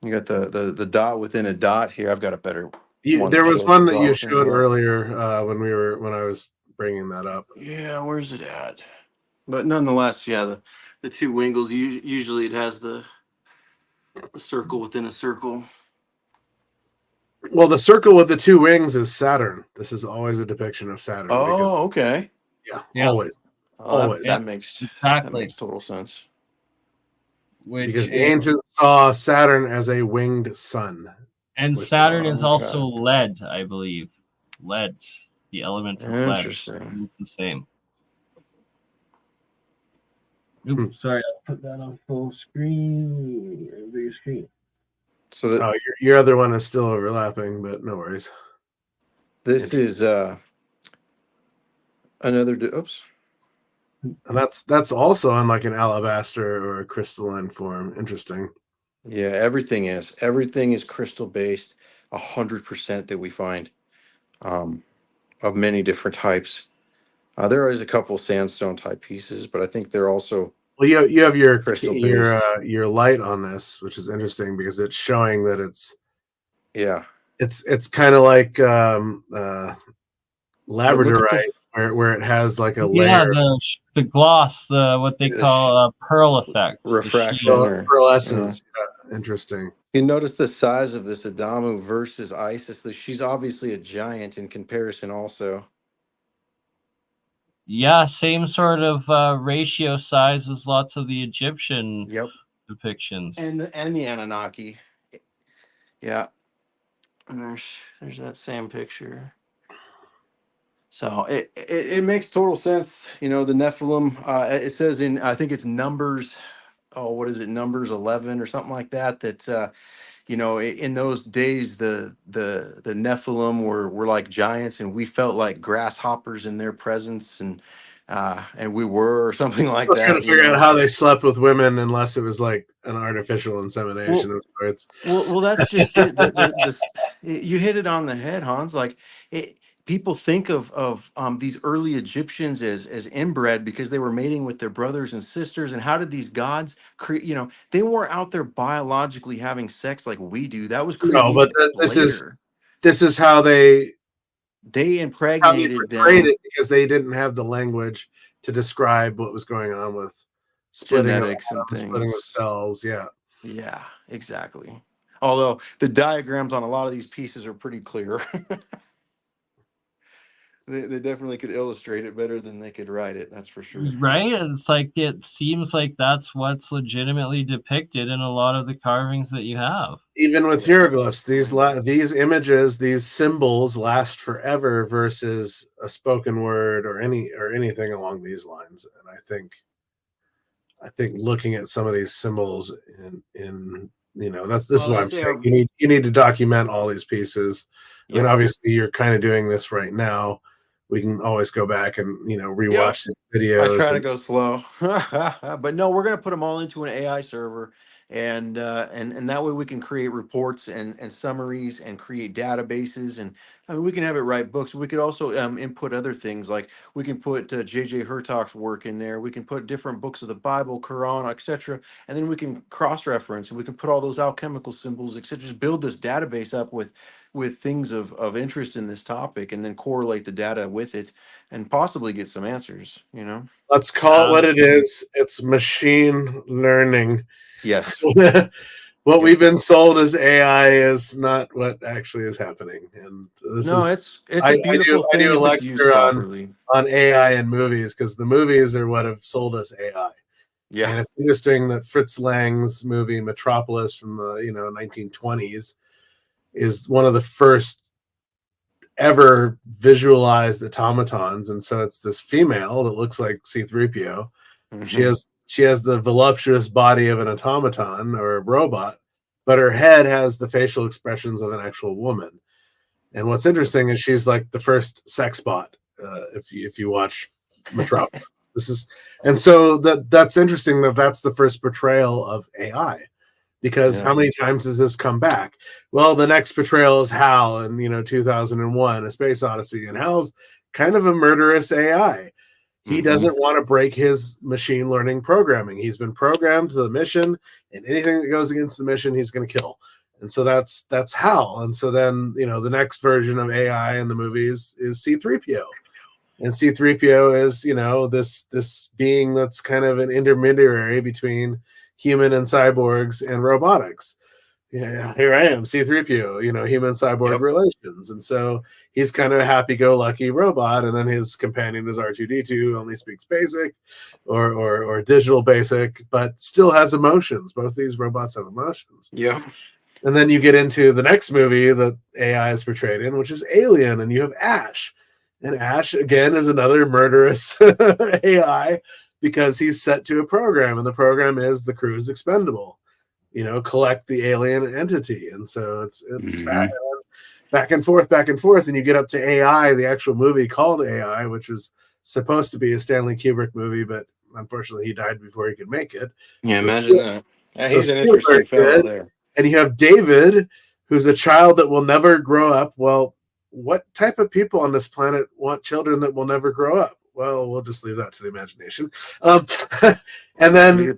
You got the dot within a dot here. I've got a better. There was one that you showed earlier when I was bringing that up. Yeah, where's it at? But nonetheless, yeah, the two Wingles. Usually it has the circle within a circle. Well, the circle with the two wings is Saturn. This is always a depiction of Saturn. Oh, okay. Yeah. Always. Always. That makes total sense. Because the ancients saw Saturn as a winged sun. And Saturn is also lead, I believe. Lead. The element of lead. Interesting. It's the same. Oops, sorry, I'll put that on full screen. Big screen. So your other one is still overlapping, but no worries. This is another. Oops. And that's also on like an alabaster or a crystalline form. Interesting. Yeah, everything is crystal based, 100% that we find, of many different types. There is a couple sandstone type pieces, but I think they're also you have your crystal based. your light on this, which is interesting because it's showing that it's kind of like labradorite, where it has like a layer. The gloss, what they call pearl effect, refraction, pearlescence. Yeah, interesting. You notice the size of this Adamu versus Isis. She's obviously a giant in comparison, also. Yeah, same sort of ratio size as lots of the Egyptian depictions. And the Anunnaki. Yeah. And there's that same picture. So it makes total sense. You know, the Nephilim, it says in, I think it's Numbers, what is it, Numbers 11 or something like that, that, you know, in those days, the Nephilim were like giants, and we felt like grasshoppers in their presence, and we were, or something like that. I was trying to figure out how they slept with women, unless it was like an artificial insemination of sorts. Well, that's just it. You hit it on the head, Hans. Like, people think of these early Egyptians as inbred because they were mating with their brothers and sisters. And how did these gods create? You know, they weren't out there biologically having sex like we do. That was created but this is how they impregnated them because they didn't have the language to describe what was going on with splitting genetics and things. Splitting of cells. Yeah, exactly. Although the diagrams on a lot of these pieces are pretty clear. They definitely could illustrate it better than they could write it. That's for sure. Right? It's like, it seems like that's what's legitimately depicted in a lot of the carvings that you have. Even with hieroglyphs, these images, these symbols last forever versus a spoken word or anything along these lines. And I think looking at some of these symbols in you know, this is what I'm saying. You need to document all these pieces. I mean, obviously you're kind of doing this right now. We can always go back and, you know, rewatch the videos. I try to go slow, but no, we're going to put them all into an AI server, and that way we can create reports and summaries and create databases. And I mean, we can have it write books. We could also input other things, like we can put J.J. Hurtak's work in there. We can put different books of the Bible, Quran, etc. And then we can cross-reference, and we can put all those alchemical symbols, etc. Just build this database up with things of interest in this topic, and then correlate the data with it, and possibly get some answers, you know. Let's call it what it is. It's machine learning. Yes. What we've been sold as AI is not what actually is happening. And it's a beautiful thing. I do a lecture on AI in movies, because the movies are what have sold us AI. Yeah. And it's interesting that Fritz Lang's movie Metropolis from the 1920s is one of the first ever visualized automatons. And so it's this female that looks like C-3PO. Mm-hmm. She has the voluptuous body of an automaton or a robot, but her head has the facial expressions of an actual woman. And what's interesting is she's like the first sex bot. If you watch Metropolis, so that's interesting that's the first portrayal of AI. Because how many times does this come back? Well, the next portrayal is Hal in 2001, A Space Odyssey, and Hal's kind of a murderous AI. He doesn't want to break his machine learning programming. He's been programmed to the mission, and anything that goes against the mission, he's going to kill. And so that's Hal. And so then the next version of AI in the movies is C-3PO. And C-3PO is, this being that's kind of an intermediary between human and cyborgs and robotics. Yeah, here I am, C-3PO, human cyborg relations. And so he's kind of a happy-go-lucky robot, and then his companion is R2-D2, who only speaks basic or digital basic, but still has emotions. Both these robots have emotions. Yeah. And then you get into the next movie that AI is portrayed in, which is Alien, and you have Ash. And Ash, again, is another murderous AI because he's set to a program, and the program is the crew is expendable. Collect the alien entity. And so it's back and forth, and you get up to AI, the actual movie called AI, which was supposed to be a Stanley Kubrick movie, but unfortunately he died before he could make it. Yeah, So imagine that. Yeah, he's an Spielberg interesting fellow there. And you have David, who's a child that will never grow up. Well, what type of people on this planet want children that will never grow up? Well, we'll just leave that to the imagination. And then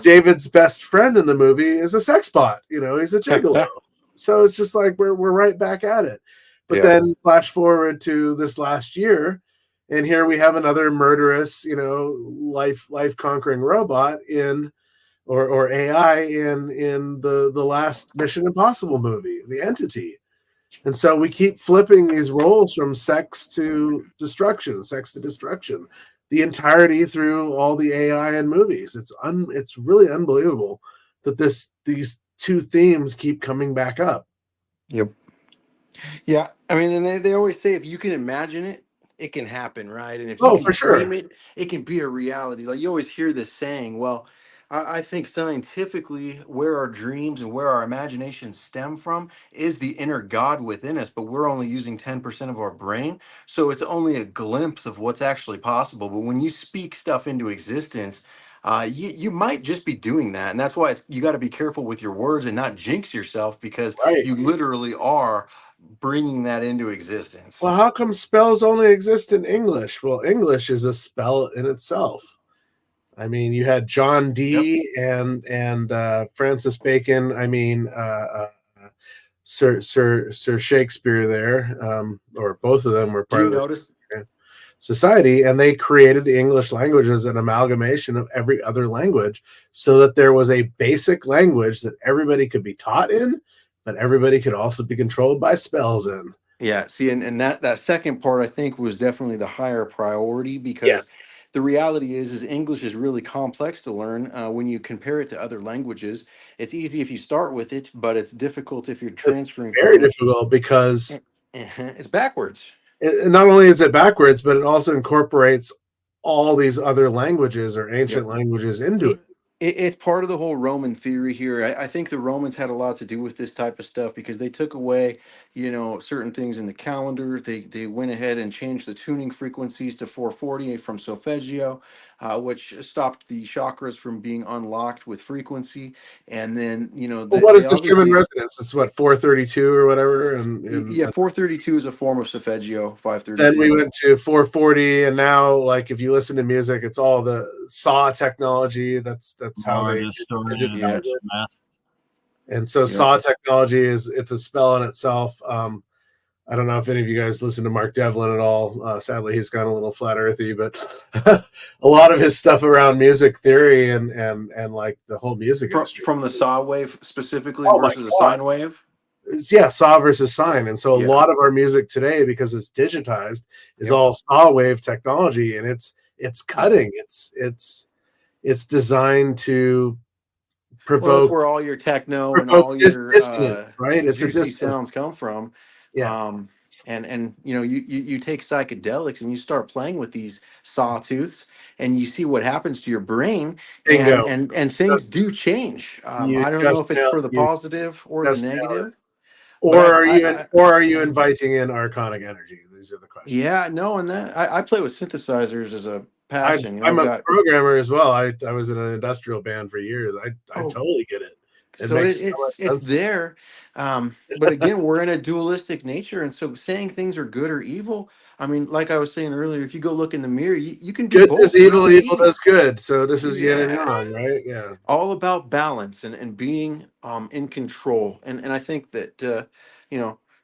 David's best friend in the movie is a sex bot. He's a gigolo. So it's just like we're right back at it. But then flash forward to this last year, and here we have another murderous, life conquering robot or AI in the last Mission Impossible movie, The Entity. And so we keep flipping these roles from sex to destruction, the entirety through all the AI in movies. It's really unbelievable that these two themes keep coming back up. Yep. Yeah, I mean, and they always say if you can imagine it, it can happen, right? And if you can dream it, it can be a reality. Like you always hear this saying. Well, I think scientifically, where our dreams and where our imaginations stem from is the inner God within us, but we're only using 10% of our brain. So it's only a glimpse of what's actually possible. But when you speak stuff into existence, you might just be doing that. And that's why you got to be careful with your words and not jinx yourself, because you literally are bringing that into existence. Well, how come spells only exist in English? Well, English is a spell in itself. I mean, you had John Dee and Francis Bacon. I mean, Sir Shakespeare there, or both of them were part of this society, and they created the English language as an amalgamation of every other language, so that there was a basic language that everybody could be taught in, but everybody could also be controlled by spells in. Yeah, see, and that second part I think was definitely the higher priority, because the reality is English is really complex to learn. When you compare it to other languages, it's easy if you start with it, but it's difficult if you're transferring. It's very difficult because it's backwards. Not only is it backwards, but it also incorporates all these other languages or ancient languages into it. It's part of the whole Roman theory here. I think the Romans had a lot to do with this type of stuff, because they took away, certain things in the calendar. They went ahead and changed the tuning frequencies to 440 from solfeggio, which stopped the chakras from being unlocked with frequency. And then, what is the Schumann resonance? It's what, 432 or whatever? And 432 is a form of solfeggio. 532. Then we went to 440, and now, like, if you listen to music, it's all the SAW technology. That's how they digitize it. And so SAW technology it's a spell in itself. I don't know if any of you guys listen to Mark Devlin at all. Sadly, he's gone a little flat earthy, but a lot of his stuff around music theory and like the whole music industry. From the SAW wave specifically versus the sine wave? SAW versus sine. And so a lot of our music today, because it's digitized, is all SAW wave technology, and it's cutting. It's designed to provoke. Well, that's where all your techno and all your right. It's juicy sounds come from. And you take psychedelics and you start playing with these sawtooths, and you see what happens to your brain, and things do change. I don't know if it's for the positive or the negative. Or are you inviting in archonic energy? These are the questions. Yeah, no, and that I play with synthesizers as a passion. I'm a programmer as well. I was in an industrial band for years. I totally get it. It's there, but again, we're in a dualistic nature, and so saying things are good or evil. I mean, like I was saying earlier, if you go look in the mirror, you can do good both. Is evil, evil does good. So this is yin and yang, right? Yeah, all about balance and being in control. And I think that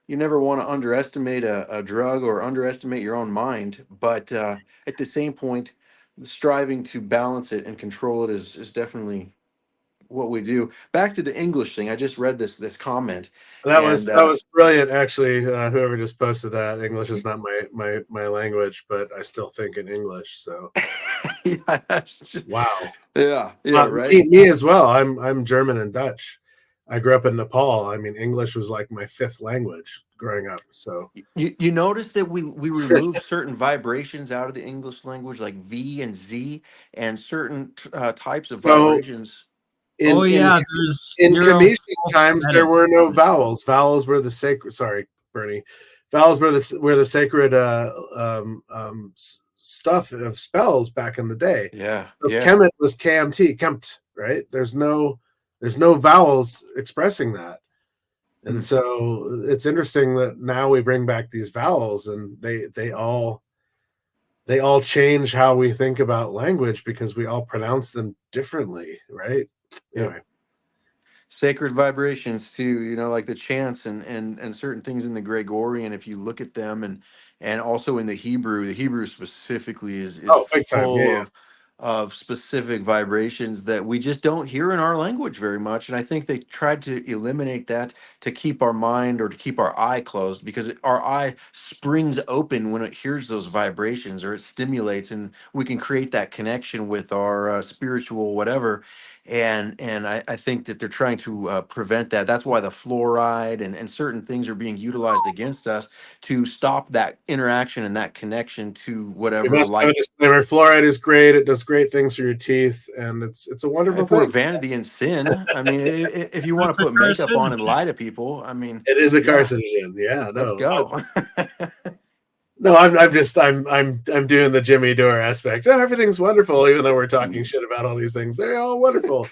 you never want to underestimate a drug or underestimate your own mind. But at the same point, striving to balance it and control it is definitely what we do. Back to the English thing. I just read this comment, That was and that was brilliant, actually. Whoever just posted that. English is not my language, but I still think in English. So yeah, that's just, wow. yeah, right. Me as well. I'm German and Dutch. I grew up in Nepal. I mean, English was like my fifth language growing up. So You notice that we remove certain vibrations out of the English language, like V and Z, and certain types of so vibrations. Oh in yeah, there's in zero Commission times there were no vowels. Vowels were the sacred. Sorry, Bernie. Vowels were the sacred stuff of spells back in the day. Yeah, So yeah, Kemet was KMT, Kemt, right? There's no vowels expressing that. And Hmm. so it's interesting that now we bring back these vowels, and they all change how we think about language because we all pronounce them differently, right? yeah. Anyway, Sacred vibrations too, like the chants and certain things in the Gregorian. If you look at them, and also in the Hebrew specifically is oh, big time, full yeah. of specific vibrations that we just don't hear in our language very much. And I think they tried to eliminate that to keep our mind or to keep our eye closed, because our eye springs open when it hears those vibrations, or it stimulates, and we can create that connection with our spiritual whatever. And I think that they're trying to prevent that. That's why the fluoride and certain things are being utilized against us to stop that interaction and that connection to You whatever must have a light. disclaimer. Fluoride is great. It does great things for your teeth, and it's a wonderful If we're thing. vanity and sin, I mean, if you want That's to a put makeup on and carcinogen. lie to people, I mean, It is a yeah, carcinogen. Yeah, let's no, go. no. I'm doing the Jimmy Dore aspect. Oh, everything's wonderful, even though we're talking shit about all these things. They're all wonderful.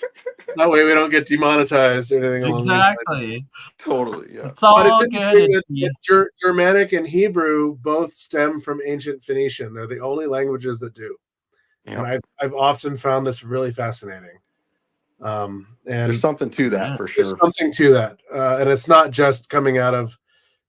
That way we don't get demonetized or anything along these lines. Exactly. Totally, yeah. It's But it's all good. interesting that Germanic and Hebrew both stem from ancient Phoenician. They're the only languages that do. And Yeah. I've often found this really fascinating. There's And something to that Yeah. for there's sure. something to that, and it's not just coming out of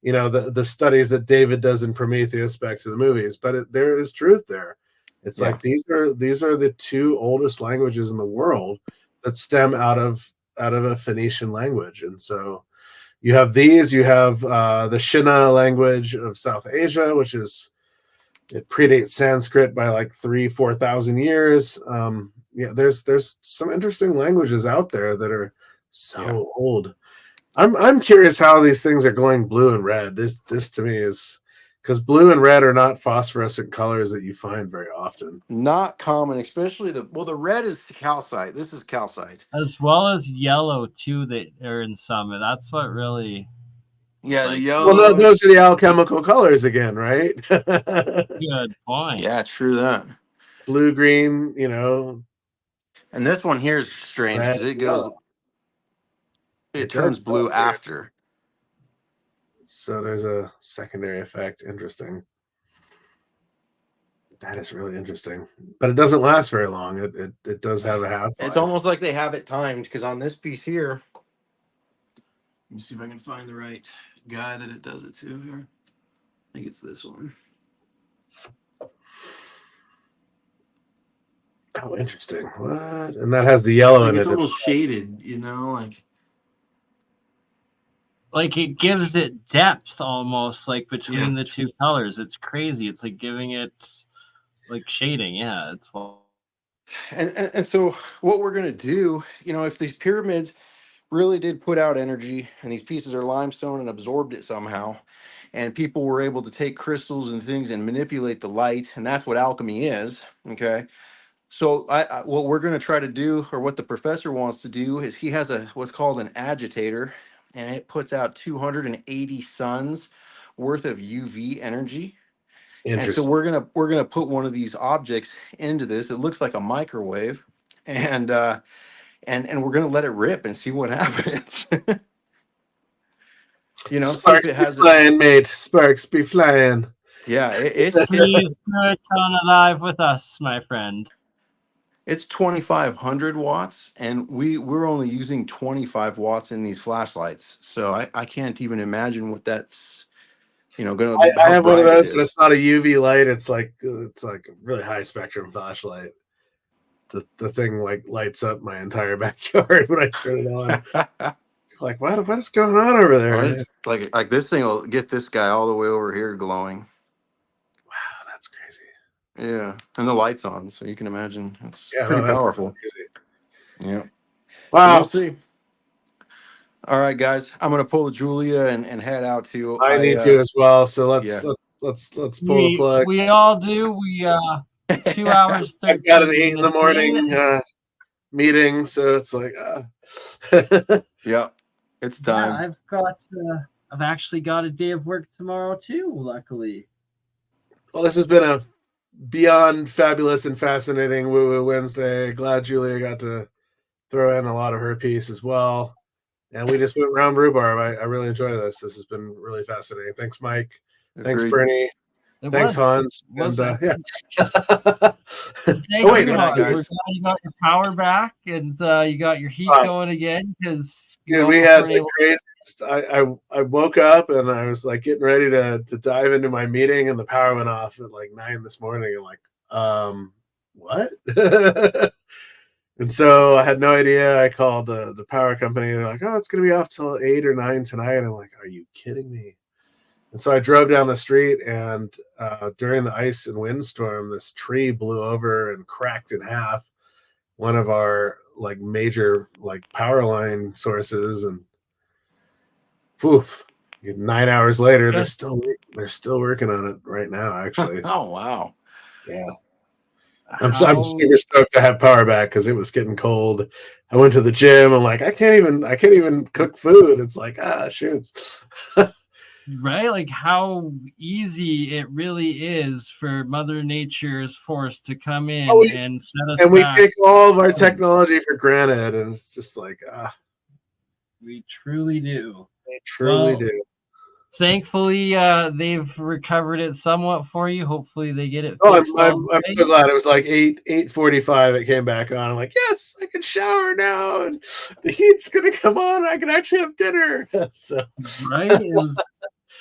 the studies that David does in Prometheus back to the movies, but there is truth there. It's Yeah. like these are the two oldest languages in the world that stem out of a Phoenician language, and so you have the Shina language of South Asia, which it predates Sanskrit by like 3,000-4,000 years. Yeah, there's some interesting languages out there that are so old. I'm curious how these things are going blue and red. This to me is because blue and red are not phosphorescent colors that you find very often. Not common, especially the red is calcite. This is calcite. As well as yellow too, that are in some. And that's what really Yeah, the like Well, no, yellow. those are the alchemical colors again, right? good point. Yeah, true that. Blue, green, And this one here is strange red, because it yellow. goes, it It turns does so blue weird. after. So there's a secondary effect. Interesting. That is really interesting, but it doesn't last very long. It does have a half It's life. almost like they have it timed, because on this piece here, let me see if I can find the right guy that it does it to here. I think it's this one. Oh, interesting. What? And that has the yellow Like in it's it. almost shaded, Like it gives it depth almost, like between Yeah. the two colors. It's crazy. It's like giving it like shading. Yeah, it's well. And so what we're gonna do, if these pyramids really did put out energy, and these pieces are limestone and absorbed it somehow, and people were able to take crystals and things and manipulate the light, and that's what alchemy is. Okay. So what we're going to try to do, or what the professor wants to do, is he has what's called an agitator, and it puts out 280 suns worth of UV energy. And so Interesting. we're gonna put one of these objects into this. It looks like a microwave, and and we're gonna let it rip and see what happens. See if Sparks it be has it. flying, mate. Sparks be flying. Yeah, it's Please do it on alive with us, my friend. It's 2,500 watts, and we're only using 25 watts in these flashlights. So I can't even imagine what that's, gonna I how have one of bright it those, but is. it's not a UV light. It's like a really high spectrum flashlight. The thing like lights up my entire backyard when I turn it on. Like, what is going on over there? Well, it's like this thing will get this guy all the way over here glowing. Wow, that's crazy. Yeah, and the light's on, so you can imagine it's Yeah, pretty no, that's powerful. crazy. Yeah. Wow. We'll see. All right, guys, I'm gonna pull Julia and head out to. I need to as well. So Yeah. let's pull the plug. We all do. We 2 hours I've 13 got an 8 in the minutes morning meeting, so it's like Yeah, it's time. Yeah, I've actually got a day of work tomorrow too, luckily. Well, this has been a beyond fabulous and fascinating Woo Wednesday. Glad Julia got to throw in a lot of her piece as well. And we just went round rhubarb. I really enjoy this. This has been really fascinating. Thanks, Mike. Thanks, Agreed. Bernie. Thanks, Hans. Was and it? yeah. Thank wait, you, good night, Hans. guys. We're glad you got your power back and you got your heat going again because we had the craziest. I woke up and I was like getting ready to dive into my meeting, and the power went off at like 9 this morning. I'm like, what? And so I had no idea. I called the power company. They're like, oh, it's going to be off till 8 or 9 tonight. I'm like, are you kidding me? And so I drove down the street, and during the ice and windstorm, this tree blew over and cracked in half one of our like major like power line sources. And poof, 9 hours later, they're still working on it right now, actually. Oh, wow. Yeah. I'm super stoked to have power back because it was getting cold. I went to the gym. I'm like, I can't even cook food. It's like, shoots. Right? Like how easy it really is for Mother Nature's force to come in and set us and we back. take all of our technology for granted, and it's just like, we truly do. We truly do. Thankfully, they've recovered it somewhat for you. Hopefully, they get it. I'm so glad. It was like 8:45. It came back on. I'm like, yes, I can shower now, and the heat's gonna come on. I can actually have dinner. So right, it was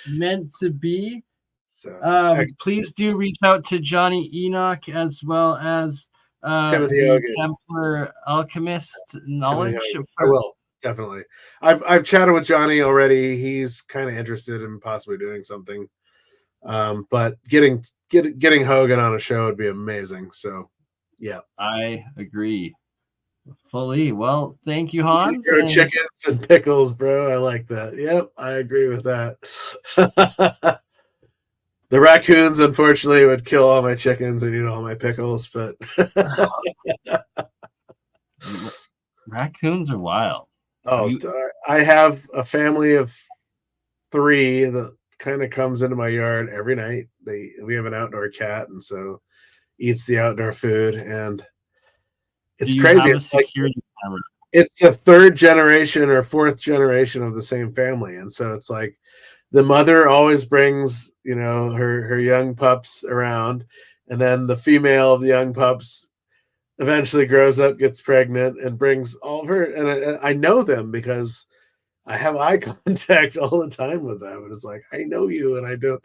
meant to be. So please do reach out to Johnny Enoch as well as the Templar Alchemist knowledge. I will. Definitely. I've chatted with Johnny already. He's kind of interested in possibly doing something. But getting Hogan on a show would be amazing. So yeah. I agree fully. Well, thank you, Hans. Chickens and pickles, bro. I like that. Yep, I agree with that. The raccoons, unfortunately, would kill all my chickens and eat all my pickles, but raccoons are wild. Oh, I have a family of 3 that kind of comes into my yard every night. We have an outdoor cat, and so eats the outdoor food, and it's crazy. It's like it's the 3rd generation or 4th generation of the same family, and so it's like the mother always brings her young pups around, and then the female of the young pups eventually grows up, gets pregnant, and brings all of her. And I know them because I have eye contact all the time with them. And it's like, I know you, and I don't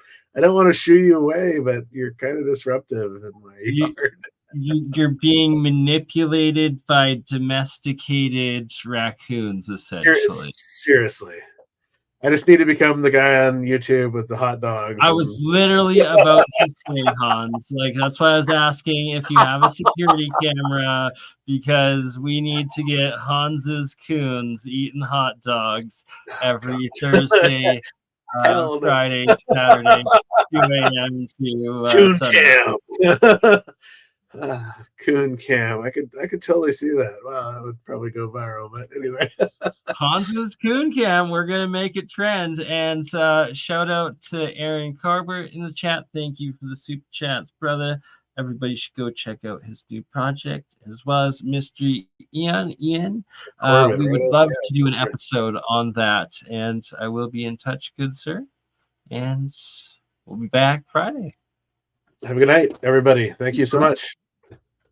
want to shoo you away, but you're kind of disruptive in my yard. You're being manipulated by domesticated raccoons, essentially. Seriously. I just need to become the guy on YouTube with the hot dogs. I was literally about to say, Hans, like that's why I was asking if you have a security camera, because we need to get Hans's coons eating hot dogs every Thursday, Friday, Saturday, 2 a.m. to Sunday. Coon cam. I could totally see that. Wow, that would probably go viral. But anyway, Hans's coon cam. We're gonna make it trend. And shout out to Aaron Corbett in the chat. Thank you for the super chats, brother. Everybody should go check out his new project, as well as Mystery Ian. We would love to do an episode on that, and I will be in touch, good sir. And we'll be back Friday. Have a good night, everybody. Thank you so much.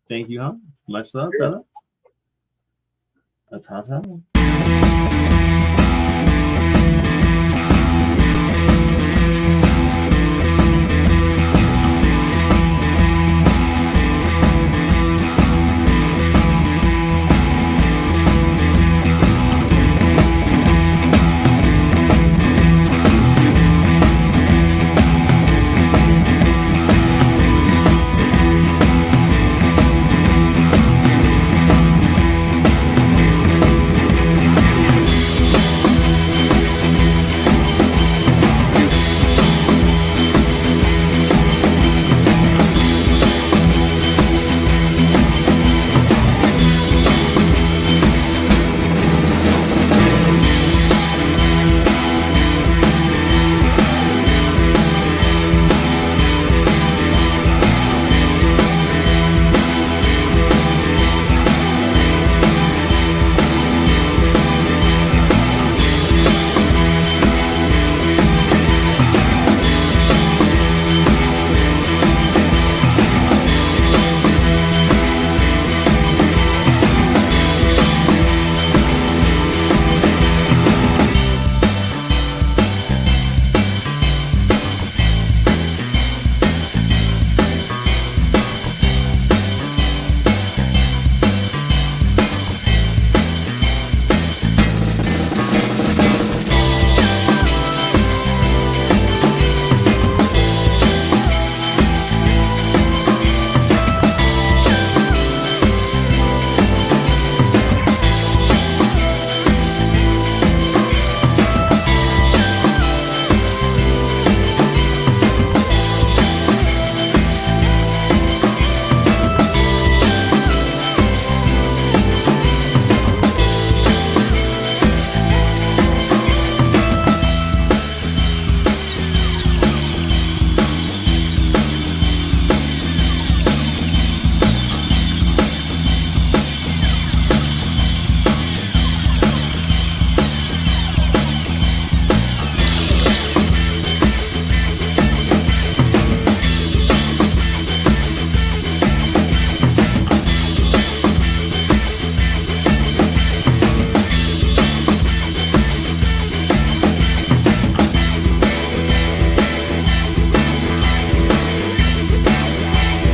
Thank you, Hans. Much love, brother. That's awesome.